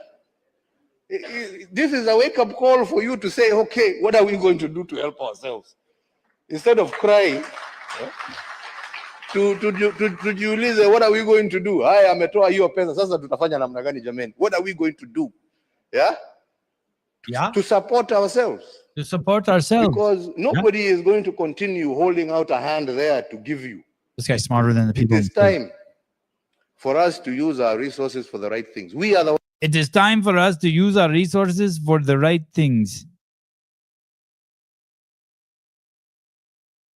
This is a wake-up call for you to say, okay, what are we going to do to help ourselves? Instead of crying, tujiulize, what are we going to do? Haya, ametoa hiyo pesa, sasa tutafanya namna gani jameni? What are we going to do? Yeah? Yeah. To support ourselves. To support ourselves. Because nobody is going to continue holding out a hand there to give you. This guy's smarter than the It people. is time for us to use our resources for the right things. We are the It is time for us to use our resources for the right things.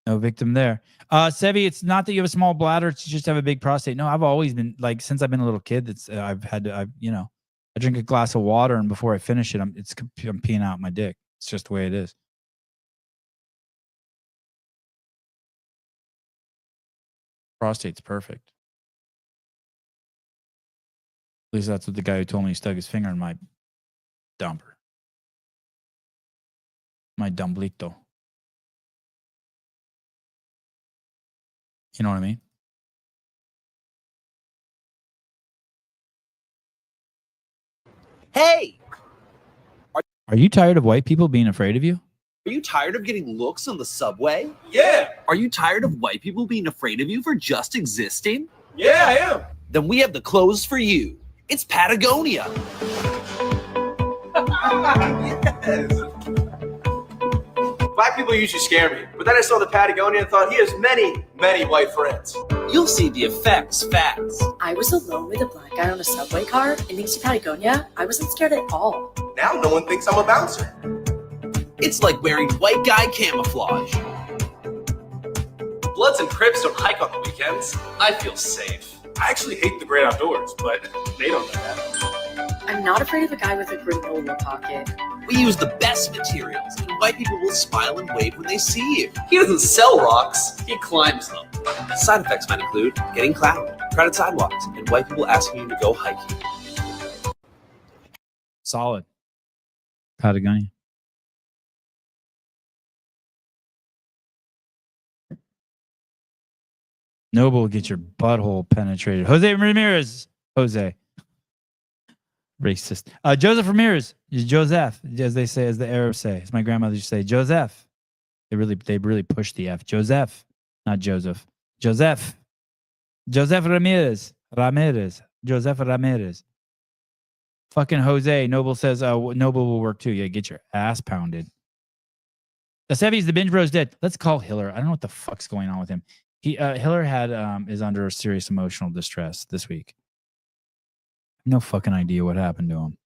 No victim there. Sevi, it's not that you have a small bladder, it's just have a big prostate. No, I've always been like since I've been a little kid, it's I've you know, I drink a glass of water and before I finish it, I'm peeing out my dick. It's just the way it is. Prostate's perfect. At least that's what the guy who told me he stuck his finger in my dumper. My dumblito. You know what I mean? Hey, Are you tired of white people being afraid of you? are you tired of getting looks on the subway? Yeah. Are you tired of white people being afraid of you for just existing? Yeah, I am. Then we have the clothes for you. It's Patagonia. Black people usually scare me, but then I saw the Patagonia and thought he has many, many white friends. You'll see the effects fast. I was alone with a black guy on a subway car, and thanks to Patagonia, I wasn't scared at all. Now no one thinks I'm a bouncer. It's like wearing white guy camouflage. Bloods and Crips don't hike on the weekends. I feel safe. I actually hate the great outdoors, but they don't know that. I'm not afraid of a guy with a granola pocket. We use the best materials, and white people will smile and wave when they see you. He doesn't sell rocks, he climbs them. Side effects might include getting clowned, crowded sidewalks, and white people asking you to go hiking. Solid. Patagonia. Noble will get your butthole penetrated. Jose Ramirez. Jose. Racist. Joseph Ramirez. Joseph, as they say, as the Arabs say. As my grandmother used to say, Joseph. They really push the F. Joseph. Not Joseph. Joseph. Joseph Ramirez. Joseph Ramirez. Fucking Jose. Noble says, Noble will work too. Yeah, get your ass pounded. The Sevi's the binge bro's dead. Let's call Hiller. I don't know what the fuck's going on with him. Hiller is under serious emotional distress this week. No fucking idea what happened to him.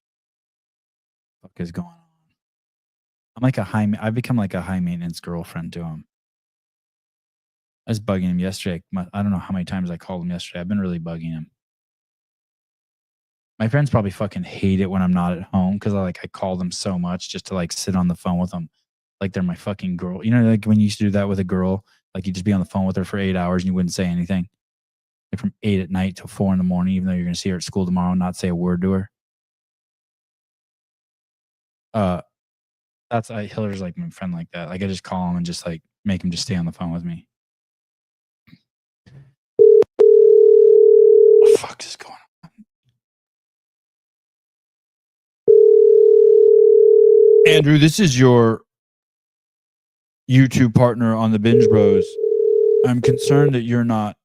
What the fuck is going on? I've become like a high maintenance girlfriend to him. I was bugging him yesterday. I don't know how many times I called him yesterday. I've been really bugging him. My friends probably fucking hate it when I'm not at home because I call them so much just to sit on the phone with them. Like they're my fucking girl. You know, like when you used to do that with a girl, like you just be on the phone with her for 8 hours and you wouldn't say anything. Like from 8 at night till 4 in the morning, even though you're going to see her at school tomorrow and not say a word to her. Hiller's like my friend like that. Like I just call him and just make him just stay on the phone with me. What the fuck is going on? Andrew, this is your YouTube partner on the Binge Bros. I'm concerned that you're not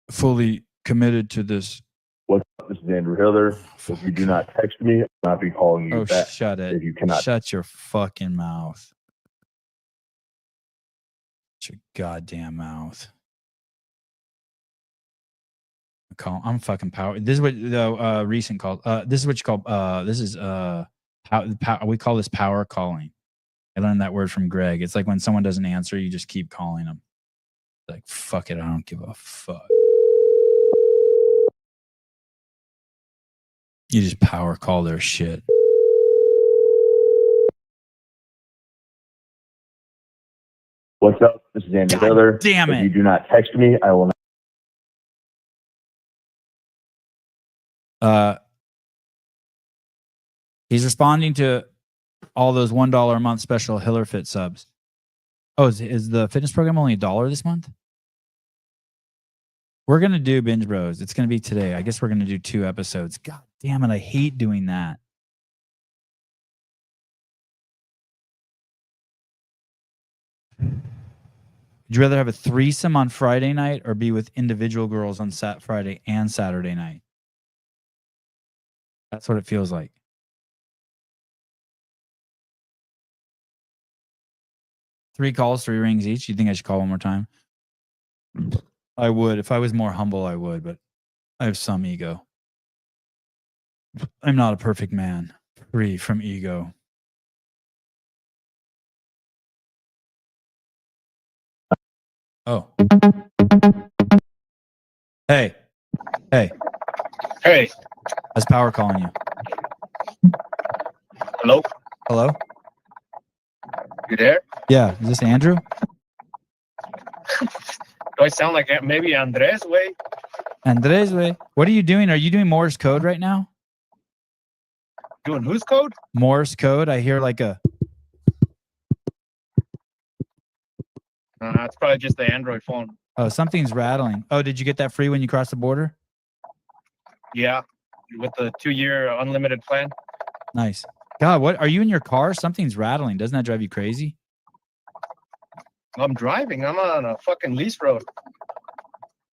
fully committed to this. What's up? This is Andrew Hiller. If you do not text me, I'll not be calling you back. Shut it. If you cannot. Shut your fucking mouth. Shut your goddamn mouth. I'm fucking power. This is what the recent called. This is what you call. This is we call this power calling. I learned that word from Greg. It's like when someone doesn't answer, you just keep calling them. Like, fuck it, I don't give a fuck. You just power call their shit. What's up? This is Andrew Hiller. Damn it. If you do not text me, I will not. He's responding to all those $1 a month special HillerFit subs. Oh, is the fitness program only $1 this month? We're gonna do Binge Bros. It's gonna be today. I guess we're gonna do 2 episodes. God damn it! I hate doing that. Would you rather have a threesome on Friday night or be with individual girls on Friday and Saturday night? That's what it feels like. Three calls, 3 rings each. You think I should call one more time? I would. If I was more humble, I would, but I have some ego. I'm not a perfect man. Free from ego. Oh. Hey. Hey. Hey. How's Power calling you? Hello? Hello? You there? Yeah. Is this Andrew? Do I sound like maybe Andres way? Andres, way. What are you doing? Are you doing Morse code right now? Doing whose code? Morse code. I hear like a. It's probably just the Android phone. Oh, something's rattling. Oh, did you get that free when you crossed the border? Yeah, with the 2-year unlimited plan. Nice. God, what are you in your car? Something's rattling. Doesn't that drive you crazy? I'm driving. I'm on a fucking lease road.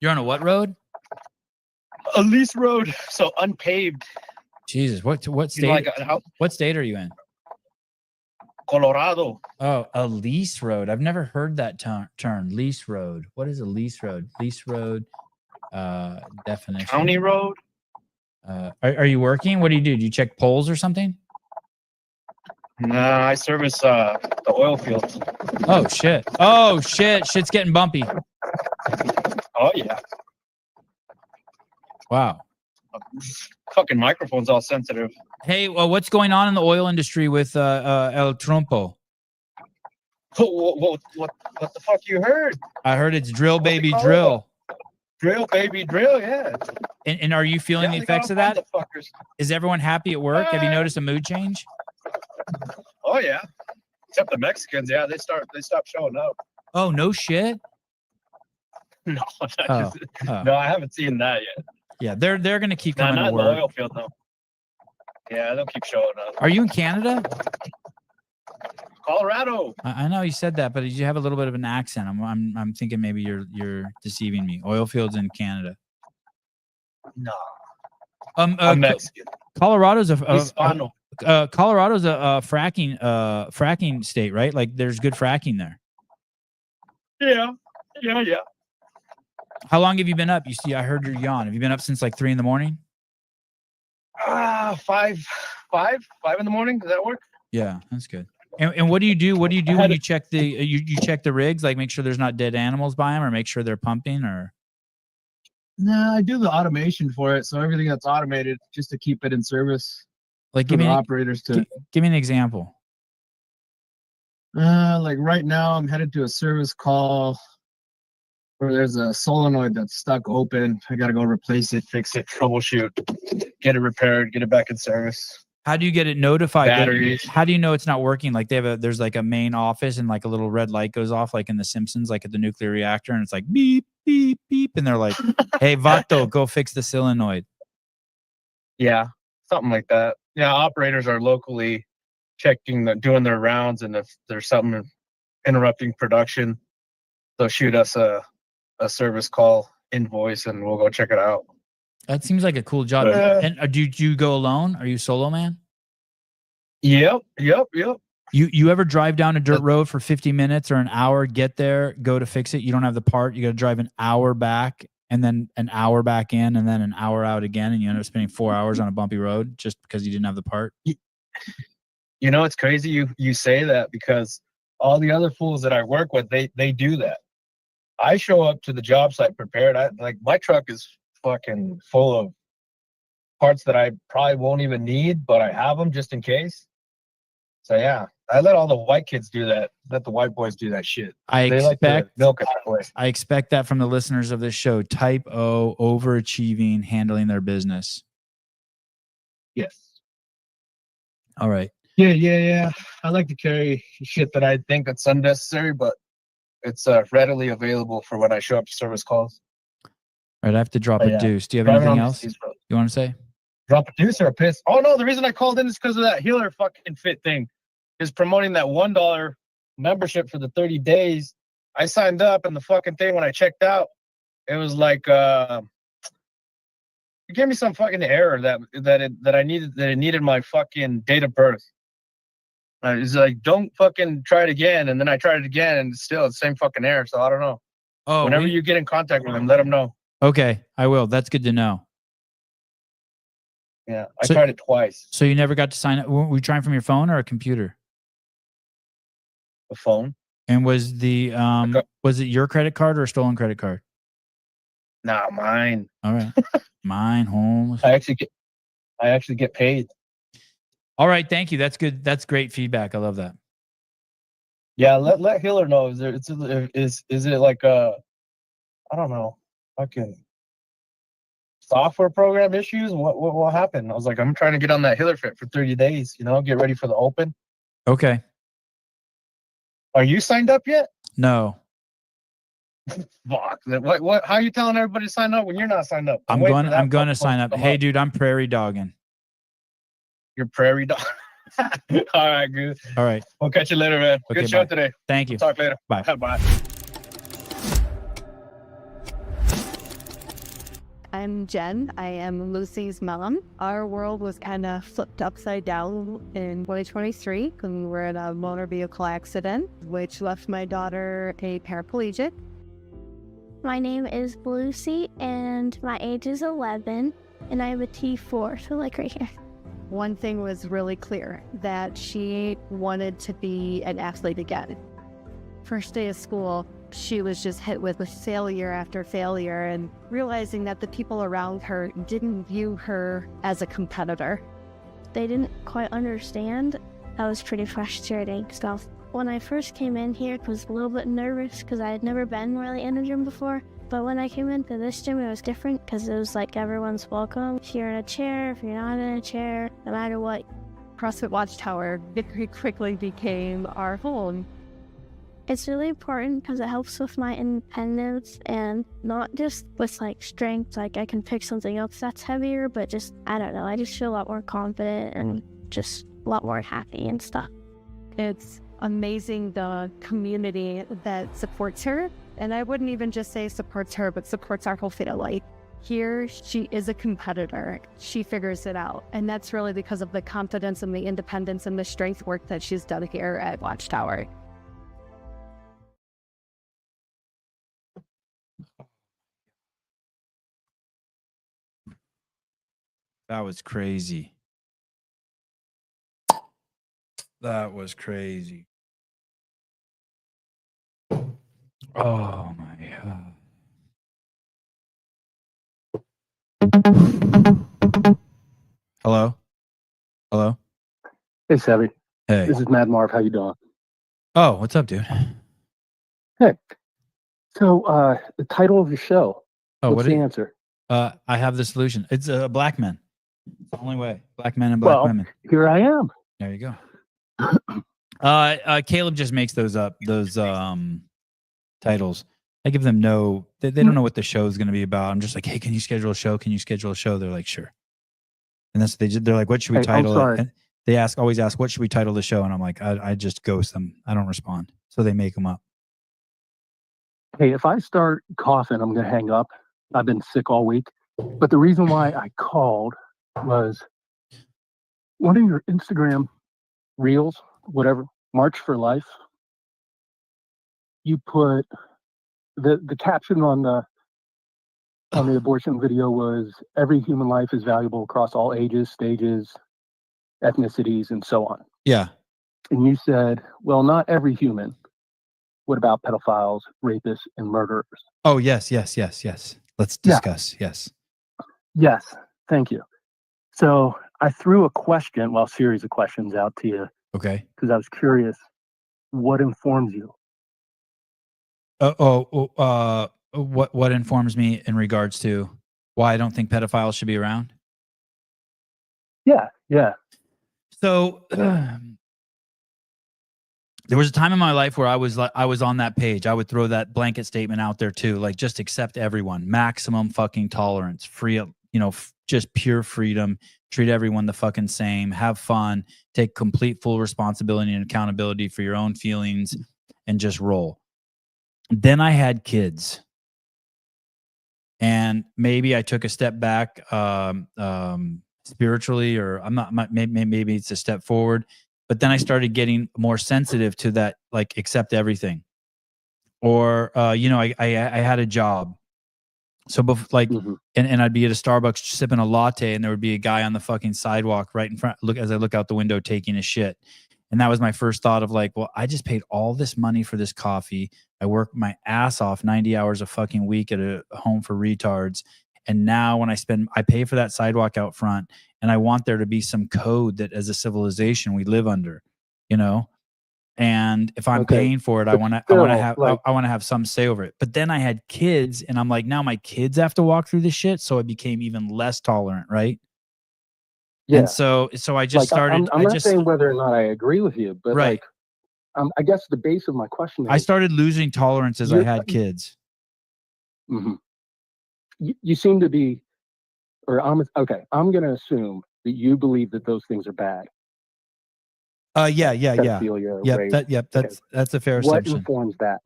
You're on a what road? A lease road, so unpaved. Jesus, what state? Like what state are you in? Colorado. Oh, a lease road. I've never heard that term. Lease road. What is a lease road? Lease road definition. County road. Are you working? What do? Do you check polls or something? Nah, I service the oil fields. Oh shit. Oh shit. Shit's getting bumpy. Oh yeah. Wow. Fucking microphone's all sensitive. Hey, what's going on in the oil industry with El Trumpo? What the fuck you heard? I heard it's drill, baby, drill. Drill, baby, drill, yeah. And are you feeling the effects of that? Is everyone happy at work? Have you noticed a mood change? Oh yeah. Except the Mexicans, yeah, they stopped showing up. Oh, no shit. No, Oh. No, I haven't seen that yet. Yeah, they're gonna keep coming not to in the work. oil field though. Yeah, they'll keep showing up. Are you in Canada? Colorado. I know you said that, but you have a little bit of an accent. I'm thinking maybe you're deceiving me. Oil fields in Canada. No. I'm Mexican. Colorado's a fracking state, right? Like there's good fracking there. Yeah. How long have you been up? You see, I heard your yawn. Have you been up since like 3 a.m? 5 in the morning. Does that work? Yeah, that's good. And what do you do? What do you do when you check the you check the rigs? Like make sure there's not dead animals by them, or make sure they're pumping, or. No, I do the automation for it. So everything that's automated just to keep it in service. Like give me operators to give me an example. Like right now, I'm headed to a service call where there's a solenoid that's stuck open. I got to go replace it, fix it, troubleshoot, get it repaired, get it back in service. How do you get it notified? Batteries. How do you know it's not working? Like there's like a main office and like a little red light goes off, like in The Simpsons, like at the nuclear reactor, and it's like beep, beep, beep, and they're like, "Hey, Vato, go fix the solenoid." Yeah, something like that. Yeah, operators are locally doing their rounds, and if there's something interrupting production, they'll shoot us a service call invoice, and we'll go check it out. That seems like a cool job. And do you go alone? Are you solo man? Yep. You ever drive down a dirt road for 50 minutes or an hour, get there, go to fix it? You don't have the part. You got to drive an hour back and then an hour back in and then an hour out again. And you end up spending 4 hours on a bumpy road just because you didn't have the part. You know, it's crazy you say that, because all the other fools that I work with, they do that. I show up to the job site prepared. Like my truck is fucking full of parts that I probably won't even need, but I have them just in case. So yeah, I let all the white kids do that. Let the white boys do that shit. I They like to milk it that way. I expect that from the listeners of this show. Type O, overachieving, handling their business. Yes. All right. Yeah. I like to carry shit that I think that's unnecessary, but it's readily available for when I show up to service calls. All right, I have to drop Oh, a yeah. deuce. Do you have Driving anything on else these roads. you want to say? Drop a deuce or a piss? Oh no, the reason I called in is because of that healer fucking fit thing. Is promoting that $1 membership for the 30 days. I signed up and the fucking thing when I checked out, it was like it gave me some fucking error that it needed my fucking date of birth. It's like, don't fucking try it again, and then I tried it again and still it's the same fucking error. So I don't know. Oh, Whenever you get in contact with them, let them know. Okay, I will. That's good to know. Yeah, I tried it twice. So you never got to sign up. Were you trying from your phone or a computer? A phone. And was the was it your credit card or a stolen credit card? Nah, mine. All right, mine, Holmes. I actually get paid. All right, thank you. That's good. That's great feedback. I love that. Yeah, let Hiller know. Is it like I don't know, fucking software program issues? What happened? I was like, I'm trying to get on that Hiller fit for 30 days. Get ready for the open. Okay. Are you signed up yet? No. Fuck. What? How are you telling everybody to sign up when you're not signed up? I'm going to sign up. Hey, dude, I'm prairie dogging. You're prairie dog. All right, good. All right. We'll catch you later, man. Okay, Good show bye. today. Thank you. Talk later. Bye. Bye. I'm Jen. I am Lucy's mom. Our world was kind of flipped upside down in 2023 when we were in a motor vehicle accident, which left my daughter a paraplegic. My name is Lucy, and my age is 11, and I have a T4, so like right here. One thing was really clear, that she wanted to be an athlete again. First day of school, she was just hit with failure after failure, and realizing that the people around her didn't view her as a competitor. They didn't quite understand. That was pretty frustrating stuff. When I first came in here, I was a little bit nervous because I had never been really in a gym before. But when I came into this gym, it was different because it was like everyone's welcome. If you're in a chair, if you're not in a chair, no matter what. CrossFit Watchtower very quickly became our home. It's really important because it helps with my independence and not just with like strength, like I can pick something else that's heavier, but just, I don't know, I just feel a lot more confident and just a lot more happy and stuff. It's amazing the community that supports her. And I wouldn't even just say supports her, but supports our whole fit life. Here, she is a competitor. She figures it out. And that's really because of the confidence and the independence and the strength work that she's done here at Watchtower. That was crazy. That was crazy. Oh my God. Hello? Hello? Hey, Savvy. Hey. This is Mad Marv. How you doing? Oh, what's up, dude? Hey. So, the title of your show. Oh, what's what the is- answer? I have the solution. It's black men. It's the only way. Black men and black women. Here I am. There you go. Caleb just makes those up, those titles. I give them no, they don't know what the show is going to be about. I'm just like, hey, can you schedule a show? Can you schedule a show? They're like, sure. And that's what they did. They're like, what should we Hey, I'm title sorry. it? And they always ask, what should we title the show? And I'm like, I just ghost them. I don't respond. So they make them up. Hey, if I start coughing, I'm going to hang up. I've been sick all week. But the reason why I called was one of your Instagram reels, whatever, March for Life. You put the caption on the abortion video was, every human life is valuable across all ages, stages, ethnicities, and so on. Yeah. And you said, well, not every human. What about pedophiles, rapists, and murderers? Oh, yes. Let's discuss. Yes. Yes, thank you. So I threw a series of questions out to you. Okay. Because I was curious, what informs you? What informs me in regards to why I don't think pedophiles should be around? Yeah. So There was a time in my life where I was on that page. I would throw that blanket statement out there too, like just accept everyone, maximum fucking tolerance, free, just pure freedom, treat everyone the fucking same, have fun, take complete full responsibility and accountability for your own feelings, and just roll. Then I had kids, and maybe I took a step back spiritually, or I'm not. Maybe it's a step forward. But then I started getting more sensitive to that, like accept everything. Or, I had a job. So and I'd be at a Starbucks sipping a latte, and there would be a guy on the fucking sidewalk right in front, as I look out the window taking a shit. And that was my first thought of like, well, I just paid all this money for this coffee. I work my ass off 90 hours a fucking week at a home for retards. And now when I pay for that sidewalk out front, and I want there to be some code that as a civilization we live under, and if I'm paying for it, I want to have some say over it. But then I had kids, and I'm like, now my kids have to walk through this shit. So I became even less tolerant. Right. Yeah. And so I just started. I'm not saying whether or not I agree with you, but I guess the base of my question is, I started losing tolerance as I had kids. Mm-hmm. You seem to be, I'm going to assume that you believe that those things are bad. Yeah. Pedophilia, rape. That's a fair assumption. What informs that?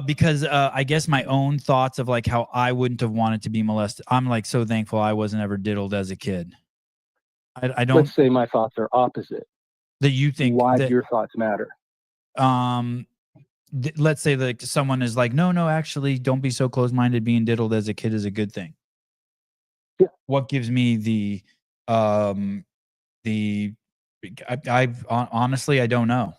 Because I guess my own thoughts of like how I wouldn't have wanted to be molested. I'm like so thankful I wasn't ever diddled as a kid. I don't. Let's say my thoughts are opposite. That you think. Why do your thoughts matter? Let's say like someone is like, no, actually, don't be so close-minded. Being diddled as a kid is a good thing. Yeah. What gives me honestly, I don't know.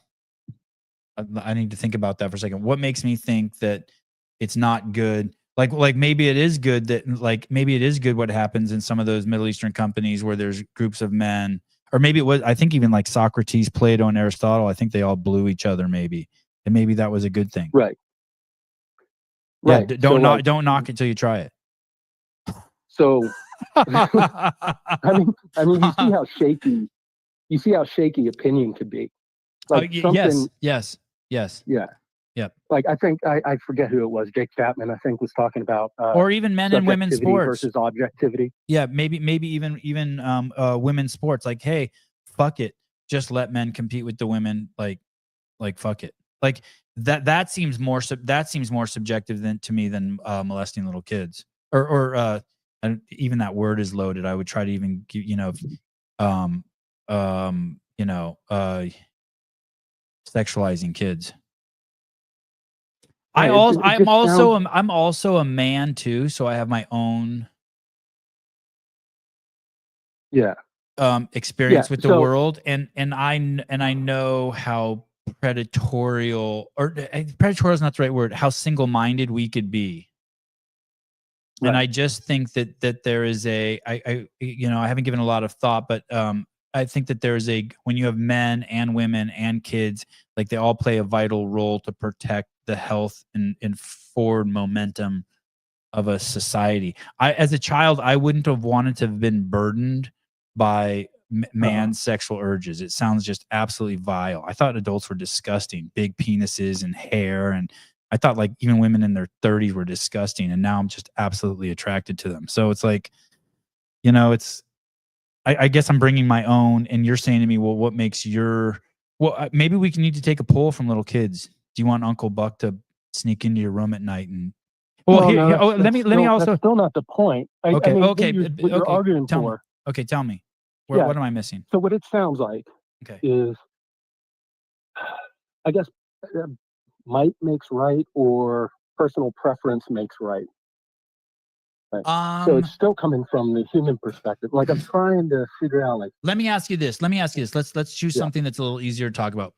I need to think about that for a second. What makes me think that it's not good? Like maybe it is good what happens in some of those Middle Eastern companies where there's groups of men, or maybe it was, I think even like Socrates, Plato, and Aristotle, I think they all blew each other maybe. And maybe that was a good thing. Right. Yeah, don't knock it till you try it. So I mean you see how shaky opinion could be. Like yes. Yeah. Yep. Like I think I forget who it was. Jake Chapman, I think, was talking about or even men and women's sports versus objectivity. Yeah, maybe even women's sports. Like, hey, fuck it, just let men compete with the women. Like fuck it. Like that seems more subjective to me than molesting little kids or even that word is loaded. I would try to even sexualizing kids. I'm also a man too, so I have my own experience with the world, and I know how predatorial is not the right word, how single-minded we could be. Right. And I just think that there is I haven't given a lot of thought, but I think that there's when you have men and women and kids, like they all play a vital role to protect the health and forward momentum of a society. As a child, I wouldn't have wanted to have been burdened by man's sexual urges. It sounds just absolutely vile. I thought adults were disgusting, big penises and hair, and I thought like even women in their 30s were disgusting, and now I'm just absolutely attracted to them. So it's like, it's. I guess I'm bringing my own, and you're saying to me, well, what makes your? Well, maybe we need to take a poll from little kids. Do you want Uncle Buck to sneak into your room at night and? Well, let me also. That's still not the point. Okay. What you're arguing tell for. Me. Okay, tell me. What am I missing? So what it sounds like is, I guess, might makes right or personal preference makes right. So it's still coming from the human perspective. Like I'm trying to figure out. Like, let me ask you this. Let's choose something that's a little easier to talk about.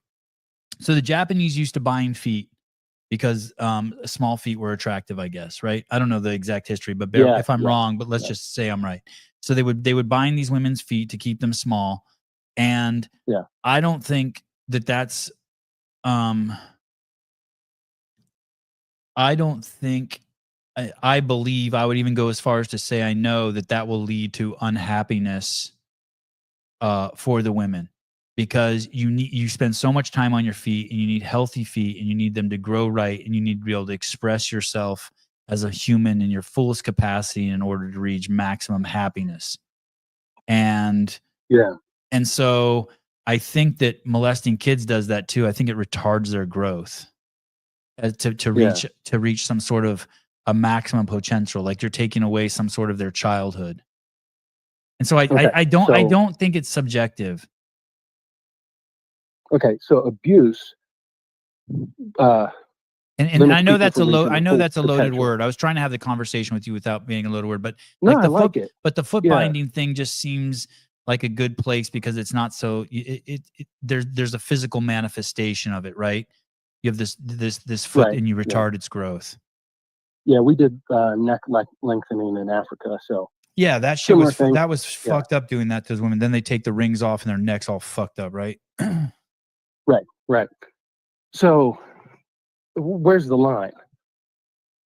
So the Japanese used to buying feet because small feet were attractive, I guess, right? I don't know the exact history, but if I'm wrong, but let's just say I'm right. So they would bind these women's feet to keep them small, and I don't think that's. I don't think. I believe, I would even go as far as to say I know that will lead to unhappiness for the women. because you spend so much time on your feet, and you need healthy feet, and you need them to grow right, and you need to be able to express yourself as a human in your fullest capacity in order to reach maximum happiness. And so I think that molesting kids does that too. I think it retards their growth to reach some sort of a maximum potential, like you're taking away some sort of their childhood. And so I don't think it's subjective. Okay, so abuse. And I know that's a loaded word. I was trying to have the conversation with you without being a loaded word, but No, like I like it. But the foot Yeah. binding thing just seems like a good place because it's not so. There's a physical manifestation of it, right? You have this foot, Right, and you yeah. retard its growth. Yeah, we did neck lengthening in Africa. So Yeah, that shit similar was thing. that was Yeah. fucked up doing that to those women. Then they take the rings off and their necks all fucked up, right? Right. So where's the line?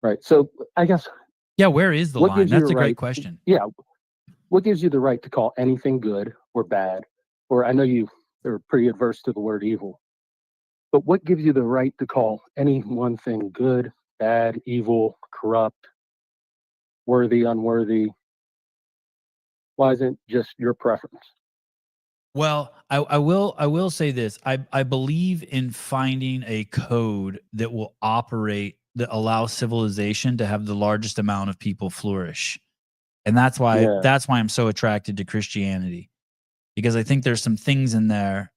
Right. So I guess. Yeah, where is the what line? gives you That's the a great right- question. Yeah. What gives you the right to call anything good or bad? Or I know you are pretty adverse to the word evil, but what gives you the right to call any one thing good, bad, evil, corrupt, worthy, unworthy? Why isn't it just your preference? Well, I will say this. I believe in finding a code that will operate, that allows civilization to have the largest amount of people flourish. And that's why I'm so attracted to Christianity, because I think there's some things in there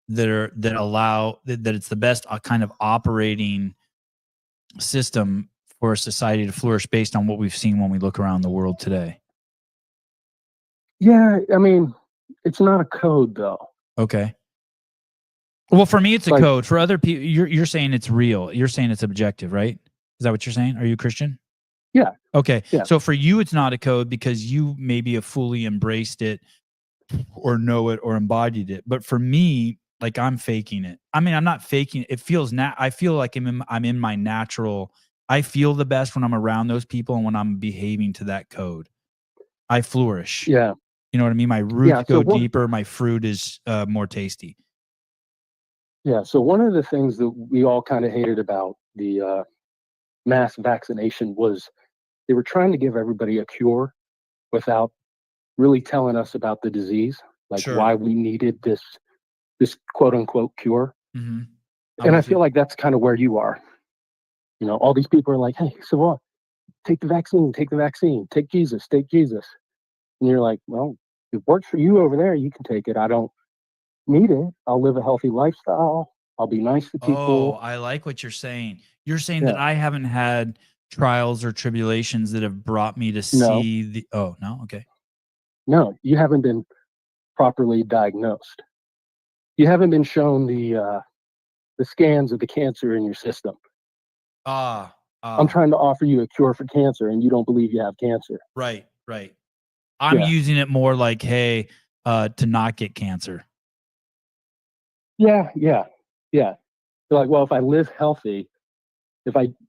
that allow that it's the best kind of operating system for a society to flourish based on what we've seen when we look around the world today. Yeah, I mean, it's not a code though. Okay. Well, for me, it's a Like- code. For other people, you're saying it's real. You're saying it's objective, right? Is that what you're saying? Are you Christian? Yeah. Okay. Yeah. So for you, it's not a code because you maybe have fully embraced it or know it or embodied it. But for me, like, I'm faking it. I mean, I'm not faking it. It feels I feel like I'm in my natural. I feel the best when I'm around those people and when I'm behaving to that code. I flourish. Yeah. You know what I mean? My roots so go deeper. My fruit is more tasty. Yeah. So one of the things that we all kind of hated about the mass vaccination was they were trying to give everybody a cure without really telling us about the disease, like Sure. why we needed this quote unquote cure. Mm-hmm. And I feel like that's kind of where you are. You know, all these people are like, hey, so what? Take the vaccine, take Jesus, take Jesus. And you're like, well, it works for you over there. You can take it. I don't need it. I'll live a healthy lifestyle. I'll be nice to Oh, people. I like what you're saying. You're saying that I haven't had trials or tribulations that have brought me to see the. Oh, no. Okay. No, you haven't been properly diagnosed. You haven't been shown the scans of the cancer in your system. I'm trying to offer you a cure for cancer, and you don't believe you have cancer. Right. I'm Yeah. using it more like, hey, to not get cancer. Yeah. You're like, well, if I live healthy,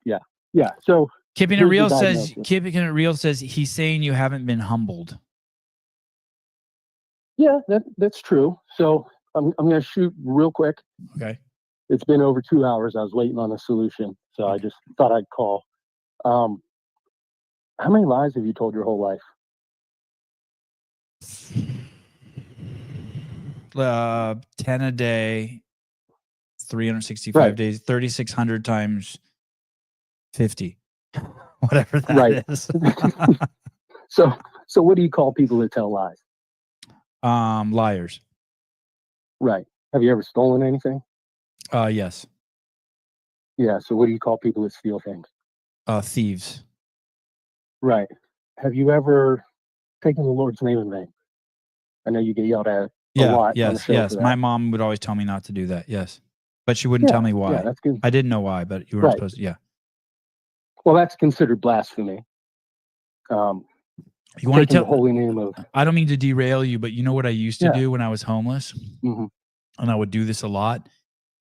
yeah. So Keeping it here's the real says. diagnosis. Keeping it real says he's saying you haven't been humbled. Yeah, that's true. So I'm going to shoot real quick. Okay. It's been over 2 hours. I was waiting on a solution, so I just thought I'd call. How many lies have you told your whole life? 10 a day, 365 days, 3,600 times 50, whatever that is. So what do you call people that tell lies? Liars. Right. Have you ever stolen anything? Yes. Yeah. So what do you call people that steal things? Thieves. Right. Have you ever taken the Lord's name in vain? I know you get yelled at a lot on the show Yes. for that. My mom would always tell me not to do that. Yes. But she wouldn't Yeah, tell me why. yeah, that's good. I didn't know why, but you weren't Right. supposed to. Yeah. Well, that's considered blasphemy. You want to Taking tell the holy name of. I don't mean to derail you, but you know what I used to Yeah. do when I was homeless? Mhm. And I would do this a lot.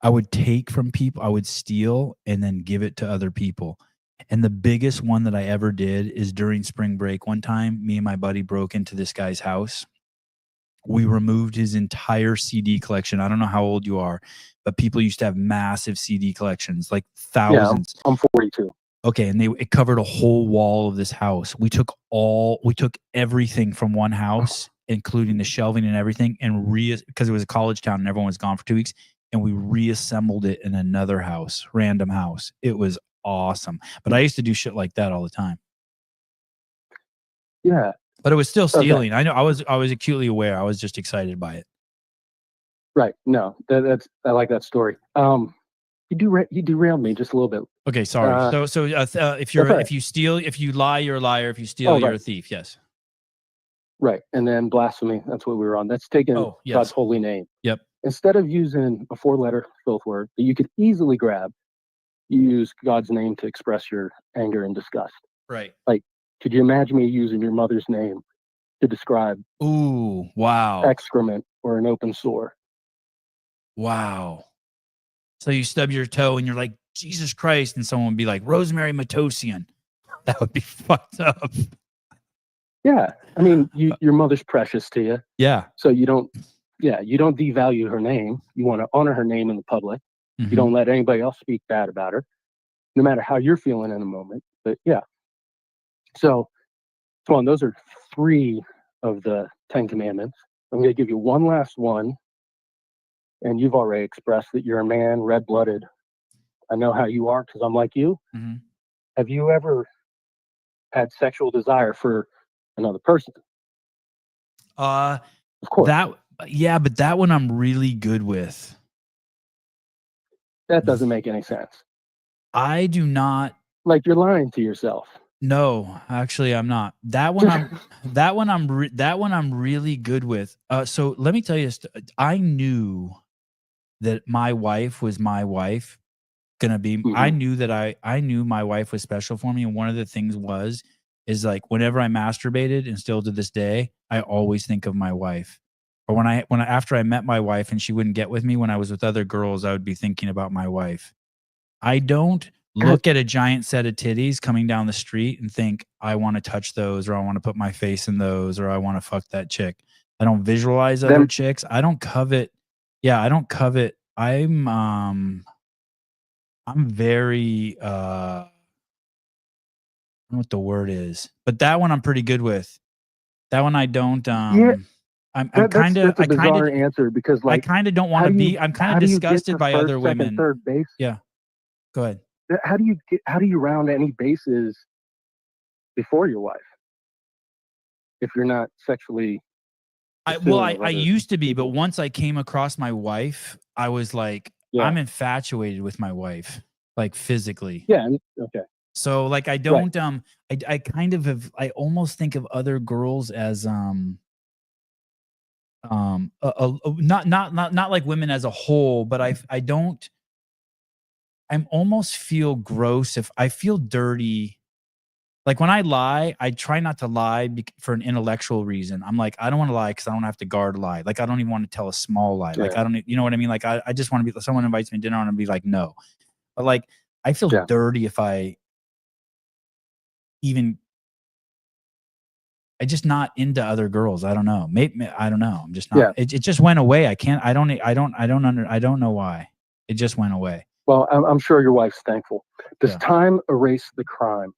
I would take from people, I would steal and then give it to other people. And the biggest one that I ever did is during spring break. One time, me and my buddy broke into this guy's house. We removed his entire CD collection. I don't know how old you are, but people used to have massive CD collections, like thousands. Yeah, I'm 42. Okay, and it covered a whole wall of this house. We took everything from one house, including the shelving and everything, and because it was a college town and everyone was gone for 2 weeks, and we reassembled it in another house, random house. It was awesome. But I used to do shit like that all the time. Yeah. But it was still stealing. Okay. I know I was acutely aware. I was just excited by it. Right. No, I like that story. You derailed me just a little bit. Okay, sorry. If you steal, if you lie, you're a liar. If you steal, you're a thief. Yes. Right. And then blasphemy. That's what we were on. That's taking God's holy name. Yep. Instead of using a 4-letter filth word that you could easily grab, you use God's name to express your anger and disgust. Right. Like, could you imagine me using your mother's name to describe excrement or an open sore? Wow. So you stub your toe and you're like, Jesus Christ, and someone would be like, Rosemary Matosian. That would be fucked up. Yeah. I mean, your mother's precious to you. Yeah. So you don't devalue her name. You want to honor her name in the public. Mm-hmm. You don't let anybody else speak bad about her, no matter how you're feeling in a moment. But yeah. So, come on, those are 3 of the 10 commandments. I'm going to give you one last one. And you've already expressed that you're a man, red-blooded. I know how you are because I'm like you. Mm-hmm. Have you ever had sexual desire for another person? Of course. But that one I'm really good with. That doesn't make any sense. I do not. Like you're lying to yourself. No, actually, I'm not. That one I'm really good with. So let me tell you, I knew that my wife was my wife. Gonna be. Mm-hmm. I knew my wife was special for me, and one of the things is like whenever I masturbated, and still to this day, I always think of my wife. Or after I met my wife and she wouldn't get with me when I was with other girls, I would be thinking about my wife. I don't look at a giant set of titties coming down the street and think I want to touch those, or I want to put my face in those, or I want to fuck that chick. I don't visualize other chicks. I don't covet. Yeah, I don't covet. I'm very I don't know what the word is, but that one I'm pretty good with. That one I don't. I'm kind of. That's a bizarre answer because I kind of don't want to be. I'm kind of disgusted by other women. Second, third base. Yeah. Go ahead. How do you round any bases before your wife if you're not sexually? I used to be, but once I came across my wife, I was like, I'm infatuated with my wife, like physically. Yeah. Okay. So like I don't I kind of have, I almost think of other girls as not like women as a whole, but I don't. I'm almost feel gross if I feel dirty. Like when I lie, I try not to lie for an intellectual reason. I'm like, I don't want to lie because I don't have to guard a lie. Like I don't even want to tell a small lie. Like I don't, you know what I mean? Like I just want to be. Someone invites me to dinner and I'll be like, no. But like I feel dirty if I just not into other girls. I don't know. Maybe I don't know. I'm just not. It just went away. I can't. I don't know why. It just went away. Well, I'm sure your wife's thankful. Does time erase the crime?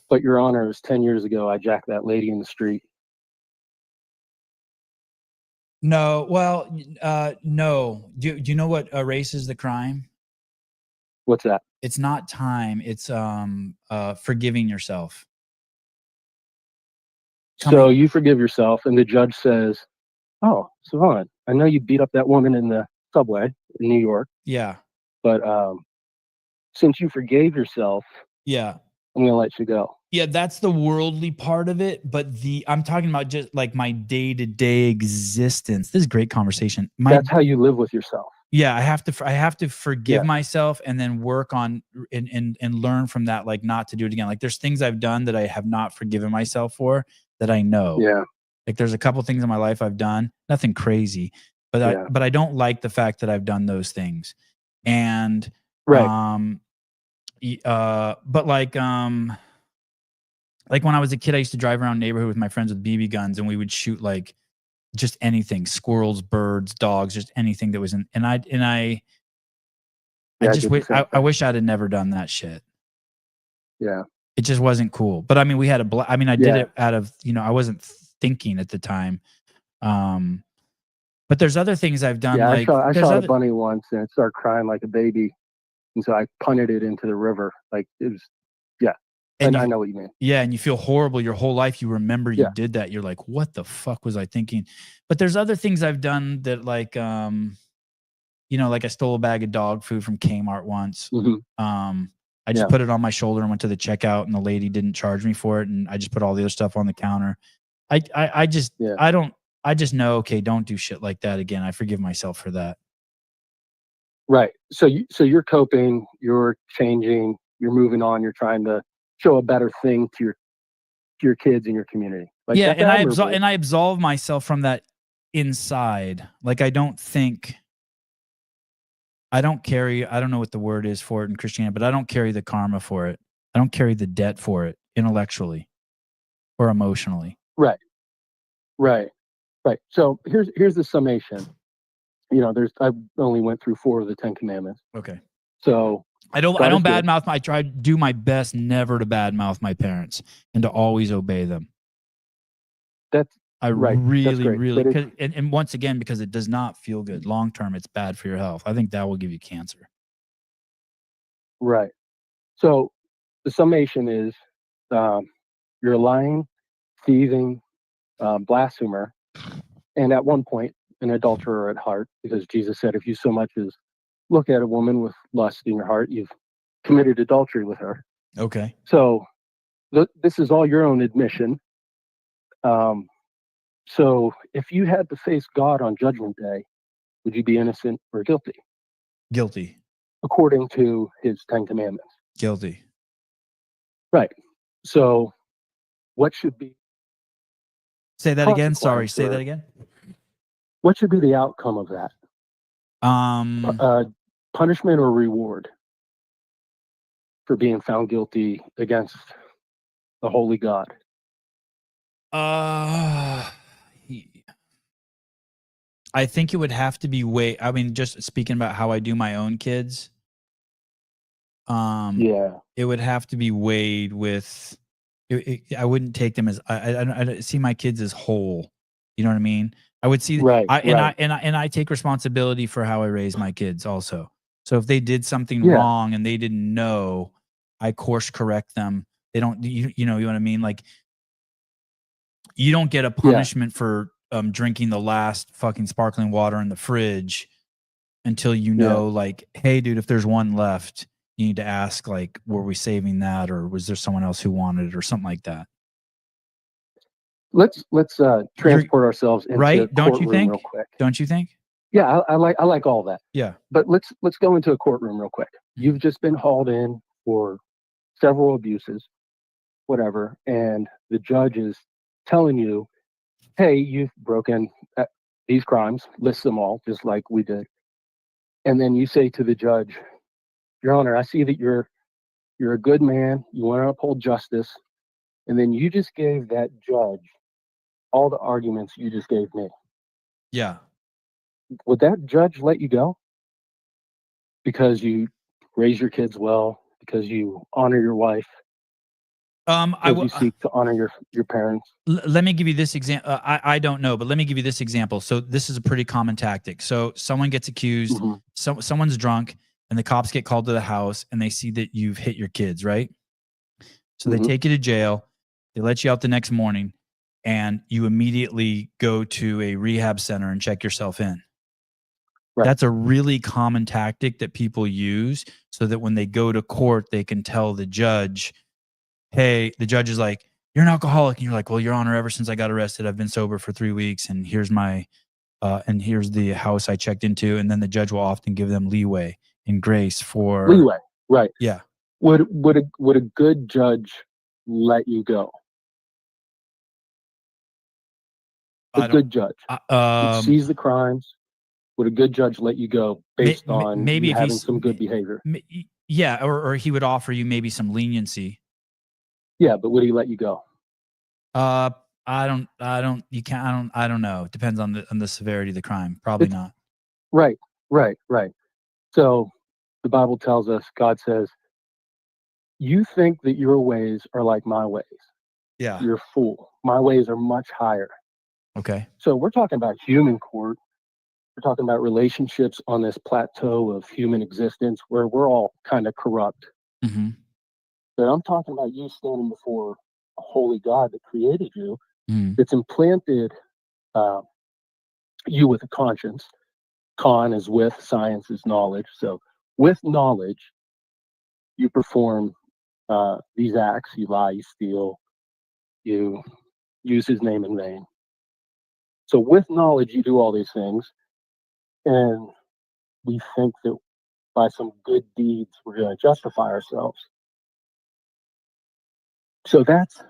But Your Honor, it was 10 years ago. I jacked that lady in the street. No. Well, no. Do you know what erases the crime? What's that? It's not time. It's forgiving yourself. So you forgive yourself, and the judge says, "Oh, Savon, I know you beat up that woman in the subway in New York. Yeah. But since you forgave yourself, yeah, I'm gonna let you go." Yeah, that's the worldly part of it, but I'm talking about just like my day-to-day existence. This is a great conversation. That's how you live with yourself. Yeah, I have to forgive myself and then work on and learn from that, like not to do it again. Like there's things I've done that I have not forgiven myself for that I know. Yeah. Like there's a couple things in my life I've done, nothing crazy, but I don't like the fact that I've done those things. And But like when I was a kid, I used to drive around the neighborhood with my friends with BB guns, and we would shoot like just anything, squirrels, birds, dogs, just anything that was in. And I Yeah, just did the wish same I thing. wish I'd have never done that shit. Yeah. It just wasn't cool. But I mean, we had I mean, I did Yeah. it out of, I wasn't thinking at the time. But there's other things I've done. Yeah, Like I there's shot a other, bunny once and it started crying like a baby. And so I punted it into the river. Like it was, yeah. And I know what you mean. yeah, and you feel horrible your whole life. You remember you did that. You're like, what the fuck was I thinking? But there's other things I've done that like, like I stole a bag of dog food from Kmart once. I just put it on my shoulder and went to the checkout, and the lady didn't charge me for it, and I just put all the other stuff on the counter. I just know, okay, don't do shit like that again. I forgive myself for that. Right. So you're coping, you're changing, you're moving on, you're trying to show a better thing to your kids and your community. Like Yeah, that's and admirable. I absolve myself from that inside. Like I don't carry, I don't know what the word is for it in Christianity, but I don't carry the karma for it. I don't carry the debt for it intellectually or emotionally. Right. So here's the summation. I only went through 4 of the 10 commandments. Okay. So I don't badmouth. I try to do my best never to badmouth my parents and to always obey them. Really, and once again, because it does not feel good. Long term, it's bad for your health. I think that will give you cancer. Right. So the summation is you're a lying, thieving, blasphemer, and at one point, an adulterer at heart, because Jesus said, if you so much as look at a woman with lust in your heart, you've committed adultery with her. Okay. So this is all your own admission. So if you had to face God on Judgment Day, would you be innocent or guilty? Guilty. According to his 10 commandments. Guilty. Right. So what should be... Say that again. Sorry. Say that again. What should be the outcome of that? Punishment or reward for being found guilty against the holy God? I think it would have to be I mean, just speaking about how I do my own kids. It would have to be weighed with. I wouldn't take them as I see my kids as whole. You know what I mean? I would see I take responsibility for how I raise my kids also. So if they did something wrong and they didn't know, I course correct them. They don't. You know what I mean? Like you don't get a punishment for drinking the last fucking sparkling water in the fridge until you know, like, hey, dude, if there's one left, you need to ask, like, were we saving that, or was there someone else who wanted it, or something like that. Let's transport ourselves into a Don't you think? real quick. Don't you think? Yeah, I like all that. Yeah. But let's go into a courtroom real quick. You've just been hauled in for several abuses, whatever, and the judge is telling you, hey, you've broken these crimes, list them all, just like we did. And then you say to the judge, Your Honor, I see that you're a good man, you want to uphold justice, and then you just gave that judge all the arguments you just gave me. Yeah. Would that judge let you go? Because you raise your kids well, because you honor your wife, you seek to honor your parents. Let me give you this example. I don't know, but let me give you this example. So this is a pretty common tactic. So someone gets accused, someone's drunk, and the cops get called to the house, and they see that you've hit your kids, right? So they take you to jail, they let you out the next morning, and you immediately go to a rehab center and check yourself in. Right. That's a really common tactic that people use so that when they go to court, they can tell the judge, hey, the judge is like, you're an alcoholic. And you're like, well, Your Honor, ever since I got arrested, I've been sober for 3 weeks, and here's my, and here's the house I checked into. And then the judge will often give them leeway and grace for leeway. Right. Yeah. Would a good judge let you go? A good judge would seize the crimes. Would a good judge let you go based on maybe you having some good behavior? Yeah, or he would offer you maybe some leniency. Yeah, but would he let you go? I don't know. It depends on the severity of the crime. Probably not. Right. So the Bible tells us, God says, you think that your ways are like my ways. Yeah. You're a fool. My ways are much higher. Okay. So we're talking about human court. We're talking about relationships on this plateau of human existence where we're all kind of corrupt. Mm-hmm. But I'm talking about you standing before a holy God that created you, Mm. that's implanted you with a conscience. Con is with, science is knowledge. So with knowledge, you perform these acts. You lie, you steal, you use his name in vain. So with knowledge, you do all these things. And we think that by some good deeds, we're going to justify ourselves. So that's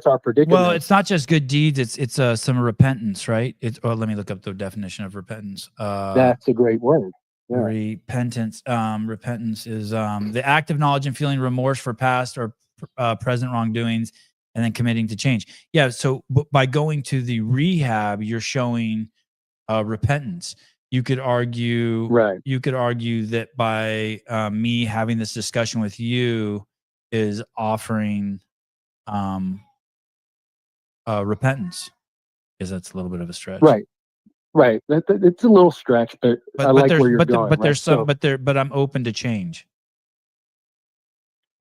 our predicament. Well, it's not just good deeds. It's some repentance, right? Let me look up the definition of repentance. That's a great word. Yeah. Repentance. Repentance is the act of knowledge and feeling remorse for past or present wrongdoings, and then committing to change. Yeah. So by going to the rehab, you're showing repentance. You could argue, right? You could argue that by me having this discussion with you is offering repentance, because that's a little bit of a stretch. Right. It's a little stretch, but I like where you're going. But there's some, so, but I'm open to change.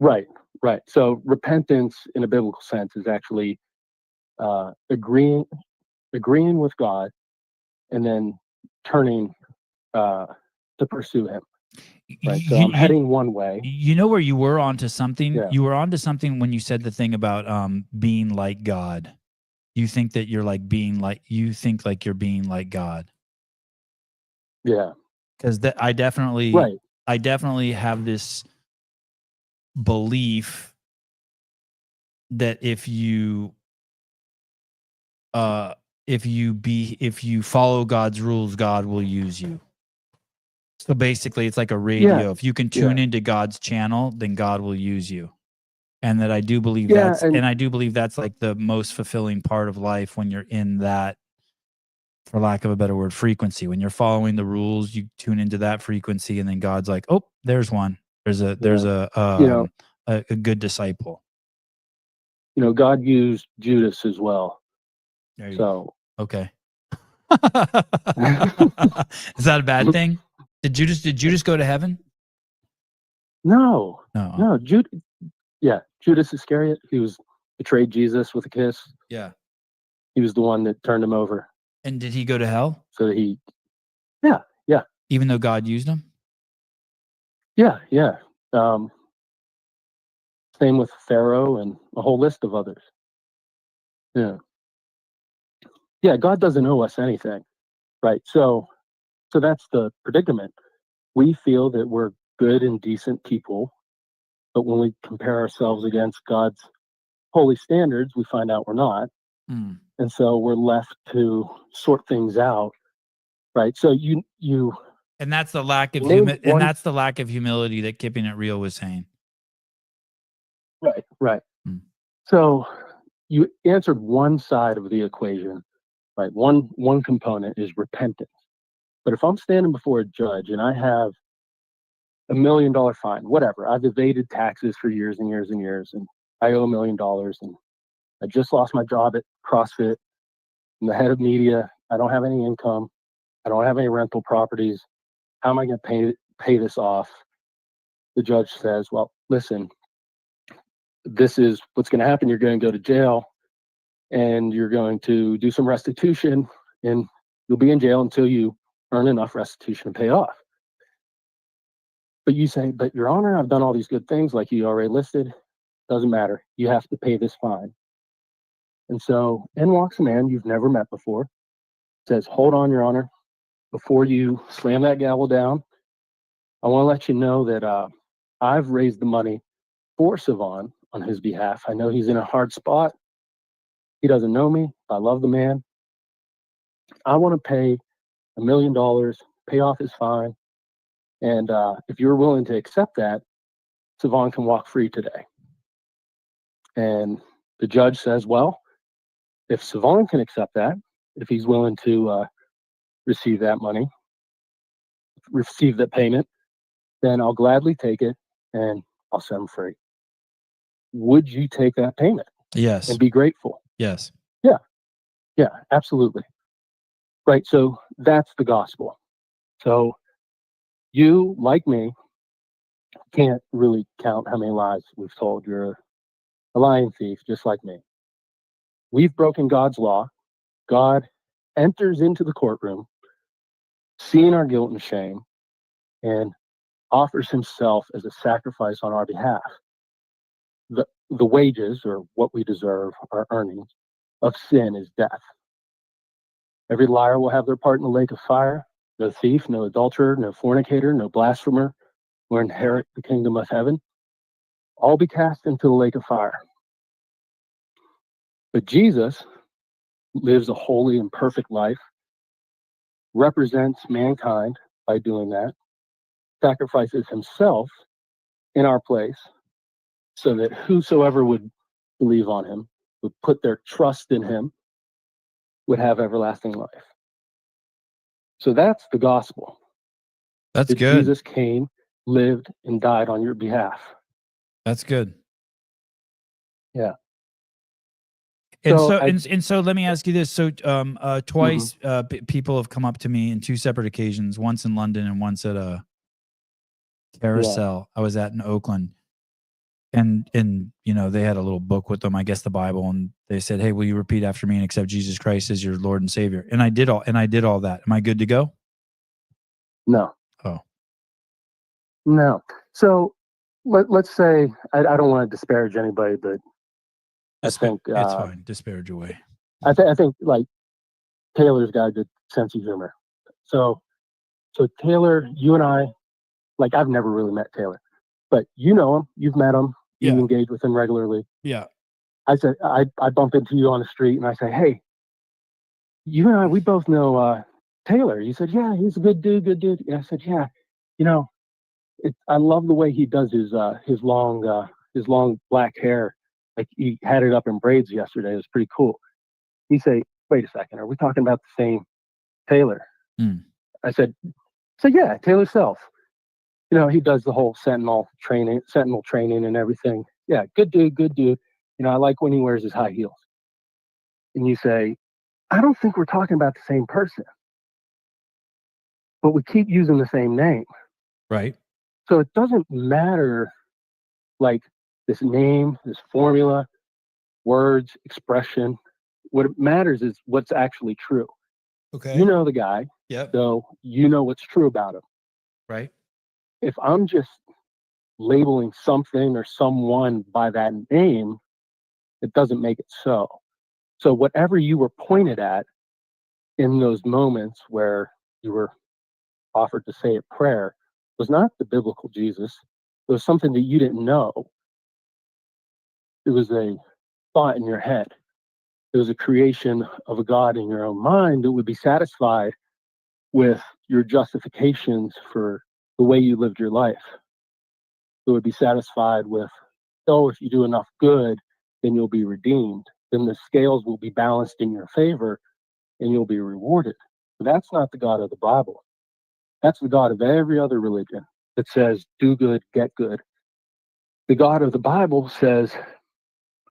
Right. So repentance in a biblical sense is actually agreeing with God and then turning to pursue him. Right. So I'm heading one way. You know where you were onto something? Yeah. You were onto something when you said the thing about being like God. You think that you're like you think like you're being like God. Yeah. Because I definitely have this belief that if you follow God's rules, God will use you. So basically, it's like a radio. Yeah. If you can tune into God's channel, then God will use you. And that I do believe I do believe that's like the most fulfilling part of life, when you're in that, for lack of a better word, frequency. When you're following the rules, you tune into that frequency, and then God's like, oh, there's one. There's a good disciple. God used Judas as well. So okay. Is that a bad thing? Did Judas go to heaven? No. Judas Iscariot, he betrayed Jesus with a kiss. Yeah. He was the one that turned him over. And did he go to hell? So yeah. Even though God used him? Yeah. Same with Pharaoh and a whole list of others. Yeah, God doesn't owe us anything, right? So that's the predicament. We feel that we're good and decent people, but when we compare ourselves against God's holy standards, we find out we're not. Mm. And so we're left to sort things out, right? So you and that's the lack of that's the lack of humility that Keeping It Real was saying. Right. So you answered one side of the equation, right? One component is repentance. But if I'm standing before a judge and I have $1 million fine, whatever, I've evaded taxes for years and years and years, and I owe $1 million, and I just lost my job at CrossFit, I'm the head of media, I don't have any income, I don't have any rental properties, how am I going to pay this off? The judge says, well, listen, this is what's going to happen. You're going to go to jail, and you're going to do some restitution, and you'll be in jail until you earn enough restitution to pay off. But you say, but Your Honor, I've done all these good things like you already listed. Doesn't matter. You have to pay this fine. And so in walks a man you've never met before, says, hold on, Your Honor. Before you slam that gavel down, I want to let you know that I've raised the money for Savon on his behalf. I know he's in a hard spot. He doesn't know me. I love the man. I want to pay $1 million, pay off his fine. And if you're willing to accept that, Savon can walk free today. And the judge says, well, if Savon can accept that, if he's willing to receive that money, receive that payment, then I'll gladly take it and I'll set him free. Would you take that payment? Yes. And be grateful? Yes. Yeah. Yeah, absolutely. Right. So that's the gospel. So you, like me, can't really count how many lies we've told. You're a lying thief, just like me. We've broken God's law. God enters into the courtroom, seeing our guilt and shame, and offers himself as a sacrifice on our behalf. The wages, or what we deserve, our earnings of sin, is death. Every liar will have their part in the lake of fire. No thief, no adulterer, no fornicator, no blasphemer will inherit the kingdom of heaven. All be cast into the lake of fire. But Jesus lives a holy and perfect life, represents mankind by doing that, sacrifices himself in our place so that whosoever would believe on him, would put their trust in him, would have everlasting life. So that's the gospel. That's good. Jesus came, lived, and died on your behalf. That's good. Yeah. And So so let me ask you this. So twice people have come up to me in two separate occasions, once in London and once at a carousel I was at in Oakland. And you know, they had a little book with them, I guess the Bible, and they said, "Hey, will you repeat after me and accept Jesus Christ as your Lord and Savior?" And I did all that. Am I good to go? No. Oh. No. So let's say, I don't want to disparage anybody, but I think it's fine. Disparage away. I think like Taylor's got a good sense of humor. So Taylor, you and I, like, I've never really met Taylor, but you know him, you've met him, you engage with him regularly. Yeah. I said, I bump into you on the street and I say, "Hey, you and I, we both know Taylor." You said, "Yeah, he's a good dude, good dude." And I said, "Yeah, you know, I love the way he does his long black hair. Like, he had it up in braids yesterday. It was pretty cool." He say, "Wait a second, are we talking about the same Taylor?" I said, "Yeah, Taylor Self. You know, he does the whole sentinel training and everything. Yeah, good dude, good dude. You know, I like when he wears his high heels." And you say, "I don't think we're talking about the same person, but we keep using the same name." Right. So it doesn't matter, like, this name, this formula, words, expression. What it matters is what's actually true. Okay. You know the guy. Yep. So you know what's true about him. Right. If I'm just labeling something or someone by that name, it doesn't make it so. So whatever you were pointed at in those moments where you were offered to say a prayer was not the biblical Jesus. It was something that you didn't know. It was a thought in your head. It was a creation of a God in your own mind that would be satisfied with your justifications for the way you lived your life. It would be satisfied with, oh, if you do enough good, then you'll be redeemed. Then the scales will be balanced in your favor and you'll be rewarded. But that's not the God of the Bible. That's the God of every other religion that says, do good, get good. The God of the Bible says,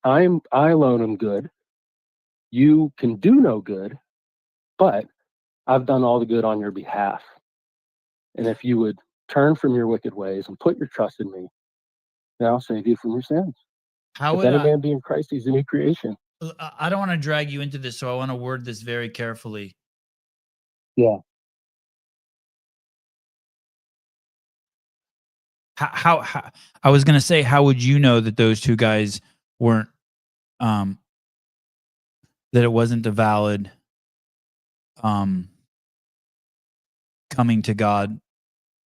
I alone am good. You can do no good, but I've done all the good on your behalf. And if you would turn from your wicked ways and put your trust in me, then I'll save you from your sins. How If would any I? man be in Christ, he's a new creation. I don't want to drag you into this, so I want to word this very carefully. Yeah. How I was gonna say, how would you know that those two guys weren't that it wasn't a valid coming to God,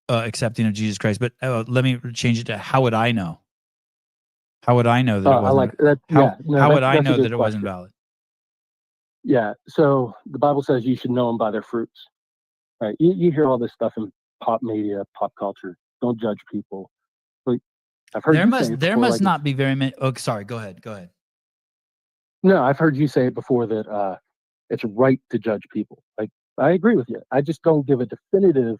accepting of Jesus Christ? But let me change it to, how would I know? How would I know that it wasn't? I like that. How would I that's a know good that it wasn't question. valid? Yeah. So the Bible says you should know them by their fruits. Right? You hear all this stuff in pop media, pop culture. Don't judge people. But I've heard There you say must it there before, must like, not be very many. Oh, sorry. Go ahead. Go ahead. no, I've heard you say it before that it's right to judge people. Like, I agree with you. I just don't give a definitive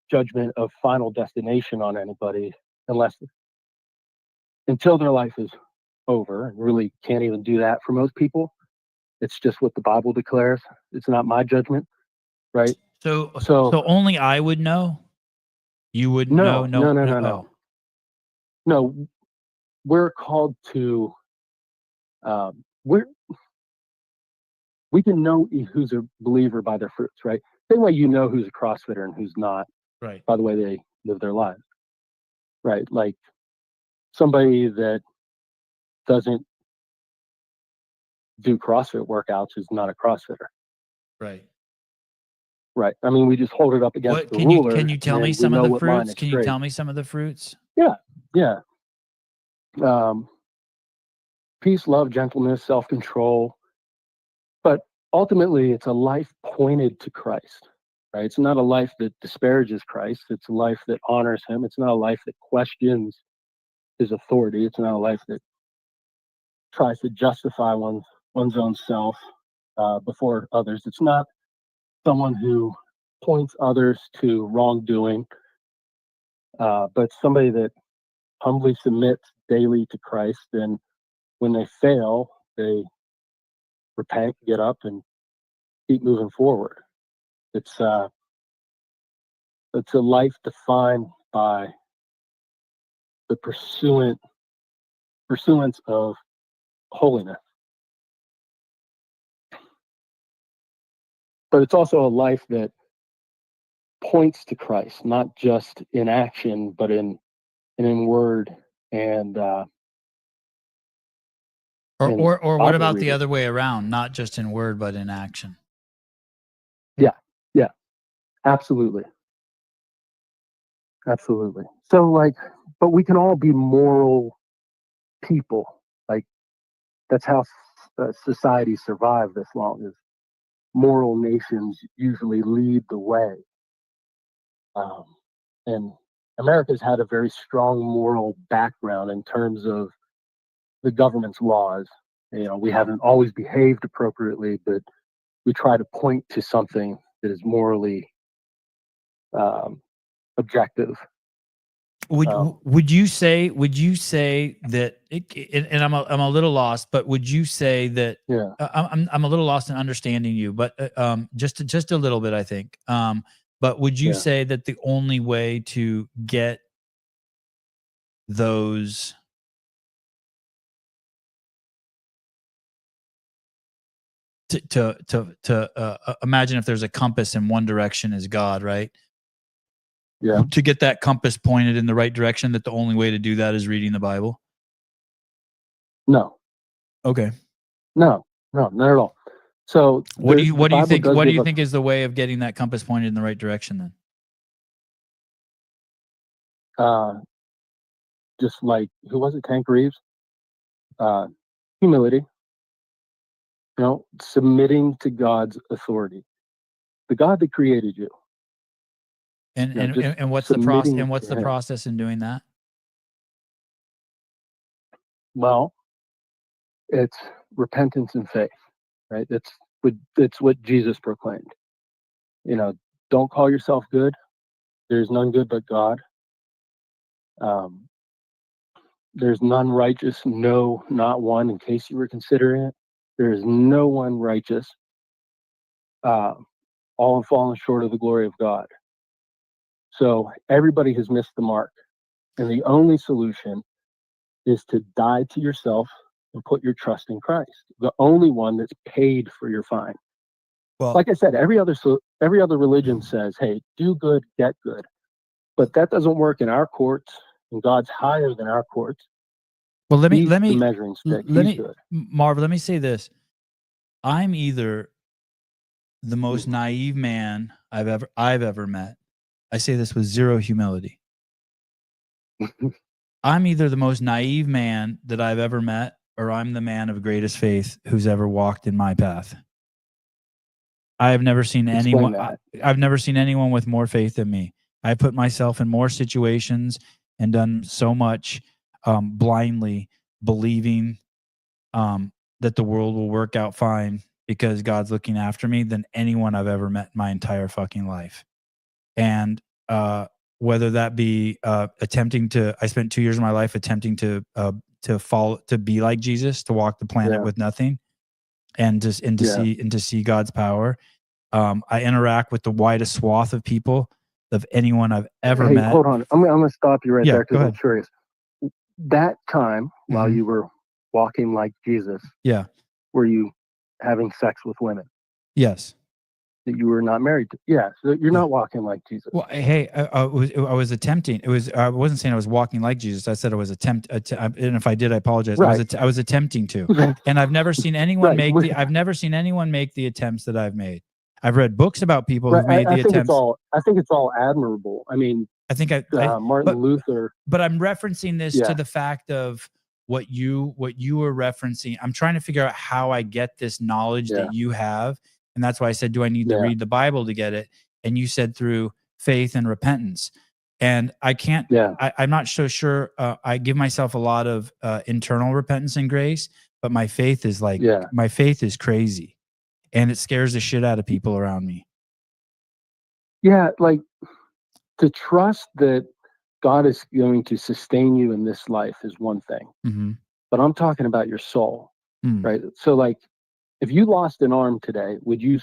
judgment of final destination on anybody until their life is over, and really can't even do that for most people. It's just what the Bible declares. It's not my judgment, right? So So only I would know. You wouldn't know. no. No, we're called to. We can know who's a believer by their fruits, right? Same way you know who's a CrossFitter and who's not Right. by the way they live their lives, right? Like somebody that doesn't do CrossFit workouts is not a CrossFitter, Right. right? I mean, we just hold it up against What the can you ruler. can you tell and me we some of know the what line fruits? is Can you straight. tell me some of the fruits? Yeah. Peace, love, gentleness, self-control. But ultimately, it's a life pointed to Christ, right? It's not a life that disparages Christ. It's a life that honors him. It's not a life that questions his authority. It's not a life that tries to justify one's own self before others. It's not someone who points others to wrongdoing, but somebody that humbly submits daily to Christ. And when they fail, they repent, get up, and keep moving forward. It's a life defined by the pursuance of holiness. But it's also a life that points to Christ, not just in action, but in word and Or what Bible about the reading. other way around? Not just in word, but in action. Yeah, absolutely. So but we can all be moral people. Like that's how societies survive this long. Is moral nations usually lead the way, and America's had a very strong moral background in terms of the government's laws. We haven't always behaved appropriately, but we try to point to something that is morally objective. Would you say that? And I'm a little lost, but would you say that? Yeah. I'm a little lost in understanding you, but just a little bit, I think. But would you say that the only way to get those to imagine if there's a compass in one direction is God, right? Yeah. To get that compass pointed in the right direction, that the only way to do that is reading the Bible? No. Okay. No, not at all. So what do you think is the way of getting that compass pointed in the right direction then? Just like, who was it? Tank Reeves? Humility. Submitting to God's authority, the God that created you. And what's the process? And what's the process in doing that? Well, it's repentance and faith, right? It's what Jesus proclaimed. Don't call yourself good. There's none good but God. There's none righteous, no, not one. In case you were considering it, there is no one righteous. All have fallen short of the glory of God. So everybody has missed the mark. And the only solution is to die to yourself and put your trust in Christ, the only one that's paid for your fine. Well, like I said, every other religion says, hey, do good, get good. But that doesn't work in our courts, and God's higher than our courts. Well, let me the measuring stick. Marv, let me say this. I'm either the most naive man I've ever met. I say this with zero humility. I'm either the most naive man that I've ever met, or I'm the man of greatest faith who's ever walked in my path. I have never seen anyone. I've never seen anyone with more faith than me. I put myself in more situations and done so much blindly believing that the world will work out fine because God's looking after me than anyone I've ever met in my entire fucking life. And whether that be attempting to, I spent 2 years of my life attempting to follow, to be like Jesus, to walk the planet with nothing, and to see God's power. I interact with the widest swath of people, of anyone I've ever met. Hold on. I'm going to stop you right Yeah, there go because I'm ahead. curious. That time while Mhm. you were walking like Jesus, Yeah. were you having sex with women Yes. that you were not married to? Yeah. So you're not walking like Jesus. Well, hey, I was attempting. It was. I wasn't saying I was walking like Jesus. I said I was and if I did, I apologize. Right. I was attempting to, and I've never seen anyone Right. make the. I've never seen anyone make the attempts that I've made. I've read books about people Right. who've made the attempts. I think it's all admirable. I mean, I think Martin Luther. But I'm referencing this to the fact of what you were referencing. I'm trying to figure out how I get this knowledge that you have, and that's why I said, do I need to read the Bible to get it? And you said through faith and repentance. And I can't. I'm not so sure. I give myself a lot of internal repentance and grace, but my faith is my faith is crazy, and it scares the shit out of people around me. Yeah, like to trust that God is going to sustain you in this life is one thing, Mm-hmm. but I'm talking about your soul, right? So, like, if you lost an arm today, would you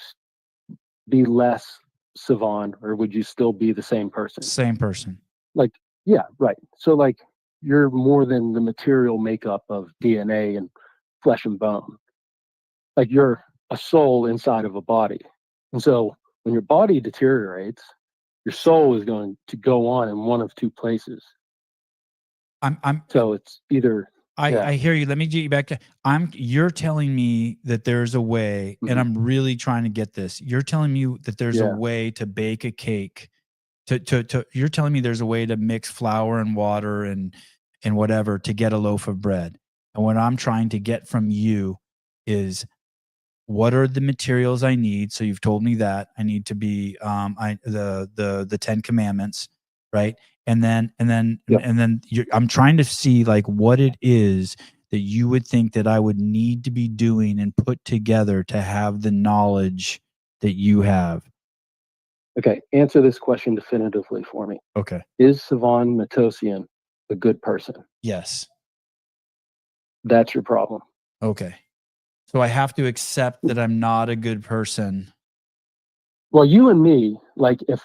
be less savant, or would you still be the same person? Same person. Like, yeah, right. So, like, you're more than the material makeup of DNA and flesh and bone. Like, you're a soul inside of a body, and so when your body deteriorates, your soul is going to go on in one of two places. So it's either. I hear you. Let me get you back to. You're telling me that there's a way, and I'm really trying to get this. You're telling me that there's a way to bake a cake. You're telling me there's a way to mix flour and water and whatever to get a loaf of bread. And what I'm trying to get from you is, what are the materials I need? So you've told me that I need to be the 10 Commandments, right? And then I'm trying to see like what it is that you would think that I would need to be doing and put together to have the knowledge that you have. Okay, answer this question definitively for me. Okay. Is Savan Matosian a good person? Yes. That's your problem. Okay. So I have to accept that I'm not a good person. Well, you and me, like if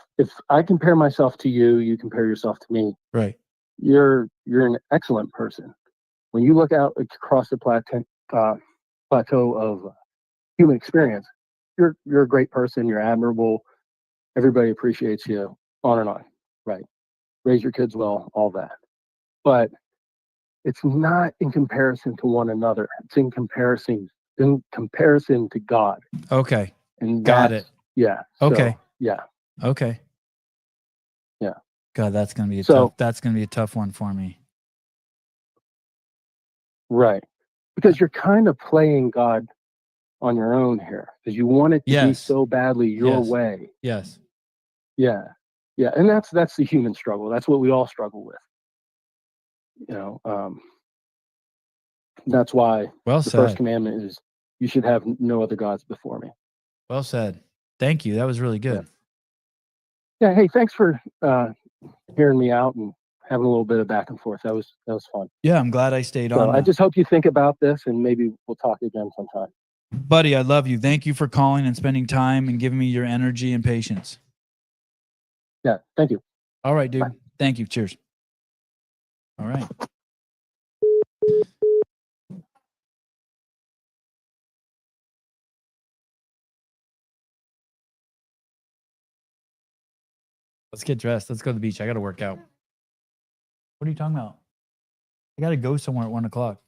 I compare myself to you, you compare yourself to me. Right. You're an excellent person. When you look out across the plateau of human experience, you're a great person. You're admirable. Everybody appreciates you. On and on. Right. Raise your kids well. All that. But it's not in comparison to one another. It's in comparison to God. Okay. And got it. Yeah. Okay. So, yeah. Okay. Yeah. God, that's gonna be a tough one for me. Right. Because you're kind of playing God on your own here. Because you want it to be so badly your way. Yes. Yeah. Yeah. And that's the human struggle. That's what we all struggle with. You know, that's why the first commandment is you should have no other gods before me. Well said. Thank you. That was really good. Yeah. Hey, thanks for hearing me out and having a little bit of back and forth. That was fun. Yeah, I'm glad I stayed on. I just hope you think about this, and maybe we'll talk again sometime. Buddy, I love you. Thank you for calling and spending time and giving me your energy and patience. Yeah. Thank you. All right, dude. Bye. Thank you. Cheers. All right. Let's get dressed. Let's go to the beach. I got to work out. What are you talking about? I got to go somewhere at 1 o'clock.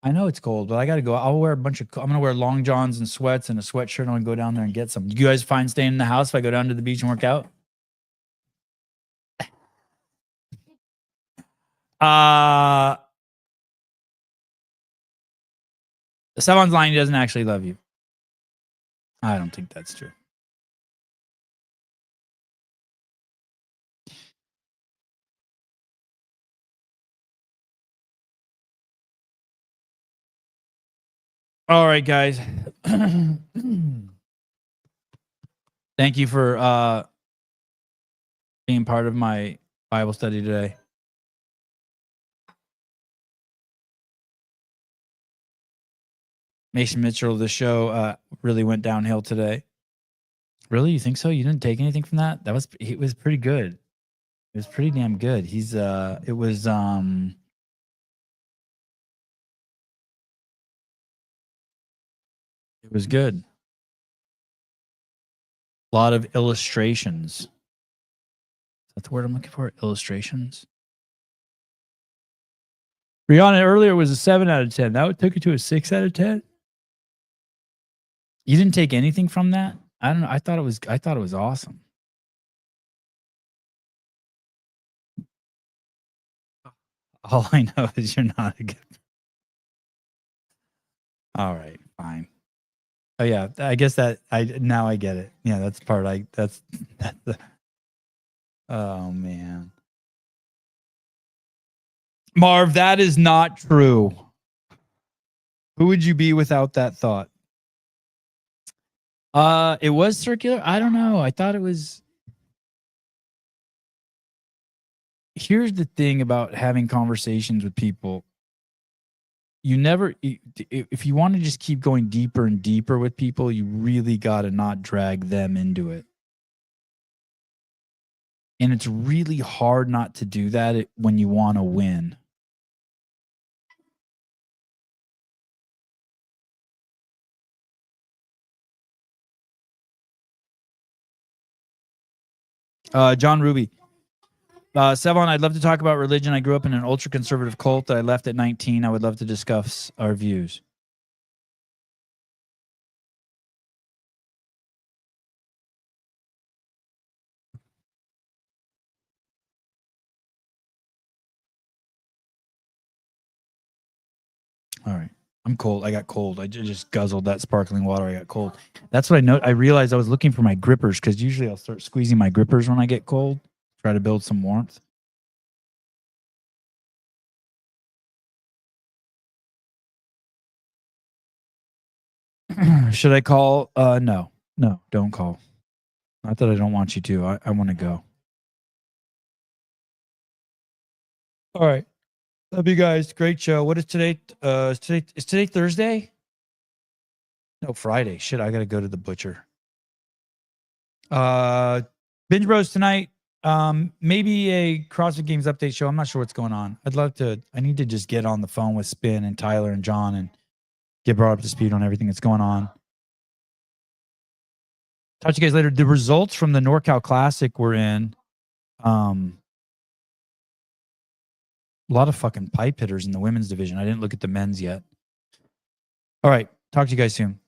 I know it's cold, but I got to go. I'm going to wear long johns and sweats and a sweatshirt. I'm going to go down there and get some. You guys fine staying in the house if I go down to the beach and work out? Someone's lying. He doesn't actually love you. I don't think that's true. All right, guys. Thank you for being part of my Bible study today. Mason Mitchell, the show really went downhill today. Really? You think so? You didn't take anything from that? It was pretty good. It was pretty damn good. It was good. A lot of illustrations. Is that the word I'm looking for? Illustrations. Brianna, earlier was a 7 out of 10. That took it to a 6 out of 10. You didn't take anything from that? I don't know. I thought it was awesome. All I know is you're not a good. All right, fine. Oh yeah, I guess now I get it. Yeah, that's the part that's the. Oh man. Marv, that is not true. Who would you be without that thought? It was circular. I don't know. I thought it was. Here's the thing about having conversations with people. You never, if you want to just keep going deeper and deeper with people, you really got to not drag them into it. And it's really hard not to do that when you want to win. John Ruby. Sevon, I'd love to talk about religion. I grew up in an ultra-conservative cult that I left at 19. I would love to discuss our views. All right. I'm cold. I got cold. I just guzzled that sparkling water. I got cold. That's what I know. I realized I was looking for my grippers because usually I'll start squeezing my grippers when I get cold. Try to build some warmth. Should I call? No, don't call. Not that I don't want you to. I want to go. All right. Love you guys. Great show. What is today? Is today Thursday? No, Friday. Shit, I gotta go to the butcher. Binge Bros tonight. Maybe a CrossFit Games update show. I'm not sure what's going on. I need to just get on the phone with Spin and Tyler and John and get brought up to speed on everything that's going on. Talk to you guys later. The results from the NorCal Classic were in. A lot of fucking pipe hitters in the women's division. I didn't look at the men's yet. All right. Talk to you guys soon.